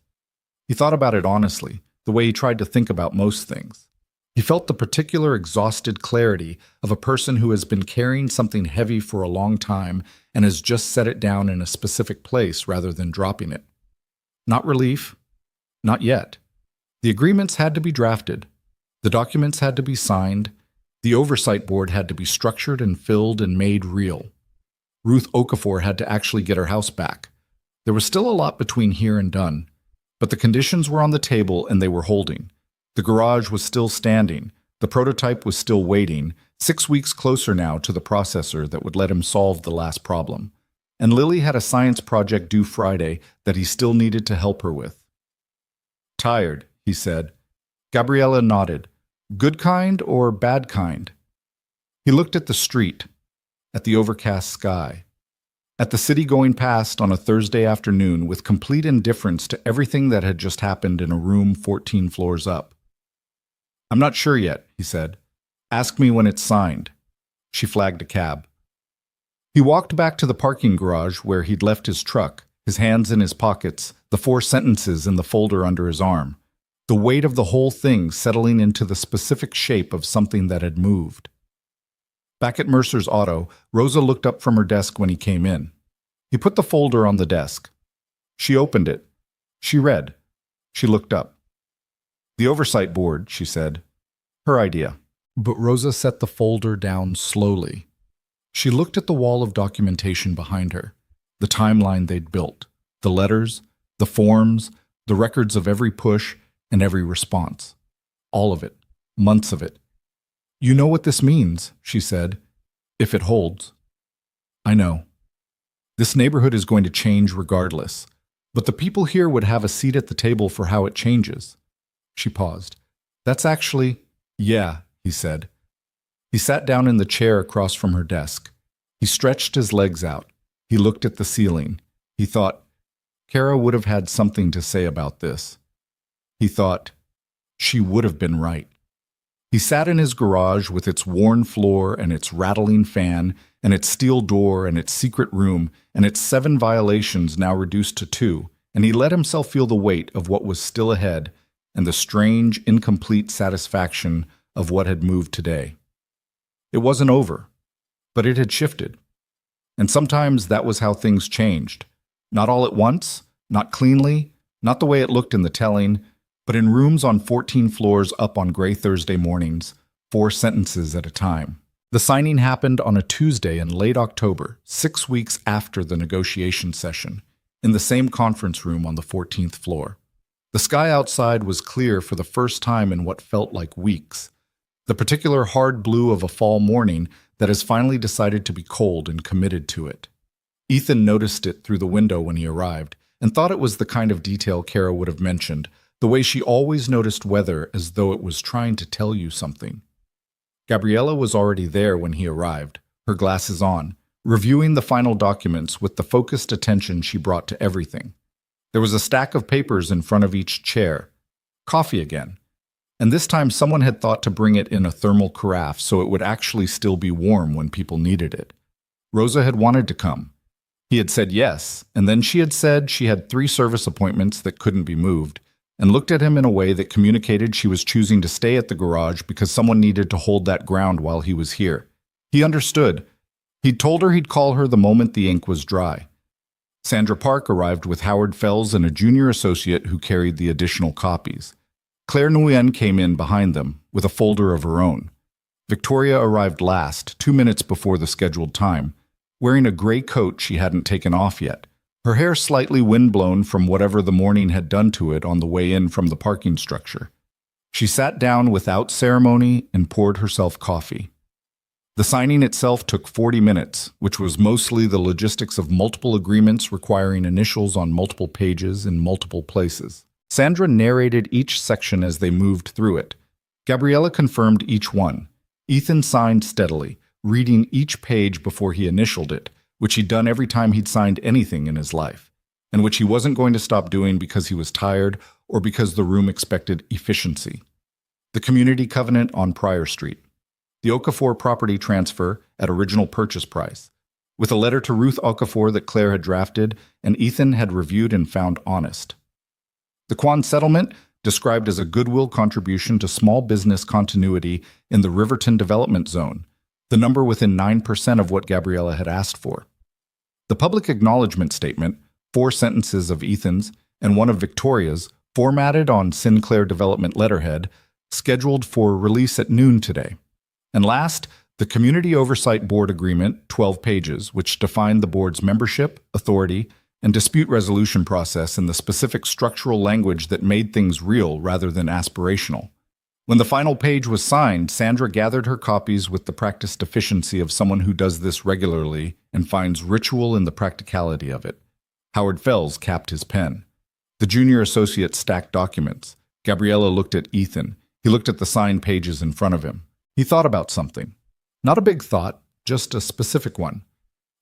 He thought about it honestly, the way he tried to think about most things. He felt the particular exhausted clarity of a person who has been carrying something heavy for a long time and has just set it down in a specific place rather than dropping it. Not relief. Not yet. The agreements had to be drafted. The documents had to be signed. The oversight board had to be structured and filled and made real. Ruth Okafor had to actually get her house back. There was still a lot between here and done, but the conditions were on the table and they were holding. The garage was still standing. The prototype was still waiting, 6 weeks closer now to the processor that would let him solve the last problem. And Lily had a science project due Friday that he still needed to help her with. "Tired," he said. Gabriella nodded. "Good kind or bad kind?" He looked at the street, at the overcast sky, at the city going past on a Thursday afternoon with complete indifference to everything that had just happened in a room 14 floors up. "I'm not sure yet," he said. "Ask me when it's signed." She flagged a cab. He walked back to the parking garage where he'd left his truck, his hands in his pockets, the 4 sentences in the folder under his arm, the weight of the whole thing settling into the specific shape of something that had moved. Back at Mercer's Auto, Rosa looked up from her desk when he came in. He put the folder on the desk. She opened it. She read. She looked up. "The oversight board," she said. Her idea. But Rosa set the folder down slowly. She looked at the wall of documentation behind her, the timeline they'd built, the letters, the forms, the records of every push and every response. All of it. Months of it. "You know what this means," she said, "if it holds." "I know. This neighborhood is going to change regardless, but the people here would have a seat at the table for how it changes." She paused. "That's actually—" "Yeah," he said. He sat down in the chair across from her desk. He stretched his legs out. He looked at the ceiling. He thought, Kara would have had something to say about this. He thought, she would have been right. He sat in his garage with its worn floor and its rattling fan and its steel door and its secret room and its 7 violations now reduced to 2, and he let himself feel the weight of what was still ahead and the strange, incomplete satisfaction of what had moved today. It wasn't over, but it had shifted. And sometimes that was how things changed. Not all at once, not cleanly, not the way it looked in the telling, but in rooms on 14 floors up on gray Thursday mornings, 4 sentences at a time. The signing happened on a Tuesday in late October, 6 weeks after the negotiation session, in the same conference room on the 14th floor. The sky outside was clear for the first time in what felt like weeks, the particular hard blue of a fall morning that has finally decided to be cold and committed to it. Ethan noticed it through the window when he arrived and thought it was the kind of detail Kara would have mentioned, the way she always noticed weather as though it was trying to tell you something. Gabriella was already there when he arrived, her glasses on, reviewing the final documents with the focused attention she brought to everything. There was a stack of papers in front of each chair. Coffee again. And this time someone had thought to bring it in a thermal carafe so it would actually still be warm when people needed it. Rosa had wanted to come. He had said yes, and then she had said she had 3 service appointments that couldn't be moved, and looked at him in a way that communicated she was choosing to stay at the garage because someone needed to hold that ground while he was here. He understood. He'd told her he'd call her the moment the ink was dry. Sandra Park arrived with Howard Fells and a junior associate who carried the additional copies. Claire Nguyen came in behind them, with a folder of her own. Victoria arrived last, 2 minutes before the scheduled time, wearing a gray coat she hadn't taken off yet, her hair slightly windblown from whatever the morning had done to it on the way in from the parking structure. She sat down without ceremony and poured herself coffee. The signing itself took 40 minutes, which was mostly the logistics of multiple agreements requiring initials on multiple pages in multiple places. Sandra narrated each section as they moved through it. Gabriella confirmed each one. Ethan signed steadily, reading each page before he initialed it, which he'd done every time he'd signed anything in his life, and which he wasn't going to stop doing because he was tired or because the room expected efficiency. The community covenant on Pryor Street. The Okafor property transfer at original purchase price, with a letter to Ruth Okafor that Claire had drafted and Ethan had reviewed and found honest. The Kwan settlement, described as a goodwill contribution to small business continuity in the Riverton Development Zone, the number within 9% of what Gabriella had asked for. The public acknowledgement statement, 4 sentences of Ethan's and 1 of Victoria's, formatted on Sinclair Development letterhead, scheduled for release at noon today. And last, the Community Oversight Board Agreement, 12 pages, which defined the board's membership, authority, and dispute resolution process in the specific structural language that made things real rather than aspirational. When the final page was signed, Sandra gathered her copies with the practiced efficiency of someone who does this regularly and finds ritual in the practicality of it. Howard Fells capped his pen. The junior associate stacked documents. Gabriella looked at Ethan. He looked at the signed pages in front of him. He thought about something. Not a big thought, just a specific one.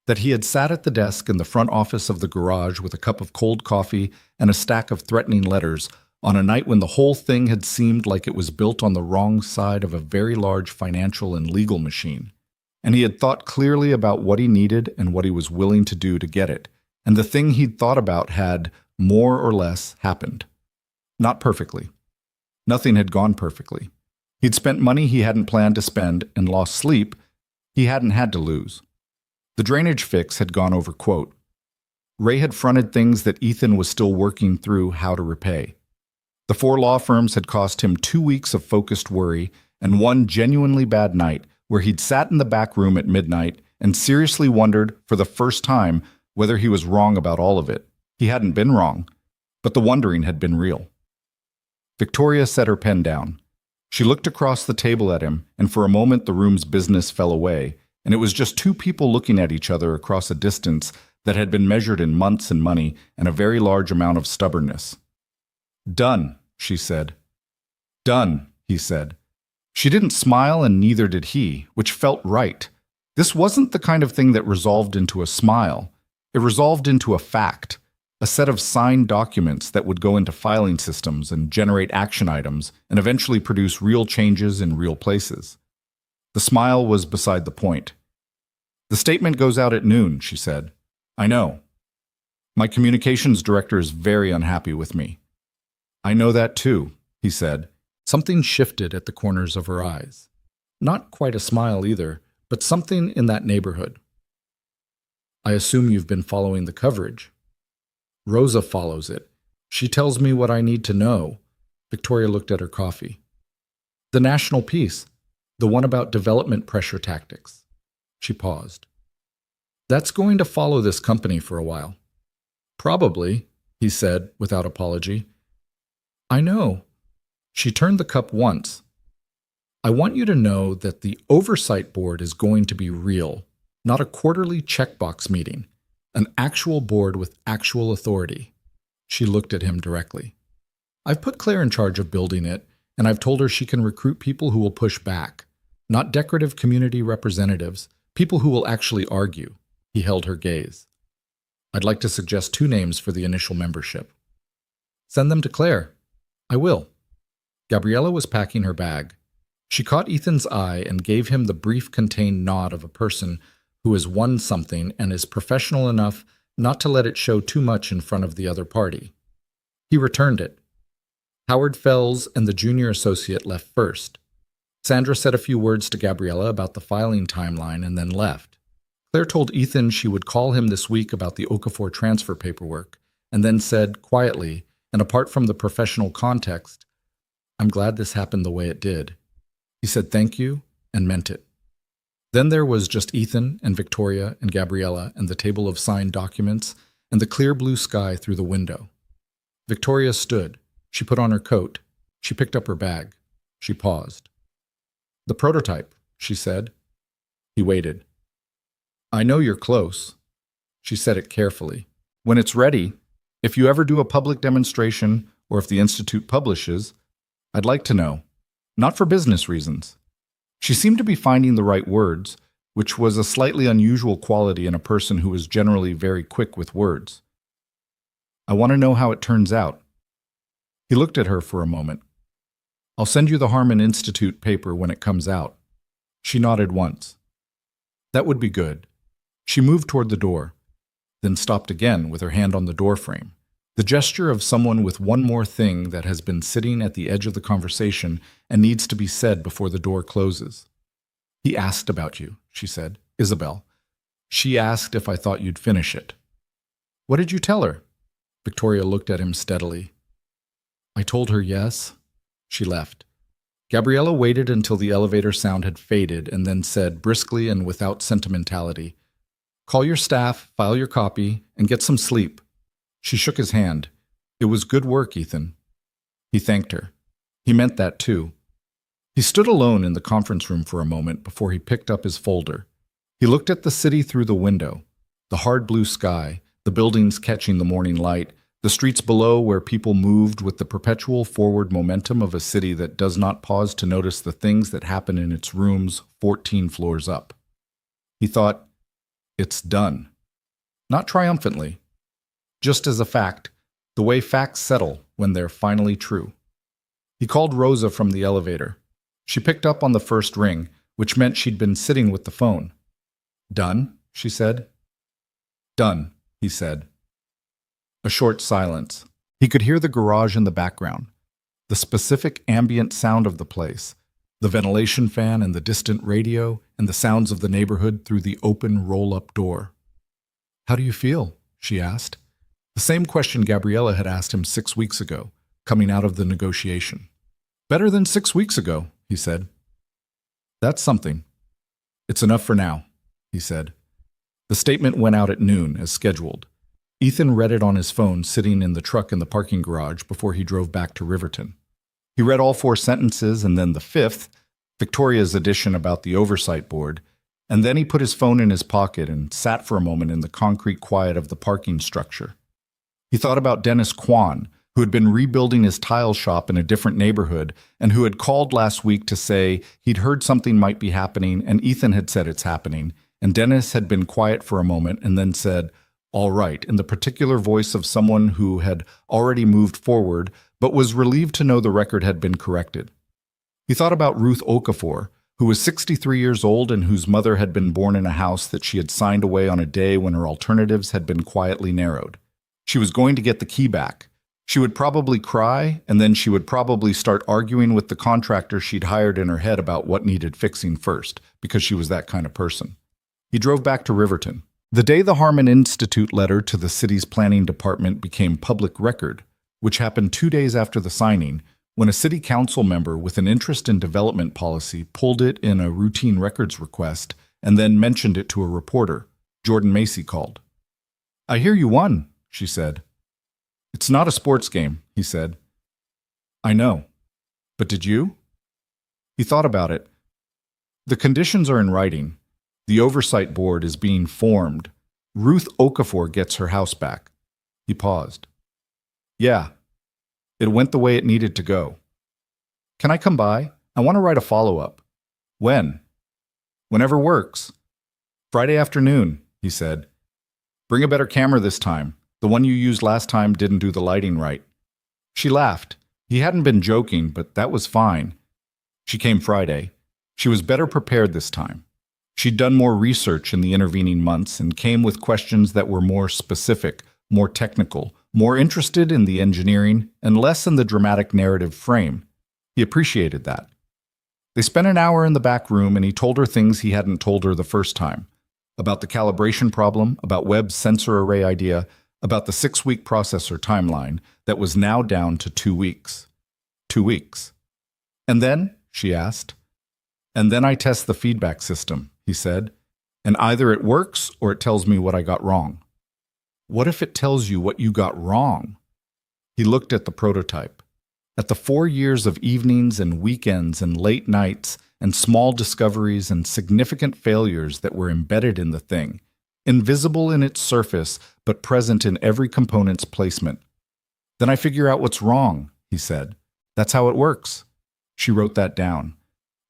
That he had sat at the desk in the front office of the garage with a cup of cold coffee and a stack of threatening letters on a night when the whole thing had seemed like it was built on the wrong side of a very large financial and legal machine. And he had thought clearly about what he needed and what he was willing to do to get it. And the thing he'd thought about had, more or less, happened. Not perfectly. Nothing had gone perfectly. He'd spent money he hadn't planned to spend and lost sleep he hadn't had to lose. The drainage fix had gone over quote. Ray had fronted things that Ethan was still working through how to repay. The 4 law firms had cost him 2 weeks of focused worry and 1 genuinely bad night where he'd sat in the back room at midnight and seriously wondered, for the first time, whether he was wrong about all of it. He hadn't been wrong, but the wondering had been real. Victoria set her pen down. She looked across the table at him, and for a moment the room's business fell away, and it was just 2 people looking at each other across a distance that had been measured in months and money and a very large amount of stubbornness. "Done," she said. "Done," he said. She didn't smile, and neither did he, which felt right. This wasn't the kind of thing that resolved into a smile. It resolved into a fact. a set of signed documents that would go into filing systems and generate action items and eventually produce real changes in real places. The smile was beside the point. "The statement goes out at noon," she said. "I know. My communications director is very unhappy with me." "I know that too," he said. Something shifted at the corners of her eyes. Not quite a smile either, but something in that neighborhood. "I assume you've been following the coverage." "Rosa follows it. She tells me what I need to know." Victoria looked at her coffee. "The national piece, the one about development pressure tactics." She paused. "That's going to follow this company for a while." "Probably," he said without apology. "I know." She turned the cup once. "I want you to know that the oversight board is going to be real, not a quarterly checkbox meeting, an actual board with actual authority." She looked at him directly. "I've put Claire in charge of building it, and I've told her she can recruit people who will push back, not decorative community representatives, people who will actually argue." He held her gaze. "I'd like to suggest 2 names for the initial membership." "Send them to Claire." "I will." Gabriella was packing her bag. She caught Ethan's eye and gave him the brief contained nod of a person who has won something and is professional enough not to let it show too much in front of the other party. He returned it. Howard Fells and the junior associate left first. Sandra said a few words to Gabriella about the filing timeline and then left. Claire told Ethan she would call him this week about the Okafor transfer paperwork, and then said, quietly, and apart from the professional context, "I'm glad this happened the way it did." He said thank you and meant it. Then there was just Ethan and Victoria and Gabriella and the table of signed documents and the clear blue sky through the window. Victoria stood. She put on her coat. She picked up her bag. She paused. "The prototype," she said. He waited. "I know you're close." She said it carefully. "When it's ready, if you ever do a public demonstration or if the Institute publishes, I'd like to know. Not for business reasons." She seemed to be finding the right words, which was a slightly unusual quality in a person who was generally very quick with words. "I want to know how it turns out." He looked at her for a moment. "I'll send you the Harmon Institute paper when it comes out." She nodded once. "That would be good." She moved toward the door, then stopped again with her hand on the doorframe, the gesture of someone with one more thing that has been sitting at the edge of the conversation and needs to be said before the door closes. "He asked about you," she said. "Isabel. She asked if I thought you'd finish it." "What did you tell her?" Victoria looked at him steadily. "I told her yes." She left. Gabriella waited until the elevator sound had faded and then said briskly and without sentimentality, "Call your staff, file your copy, and get some sleep." She shook his hand. "It was good work, Ethan." He thanked her. He meant that too. He stood alone in the conference room for a moment before he picked up his folder. He looked at the city through the window, the hard blue sky, the buildings catching the morning light, the streets below where people moved with the perpetual forward momentum of a city that does not pause to notice the things that happen in its rooms 14 floors up. He thought, it's done. Not triumphantly. Just as a fact, the way facts settle when they're finally true. He called Rosa from the elevator. She picked up on the first ring, which meant she'd been sitting with the phone. "Done?" she said. "Done," he said. A short silence. He could hear the garage in the background, the specific ambient sound of the place, the ventilation fan and the distant radio, and the sounds of the neighborhood through the open roll-up door. "How do you feel?" she asked. The same question Gabriella had asked him 6 weeks ago, coming out of the negotiation. "Better than 6 weeks ago," he said. "That's something." "It's enough for now," he said. The statement went out at noon, as scheduled. Ethan read it on his phone sitting in the truck in the parking garage before he drove back to Riverton. He read all 4 sentences and then the 5th, Victoria's addition about the oversight board, and then he put his phone in his pocket and sat for a moment in the concrete quiet of the parking structure. He thought about Dennis Kwan, who had been rebuilding his tile shop in a different neighborhood and who had called last week to say he'd heard something might be happening and Ethan had said it's happening, and Dennis had been quiet for a moment and then said, All right, in the particular voice of someone who had already moved forward, but was relieved to know the record had been corrected. He thought about Ruth Okafor, who was 63 years old and whose mother had been born in a house that she had signed away on a day when her alternatives had been quietly narrowed. She was going to get the key back. She would probably cry, and then she would probably start arguing with the contractor she'd hired in her head about what needed fixing first, because she was that kind of person. He drove back to Riverton. The day the Harmon Institute letter to the city's planning department became public record, which happened 2 days after the signing, when a city council member with an interest in development policy pulled it in a routine records request and then mentioned it to a reporter, Jordan Macy called. "I hear you won," she said. "It's not a sports game," he said. "I know. But did you?" He thought about it. "The conditions are in writing. The oversight board is being formed. Ruth Okafor gets her house back." He paused. "Yeah. It went the way it needed to go. Can I come by? I want to write a follow-up." "When?" "Whenever works." "Friday afternoon," he said. "Bring a better camera this time. The one you used last time didn't do the lighting right." She laughed. He hadn't been joking, but that was fine. She came Friday. She was better prepared this time. She'd done more research in the intervening months and came with questions that were more specific, more technical, more interested in the engineering and less in the dramatic narrative frame. He appreciated that. They spent an hour in the back room and he told her things he hadn't told her the first time. About the calibration problem, about Webb's sensor array idea, about the 6-week processor timeline that was now down to 2 weeks. 2 weeks. "And then?" she asked. "And then I test the feedback system," he said, "and either it works or it tells me what I got wrong." "What if it tells you what you got wrong?" He looked at the prototype, at the 4 years of evenings and weekends and late nights and small discoveries and significant failures that were embedded in the thing, invisible in its surface but present in every component's placement. "Then I figure out what's wrong," he said. "That's how it works." She wrote that down.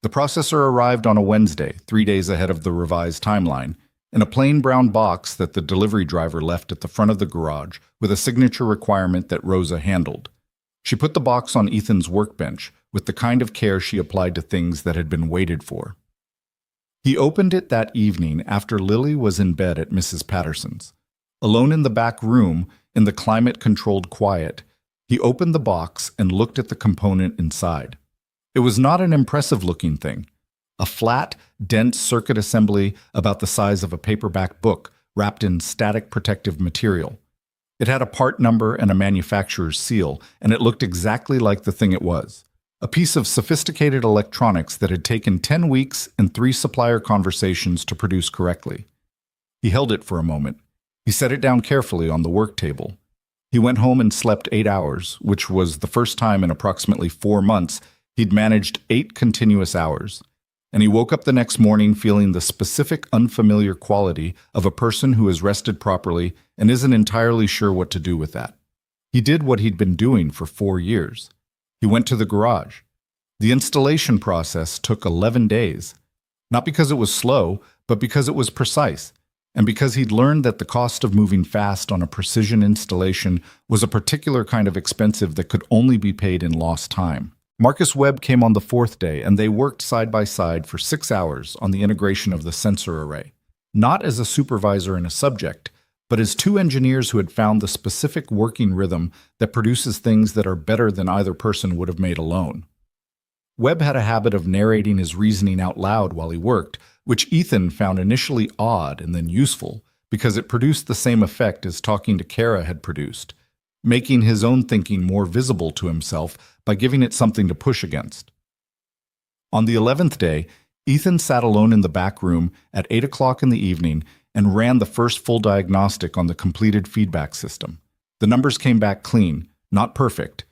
The processor arrived on a Wednesday, 3 days ahead of the revised timeline, in a plain brown box that the delivery driver left at the front of the garage with a signature requirement that Rosa handled. She put the box on Ethan's workbench with the kind of care she applied to things that had been waited for. He opened it that evening after Lily was in bed at Mrs. Patterson's. Alone in the back room, in the climate-controlled quiet, he opened the box and looked at the component inside. It was not an impressive-looking thing. A flat, dense circuit assembly about the size of a paperback book wrapped in static protective material. It had a part number and a manufacturer's seal, and it looked exactly like the thing it was. A piece of sophisticated electronics that had taken 10 weeks and 3 supplier conversations to produce correctly. He held it for a moment. He set it down carefully on the work table. He went home and slept 8 hours, which was the first time in approximately 4 months he'd managed 8 continuous hours. And he woke up the next morning feeling the specific unfamiliar quality of a person who has rested properly and isn't entirely sure what to do with that. He did what he'd been doing for 4 years. He went to the garage. The installation process took 11 days. Not because it was slow, but because it was precise, and because he'd learned that the cost of moving fast on a precision installation was a particular kind of expensive that could only be paid in lost time. Marcus Webb came on the 4th day, and they worked side by side for 6 hours on the integration of the sensor array, not as a supervisor and a subject, but as 2 engineers who had found the specific working rhythm that produces things that are better than either person would have made alone. Webb had a habit of narrating his reasoning out loud while he worked, which Ethan found initially odd and then useful, because it produced the same effect as talking to Kara had produced, making his own thinking more visible to himself by giving it something to push against. On the 11th day, Ethan sat alone in the back room at 8 o'clock in the evening and ran the first full diagnostic on the completed feedback system. The numbers came back clean, not perfect.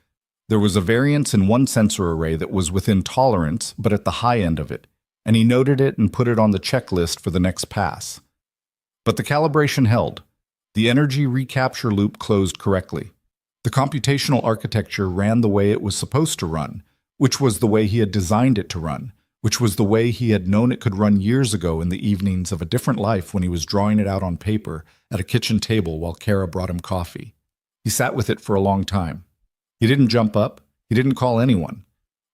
There was a variance in one sensor array that was within tolerance, but at the high end of it, and he noted it and put it on the checklist for the next pass. But the calibration held. The energy recapture loop closed correctly. The computational architecture ran the way it was supposed to run, which was the way he had designed it to run, which was the way he had known it could run years ago in the evenings of a different life when he was drawing it out on paper at a kitchen table while Kara brought him coffee. He sat with it for a long time. He didn't jump up. He didn't call anyone.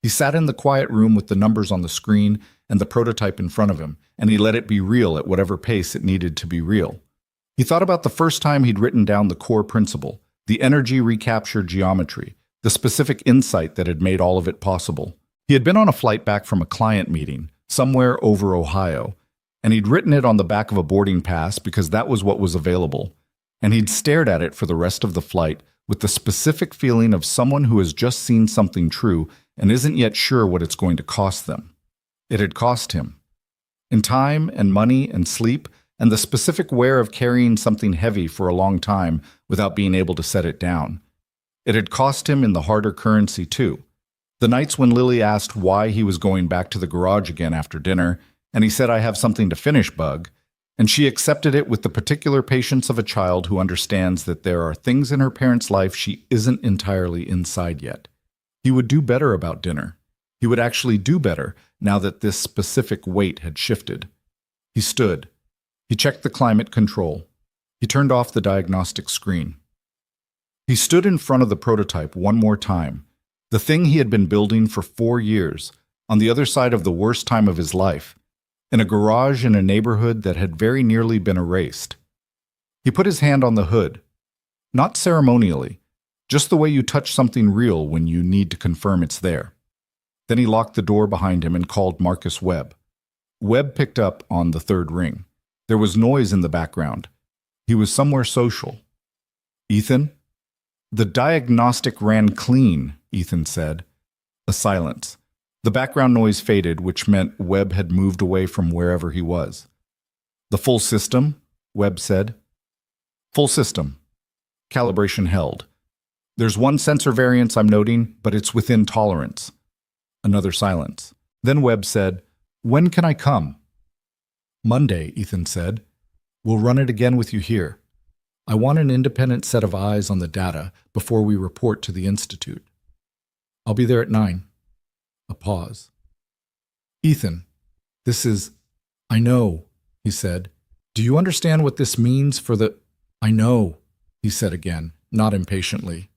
He sat in the quiet room with the numbers on the screen and the prototype in front of him, and he let it be real at whatever pace it needed to be real. He thought about the first time he'd written down the core principle, the energy recapture geometry, the specific insight that had made all of it possible. He had been on a flight back from a client meeting, somewhere over Ohio, and he'd written it on the back of a boarding pass because that was what was available, and he'd stared at it for the rest of the flight with the specific feeling of someone who has just seen something true and isn't yet sure what it's going to cost them. It had cost him. In time and money and sleep, and the specific wear of carrying something heavy for a long time without being able to set it down. It had cost him in the harder currency, too. The nights when Lily asked why he was going back to the garage again after dinner, and he said, "I have something to finish, Bug," and she accepted it with the particular patience of a child who understands that there are things in her parent's life she isn't entirely inside yet. He would do better about dinner. He would actually do better now that this specific weight had shifted. He stood. He checked the climate control. He turned off the diagnostic screen. He stood in front of the prototype one more time, the thing he had been building for 4 years, on the other side of the worst time of his life, in a garage in a neighborhood that had very nearly been erased. He put his hand on the hood, not ceremonially, just the way you touch something real when you need to confirm it's there. Then he locked the door behind him and called Marcus Webb. Webb picked up on the third ring. There was noise in the background. He was somewhere social. "Ethan?" "The diagnostic ran clean," Ethan said. A silence. The background noise faded, which meant Webb had moved away from wherever he was. "The full system?" Webb said. "Full system. Calibration held. There's one sensor variance I'm noting, but it's within tolerance." Another silence. Then Webb said, "When can I come?" "Monday," Ethan said. "We'll run it again with you here. I want an independent set of eyes on the data before we report to the Institute. I'll be there at 9. A pause. "Ethan, this is—" "I know," he said. "Do you understand what this means for the—" "I know," he said again, not impatiently.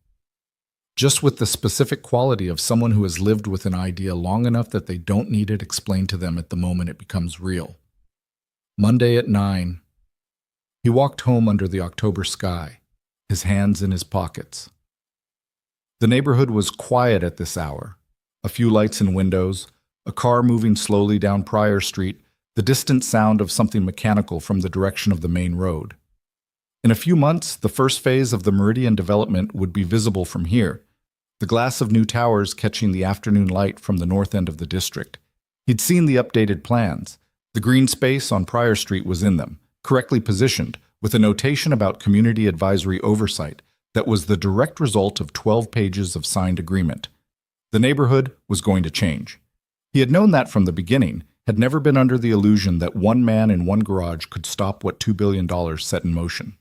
Just with the specific quality of someone who has lived with an idea long enough that they don't need it explained to them at the moment it becomes real. Monday at 9. He walked home under the October sky, his hands in his pockets. The neighborhood was quiet at this hour. A few lights in windows, a car moving slowly down Pryor Street, the distant sound of something mechanical from the direction of the main road. In a few months, the first phase of the Meridian development would be visible from here, the glass of new towers catching the afternoon light from the north end of the district. He'd seen the updated plans. The green space on Pryor Street was in them, correctly positioned, with a notation about community advisory oversight that was the direct result of 12 pages of signed agreement. The neighborhood was going to change. He had known that from the beginning, had never been under the illusion that one man in one garage could stop what $2 billion set in motion.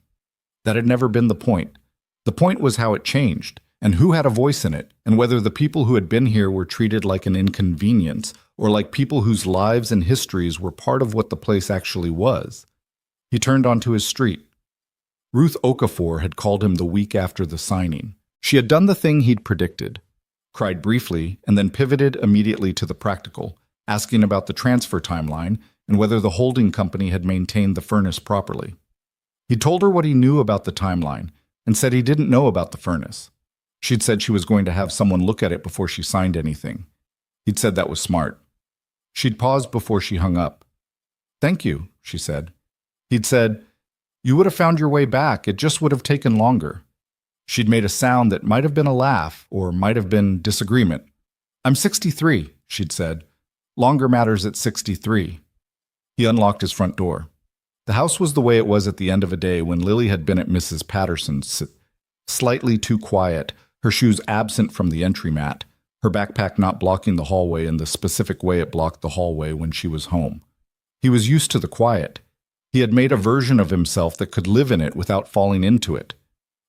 That had never been the point. The point was how it changed, and who had a voice in it, and whether the people who had been here were treated like an inconvenience, or like people whose lives and histories were part of what the place actually was. He turned onto his street. Ruth Okafor had called him the week after the signing. She had done the thing he'd predicted, cried briefly, and then pivoted immediately to the practical, asking about the transfer timeline and whether the holding company had maintained the furnace properly. He told her what he knew about the timeline and said he didn't know about the furnace. She'd said she was going to have someone look at it before she signed anything. He'd said that was smart. She'd paused before she hung up. "Thank you," she said. He'd said, "You would have found your way back. It just would have taken longer." She'd made a sound that might have been a laugh or might have been disagreement. "I'm 63, she'd said. "Longer matters at 63. He unlocked his front door. The house was the way it was at the end of a day when Lily had been at Mrs. Patterson's, slightly too quiet, her shoes absent from the entry mat, her backpack not blocking the hallway in the specific way it blocked the hallway when she was home. He was used to the quiet. He had made a version of himself that could live in it without falling into it.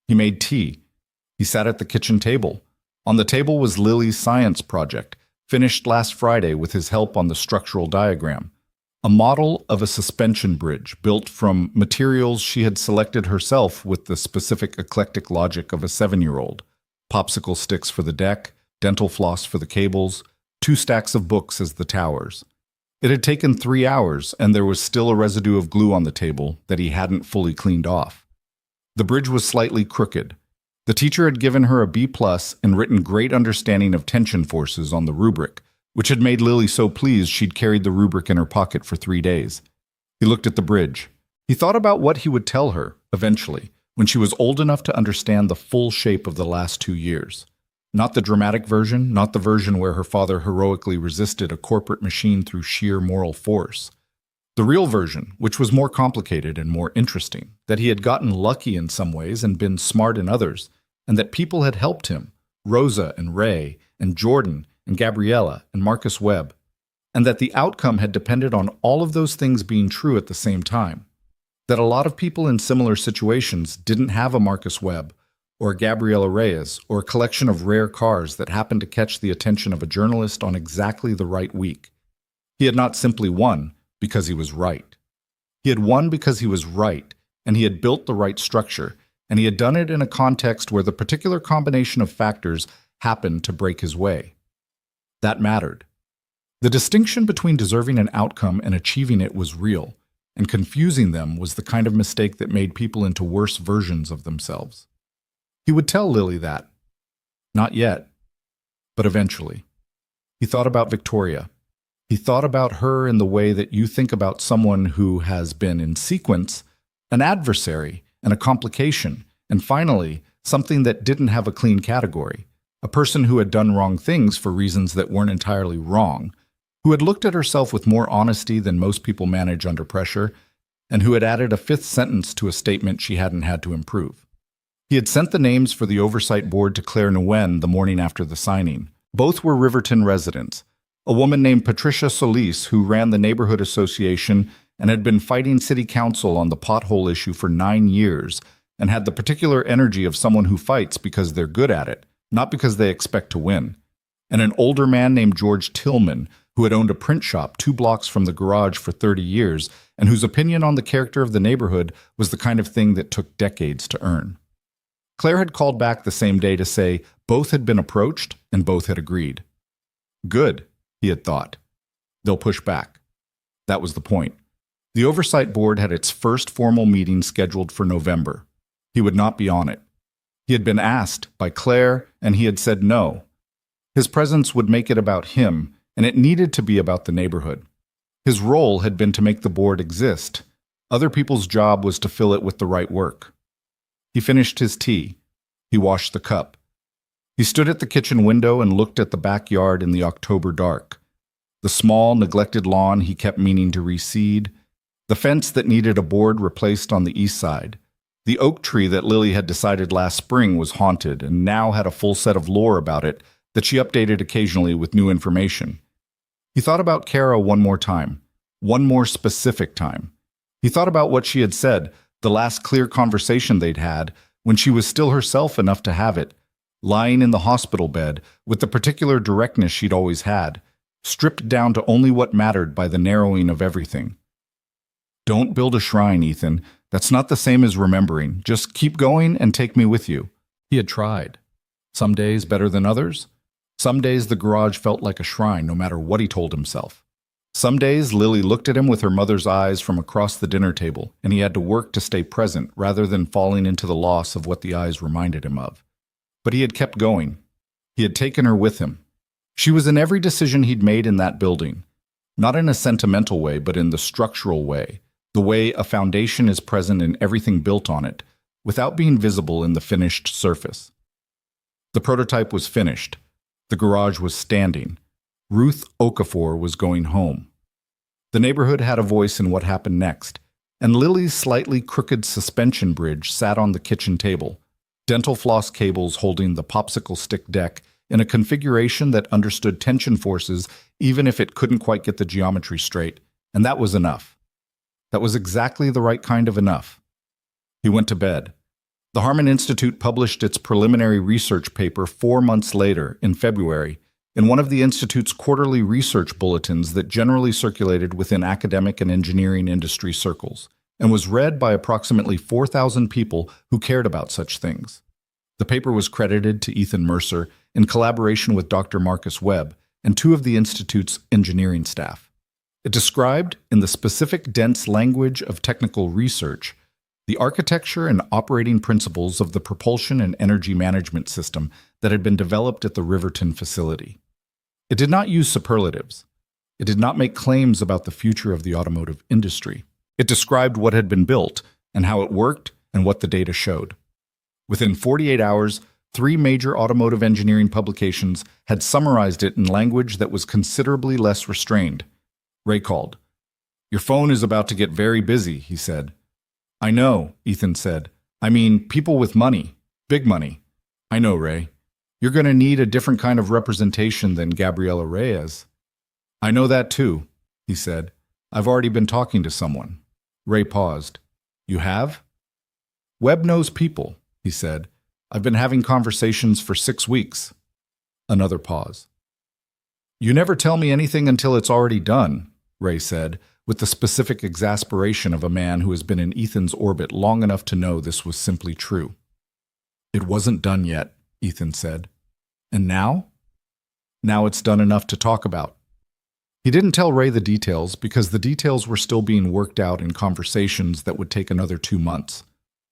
He made tea. He sat at the kitchen table. On the table was Lily's science project, finished last Friday with his help on the structural diagram, a model of a suspension bridge built from materials she had selected herself with the specific eclectic logic of a 7-year-old. Popsicle sticks for the deck, dental floss for the cables, 2 stacks of books as the towers. It had taken 3 hours, and there was still a residue of glue on the table that he hadn't fully cleaned off. The bridge was slightly crooked. The teacher had given her a B+ and written great understanding of tension forces on the rubric, which had made Lily so pleased she'd carried the rubric in her pocket for 3 days. He looked at the bridge. He thought about what he would tell her, eventually, when she was old enough to understand the full shape of the last 2 years. Not the dramatic version, not the version where her father heroically resisted a corporate machine through sheer moral force. The real version, which was more complicated and more interesting, that he had gotten lucky in some ways and been smart in others, and that people had helped him, Rosa and Ray and Jordan and Gabriella and Marcus Webb, and that the outcome had depended on all of those things being true at the same time. That a lot of people in similar situations didn't have a Marcus Webb, or Gabriela Reyes, or a collection of rare cars that happened to catch the attention of a journalist on exactly the right week. He had not simply won because he was right. He had won because he was right, and he had built the right structure, and he had done it in a context where the particular combination of factors happened to break his way. That mattered. The distinction between deserving an outcome and achieving it was real, and confusing them was the kind of mistake that made people into worse versions of themselves. He would tell Lily that. Not yet, but eventually. He thought about Victoria. He thought about her in the way that you think about someone who has been, in sequence, an adversary and a complication, and finally, something that didn't have a clean category, a person who had done wrong things for reasons that weren't entirely wrong, who had looked at herself with more honesty than most people manage under pressure, and who had added a 5th sentence to a statement she hadn't had to improve. He had sent the names for the oversight board to Claire Nguyen the morning after the signing. Both were Riverton residents. A woman named Patricia Solis, who ran the neighborhood association and had been fighting city council on the pothole issue for 9 years, and had the particular energy of someone who fights because they're good at it, not because they expect to win. And an older man named George Tillman, who had owned a print shop 2 blocks from the garage for 30 years, and whose opinion on the character of the neighborhood was the kind of thing that took decades to earn. Claire had called back the same day to say both had been approached and both had agreed. Good, he had thought. They'll push back. That was the point. The oversight board had its first formal meeting scheduled for November. He would not be on it. He had been asked by Claire, and he had said no. His presence would make it about him, and it needed to be about the neighborhood. His role had been to make the board exist. Other people's job was to fill it with the right work. He finished his tea. He washed the cup. He stood at the kitchen window and looked at the backyard in the October dark. The small, neglected lawn he kept meaning to reseed. The fence that needed a board replaced on the east side. The oak tree that Lily had decided last spring was haunted and now had a full set of lore about it that she updated occasionally with new information. He thought about Kara one more time. One more specific time. He thought about what she had said, the last clear conversation they'd had, when she was still herself enough to have it, lying in the hospital bed with the particular directness she'd always had, stripped down to only what mattered by the narrowing of everything. Don't build a shrine, Ethan. That's not the same as remembering. Just keep going and take me with you. He had tried. Some days better than others. Some days the garage felt like a shrine, no matter what he told himself. Some days Lily looked at him with her mother's eyes from across the dinner table, and he had to work to stay present rather than falling into the loss of what the eyes reminded him of. But he had kept going. He had taken her with him. She was in every decision he'd made in that building, not in a sentimental way, but in the structural way, the way a foundation is present in everything built on it, without being visible in the finished surface. The prototype was finished. The garage was standing. Ruth Okafor was going home. The neighborhood had a voice in what happened next, and Lily's slightly crooked suspension bridge sat on the kitchen table, dental floss cables holding the popsicle stick deck in a configuration that understood tension forces even if it couldn't quite get the geometry straight, and that was enough. That was exactly the right kind of enough. He went to bed. The Harmon Institute published its preliminary research paper 4 months later, in February, in one of the Institute's quarterly research bulletins that generally circulated within academic and engineering industry circles, and was read by approximately 4,000 people who cared about such things. The paper was credited to Ethan Mercer in collaboration with Dr. Marcus Webb and two of the Institute's engineering staff. It described, in the specific dense language of technical research, the architecture and operating principles of the propulsion and energy management system that had been developed at the Riverton facility. It did not use superlatives. It did not make claims about the future of the automotive industry. It described what had been built and how it worked and what the data showed. Within 48 hours, 3 major automotive engineering publications had summarized it in language that was considerably less restrained. Ray called. "Your phone is about to get very busy," he said. "I know," Ethan said. "I mean, people with money. Big money." "I know, Ray. You're going to need a different kind of representation than Gabriela Reyes." "I know that too," he said. "I've already been talking to someone." Ray paused. "You have?" "Webb knows people," he said. "I've been having conversations for 6 weeks." Another pause. "You never tell me anything until it's already done," Ray said, with the specific exasperation of a man who has been in Ethan's orbit long enough to know this was simply true. "It wasn't done yet," Ethan said. "And now?" "Now it's done enough to talk about." He didn't tell Ray the details because the details were still being worked out in conversations that would take another 2 months.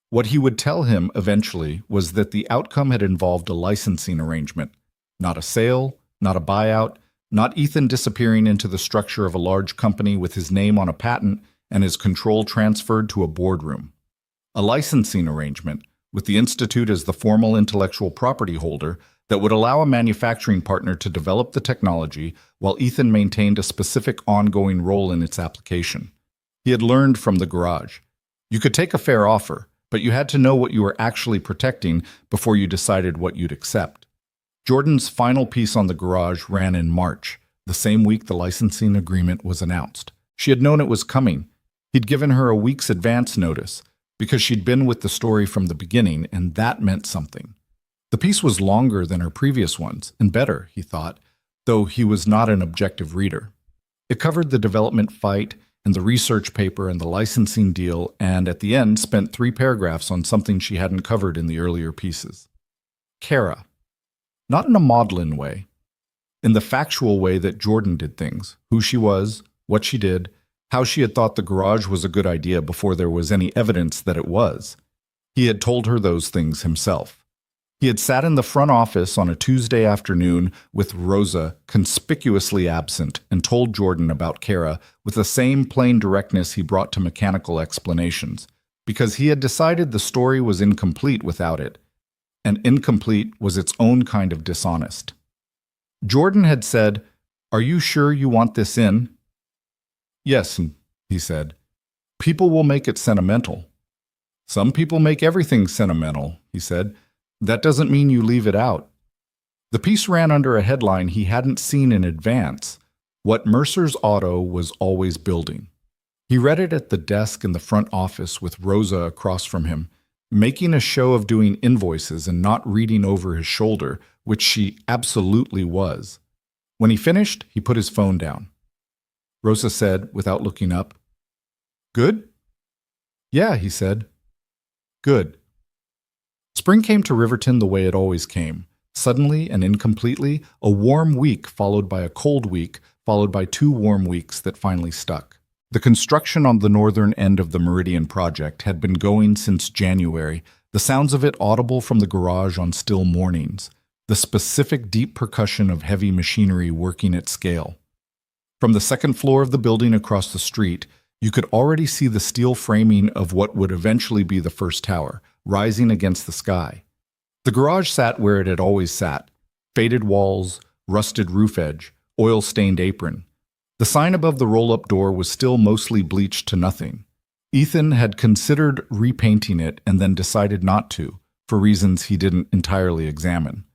What he would tell him eventually was that the outcome had involved a licensing arrangement, not a sale, not a buyout, not Ethan disappearing into the structure of a large company with his name on a patent and his control transferred to a boardroom. A licensing arrangement, with the Institute as the formal intellectual property holder, that would allow a manufacturing partner to develop the technology while Ethan maintained a specific ongoing role in its application. He had learned from the garage. You could take a fair offer, but you had to know what you were actually protecting before you decided what you'd accept. Jordan's final piece on the garage ran in March, the same week the licensing agreement was announced. She had known it was coming. He'd given her a week's advance notice, because she'd been with the story from the beginning, and that meant something. The piece was longer than her previous ones, and better, he thought, though he was not an objective reader. It covered the development fight, and the research paper and the licensing deal, and at the end spent 3 paragraphs on something she hadn't covered in the earlier pieces. Kara. Not in a maudlin way. In the factual way that Jordan did things, who she was, what she did, how she had thought the garage was a good idea before there was any evidence that it was. He had told her those things himself. He had sat in the front office on a Tuesday afternoon with Rosa conspicuously absent and told Jordan about Kara with the same plain directness he brought to mechanical explanations, because he had decided the story was incomplete without it, and incomplete was its own kind of dishonest. Jordan had said, "Are you sure you want this in?" "Yes," he said. "People will make it sentimental." "Some people make everything sentimental," he said. "That doesn't mean you leave it out." The piece ran under a headline he hadn't seen in advance, What Mercer's Auto Was Always Building. He read it at the desk in the front office with Rosa across from him, making a show of doing invoices and not reading over his shoulder, which she absolutely was. When he finished, he put his phone down. Rosa said, without looking up, "Good?" "Yeah," he said. "Good." Spring came to Riverton the way it always came, suddenly and incompletely, a warm week followed by a cold week, followed by 2 warm weeks that finally stuck. The construction on the northern end of the Meridian project had been going since January, the sounds of it audible from the garage on still mornings, the specific deep percussion of heavy machinery working at scale. From the second floor of the building across the street, you could already see the steel framing of what would eventually be the first tower, rising against the sky. The garage sat where it had always sat, faded walls, rusted roof edge, oil-stained apron. The sign above the roll-up door was still mostly bleached to nothing. Ethan had considered repainting it and then decided not to, for reasons he didn't entirely examine.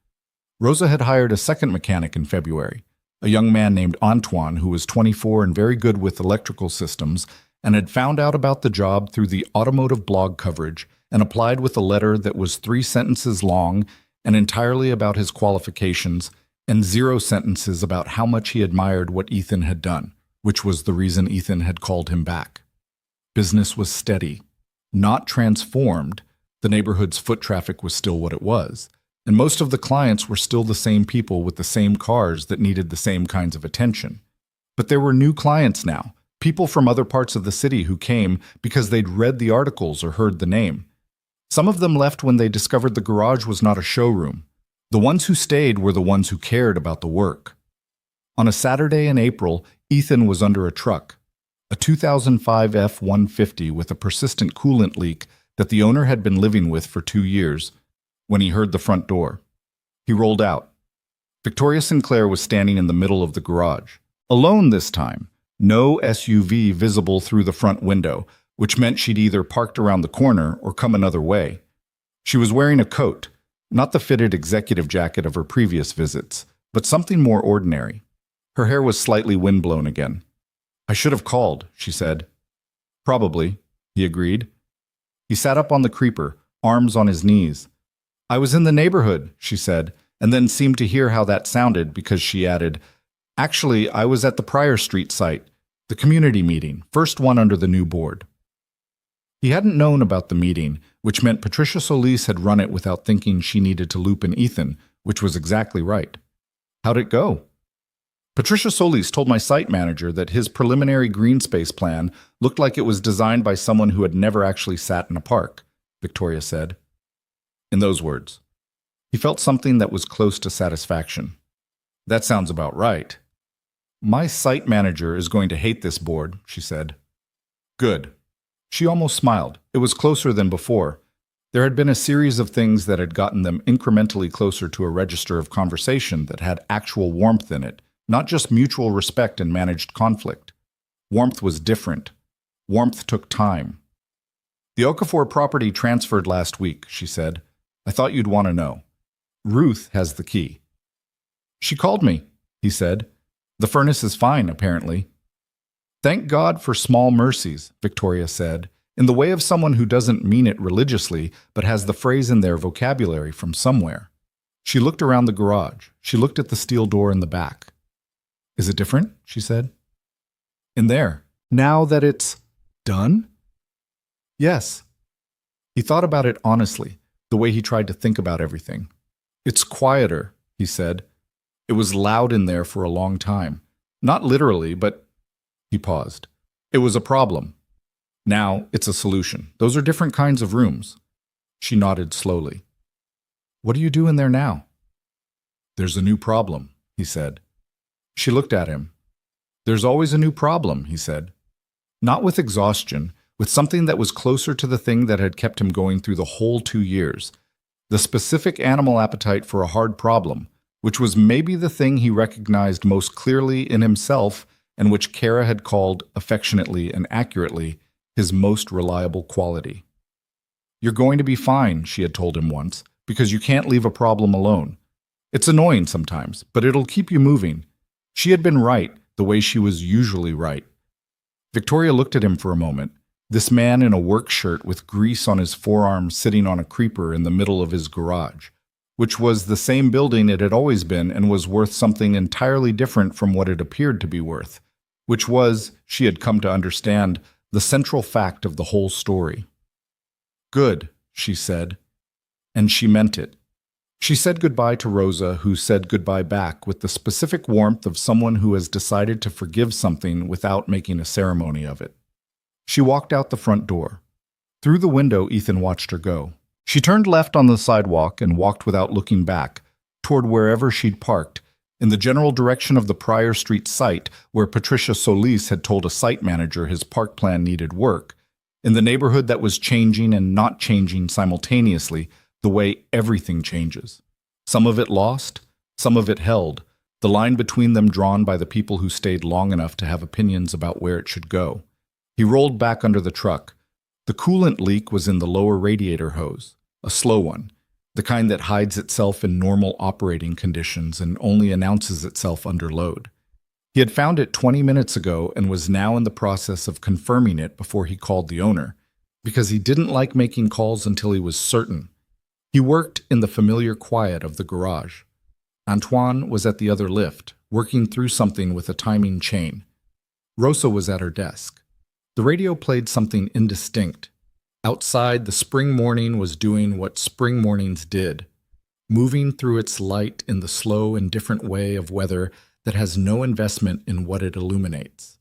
Rosa had hired a second mechanic in February, a young man named Antoine who was 24 and very good with electrical systems and had found out about the job through the automotive blog coverage and applied with a letter that was 3 sentences long and entirely about his qualifications and 0 sentences about how much he admired what Ethan had done, which was the reason Ethan had called him back. Business was steady, not transformed. The neighborhood's foot traffic was still what it was, and most of the clients were still the same people with the same cars that needed the same kinds of attention. But there were new clients now, people from other parts of the city who came because they'd read the articles or heard the name. Some of them left when they discovered the garage was not a showroom. The ones who stayed were the ones who cared about the work. On a Saturday in April, Ethan was under a truck, a 2005 F-150 with a persistent coolant leak that the owner had been living with for 2 years, when he heard the front door. He rolled out. Victoria Sinclair was standing in the middle of the garage, alone this time, no SUV visible through the front window, which meant she'd either parked around the corner or come another way. She was wearing a coat, not the fitted executive jacket of her previous visits, but something more ordinary. Her hair was slightly windblown again. "I should have called," she said. "Probably," he agreed. He sat up on the creeper, arms on his knees. "I was in the neighborhood," she said, and then seemed to hear how that sounded because she added, "Actually, I was at the Pryor Street site, the community meeting, first one under the new board." He hadn't known about the meeting, which meant Patricia Solis had run it without thinking she needed to loop in Ethan, which was exactly right. How'd it go? Patricia Solis told my site manager that his preliminary green space plan looked like it was designed by someone who had never actually sat in a park, Victoria said. In those words, he felt something that was close to satisfaction. That sounds about right. My site manager is going to hate this board, she said. Good. She almost smiled. It was closer than before. There had been a series of things that had gotten them incrementally closer to a register of conversation that had actual warmth in it, not just mutual respect and managed conflict. Warmth was different. Warmth took time. The Okafor property transferred last week, she said. I thought you'd want to know. Ruth has the key. She called me, he said. The furnace is fine, apparently. Thank God for small mercies, Victoria said, in the way of someone who doesn't mean it religiously, but has the phrase in their vocabulary from somewhere. She looked around the garage. She looked at the steel door in the back. Is it different? She said. In there. Now that it's done? Yes. He thought about it honestly, the way he tried to think about everything. It's quieter, he said. It was loud in there for a long time. Not literally, but... He paused. It was a problem. Now it's a solution. Those are different kinds of rooms. She nodded slowly. What do you do in there now? There's a new problem, he said. She looked at him. There's always a new problem, he said. Not with exhaustion, with something that was closer to the thing that had kept him going through the whole 2 years. The specific animal appetite for a hard problem, which was maybe the thing he recognized most clearly in himself and which Kara had called, affectionately and accurately, his most reliable quality. You're going to be fine, she had told him once, because you can't leave a problem alone. It's annoying sometimes, but it'll keep you moving. She had been right, the way she was usually right. Victoria looked at him for a moment, this man in a work shirt with grease on his forearm sitting on a creeper in the middle of his garage, which was the same building it had always been and was worth something entirely different from what it appeared to be worth, which was, she had come to understand, the central fact of the whole story. Good, she said, and she meant it. She said goodbye to Rosa, who said goodbye back with the specific warmth of someone who has decided to forgive something without making a ceremony of it. She walked out the front door. Through the window, Ethan watched her go. She turned left on the sidewalk and walked without looking back, toward wherever she'd parked, in the general direction of the Pryor Street site where Patricia Solis had told a site manager his park plan needed work, in the neighborhood that was changing and not changing simultaneously, the way everything changes. Some of it lost, some of it held, the line between them drawn by the people who stayed long enough to have opinions about where it should go. He rolled back under the truck. The coolant leak was in the lower radiator hose, a slow one, the kind that hides itself in normal operating conditions and only announces itself under load. He had found it 20 minutes ago and was now in the process of confirming it before he called the owner, because he didn't like making calls until he was certain. He worked in the familiar quiet of the garage. Antoine was at the other lift, working through something with a timing chain. Rosa was at her desk. The radio played something indistinct. Outside, the spring morning was doing what spring mornings did, moving through its light in the slow, indifferent way of weather that has no investment in what it illuminates.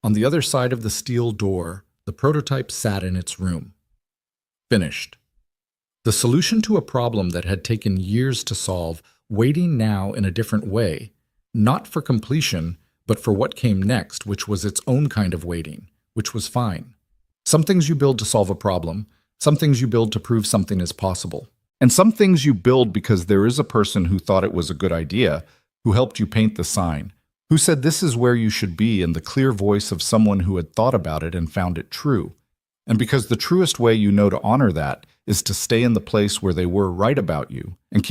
On the other side of the steel door, the prototype sat in its room. Finished. The solution to a problem that had taken years to solve, waiting now in a different way, not for completion, but for what came next, which was its own kind of waiting, which was fine. Some things you build to solve a problem, some things you build to prove something is possible, and some things you build because there is a person who thought it was a good idea, who helped you paint the sign, who said this is where you should be in the clear voice of someone who had thought about it and found it true. And because the truest way you know to honor that is to stay in the place where they were right about you and keep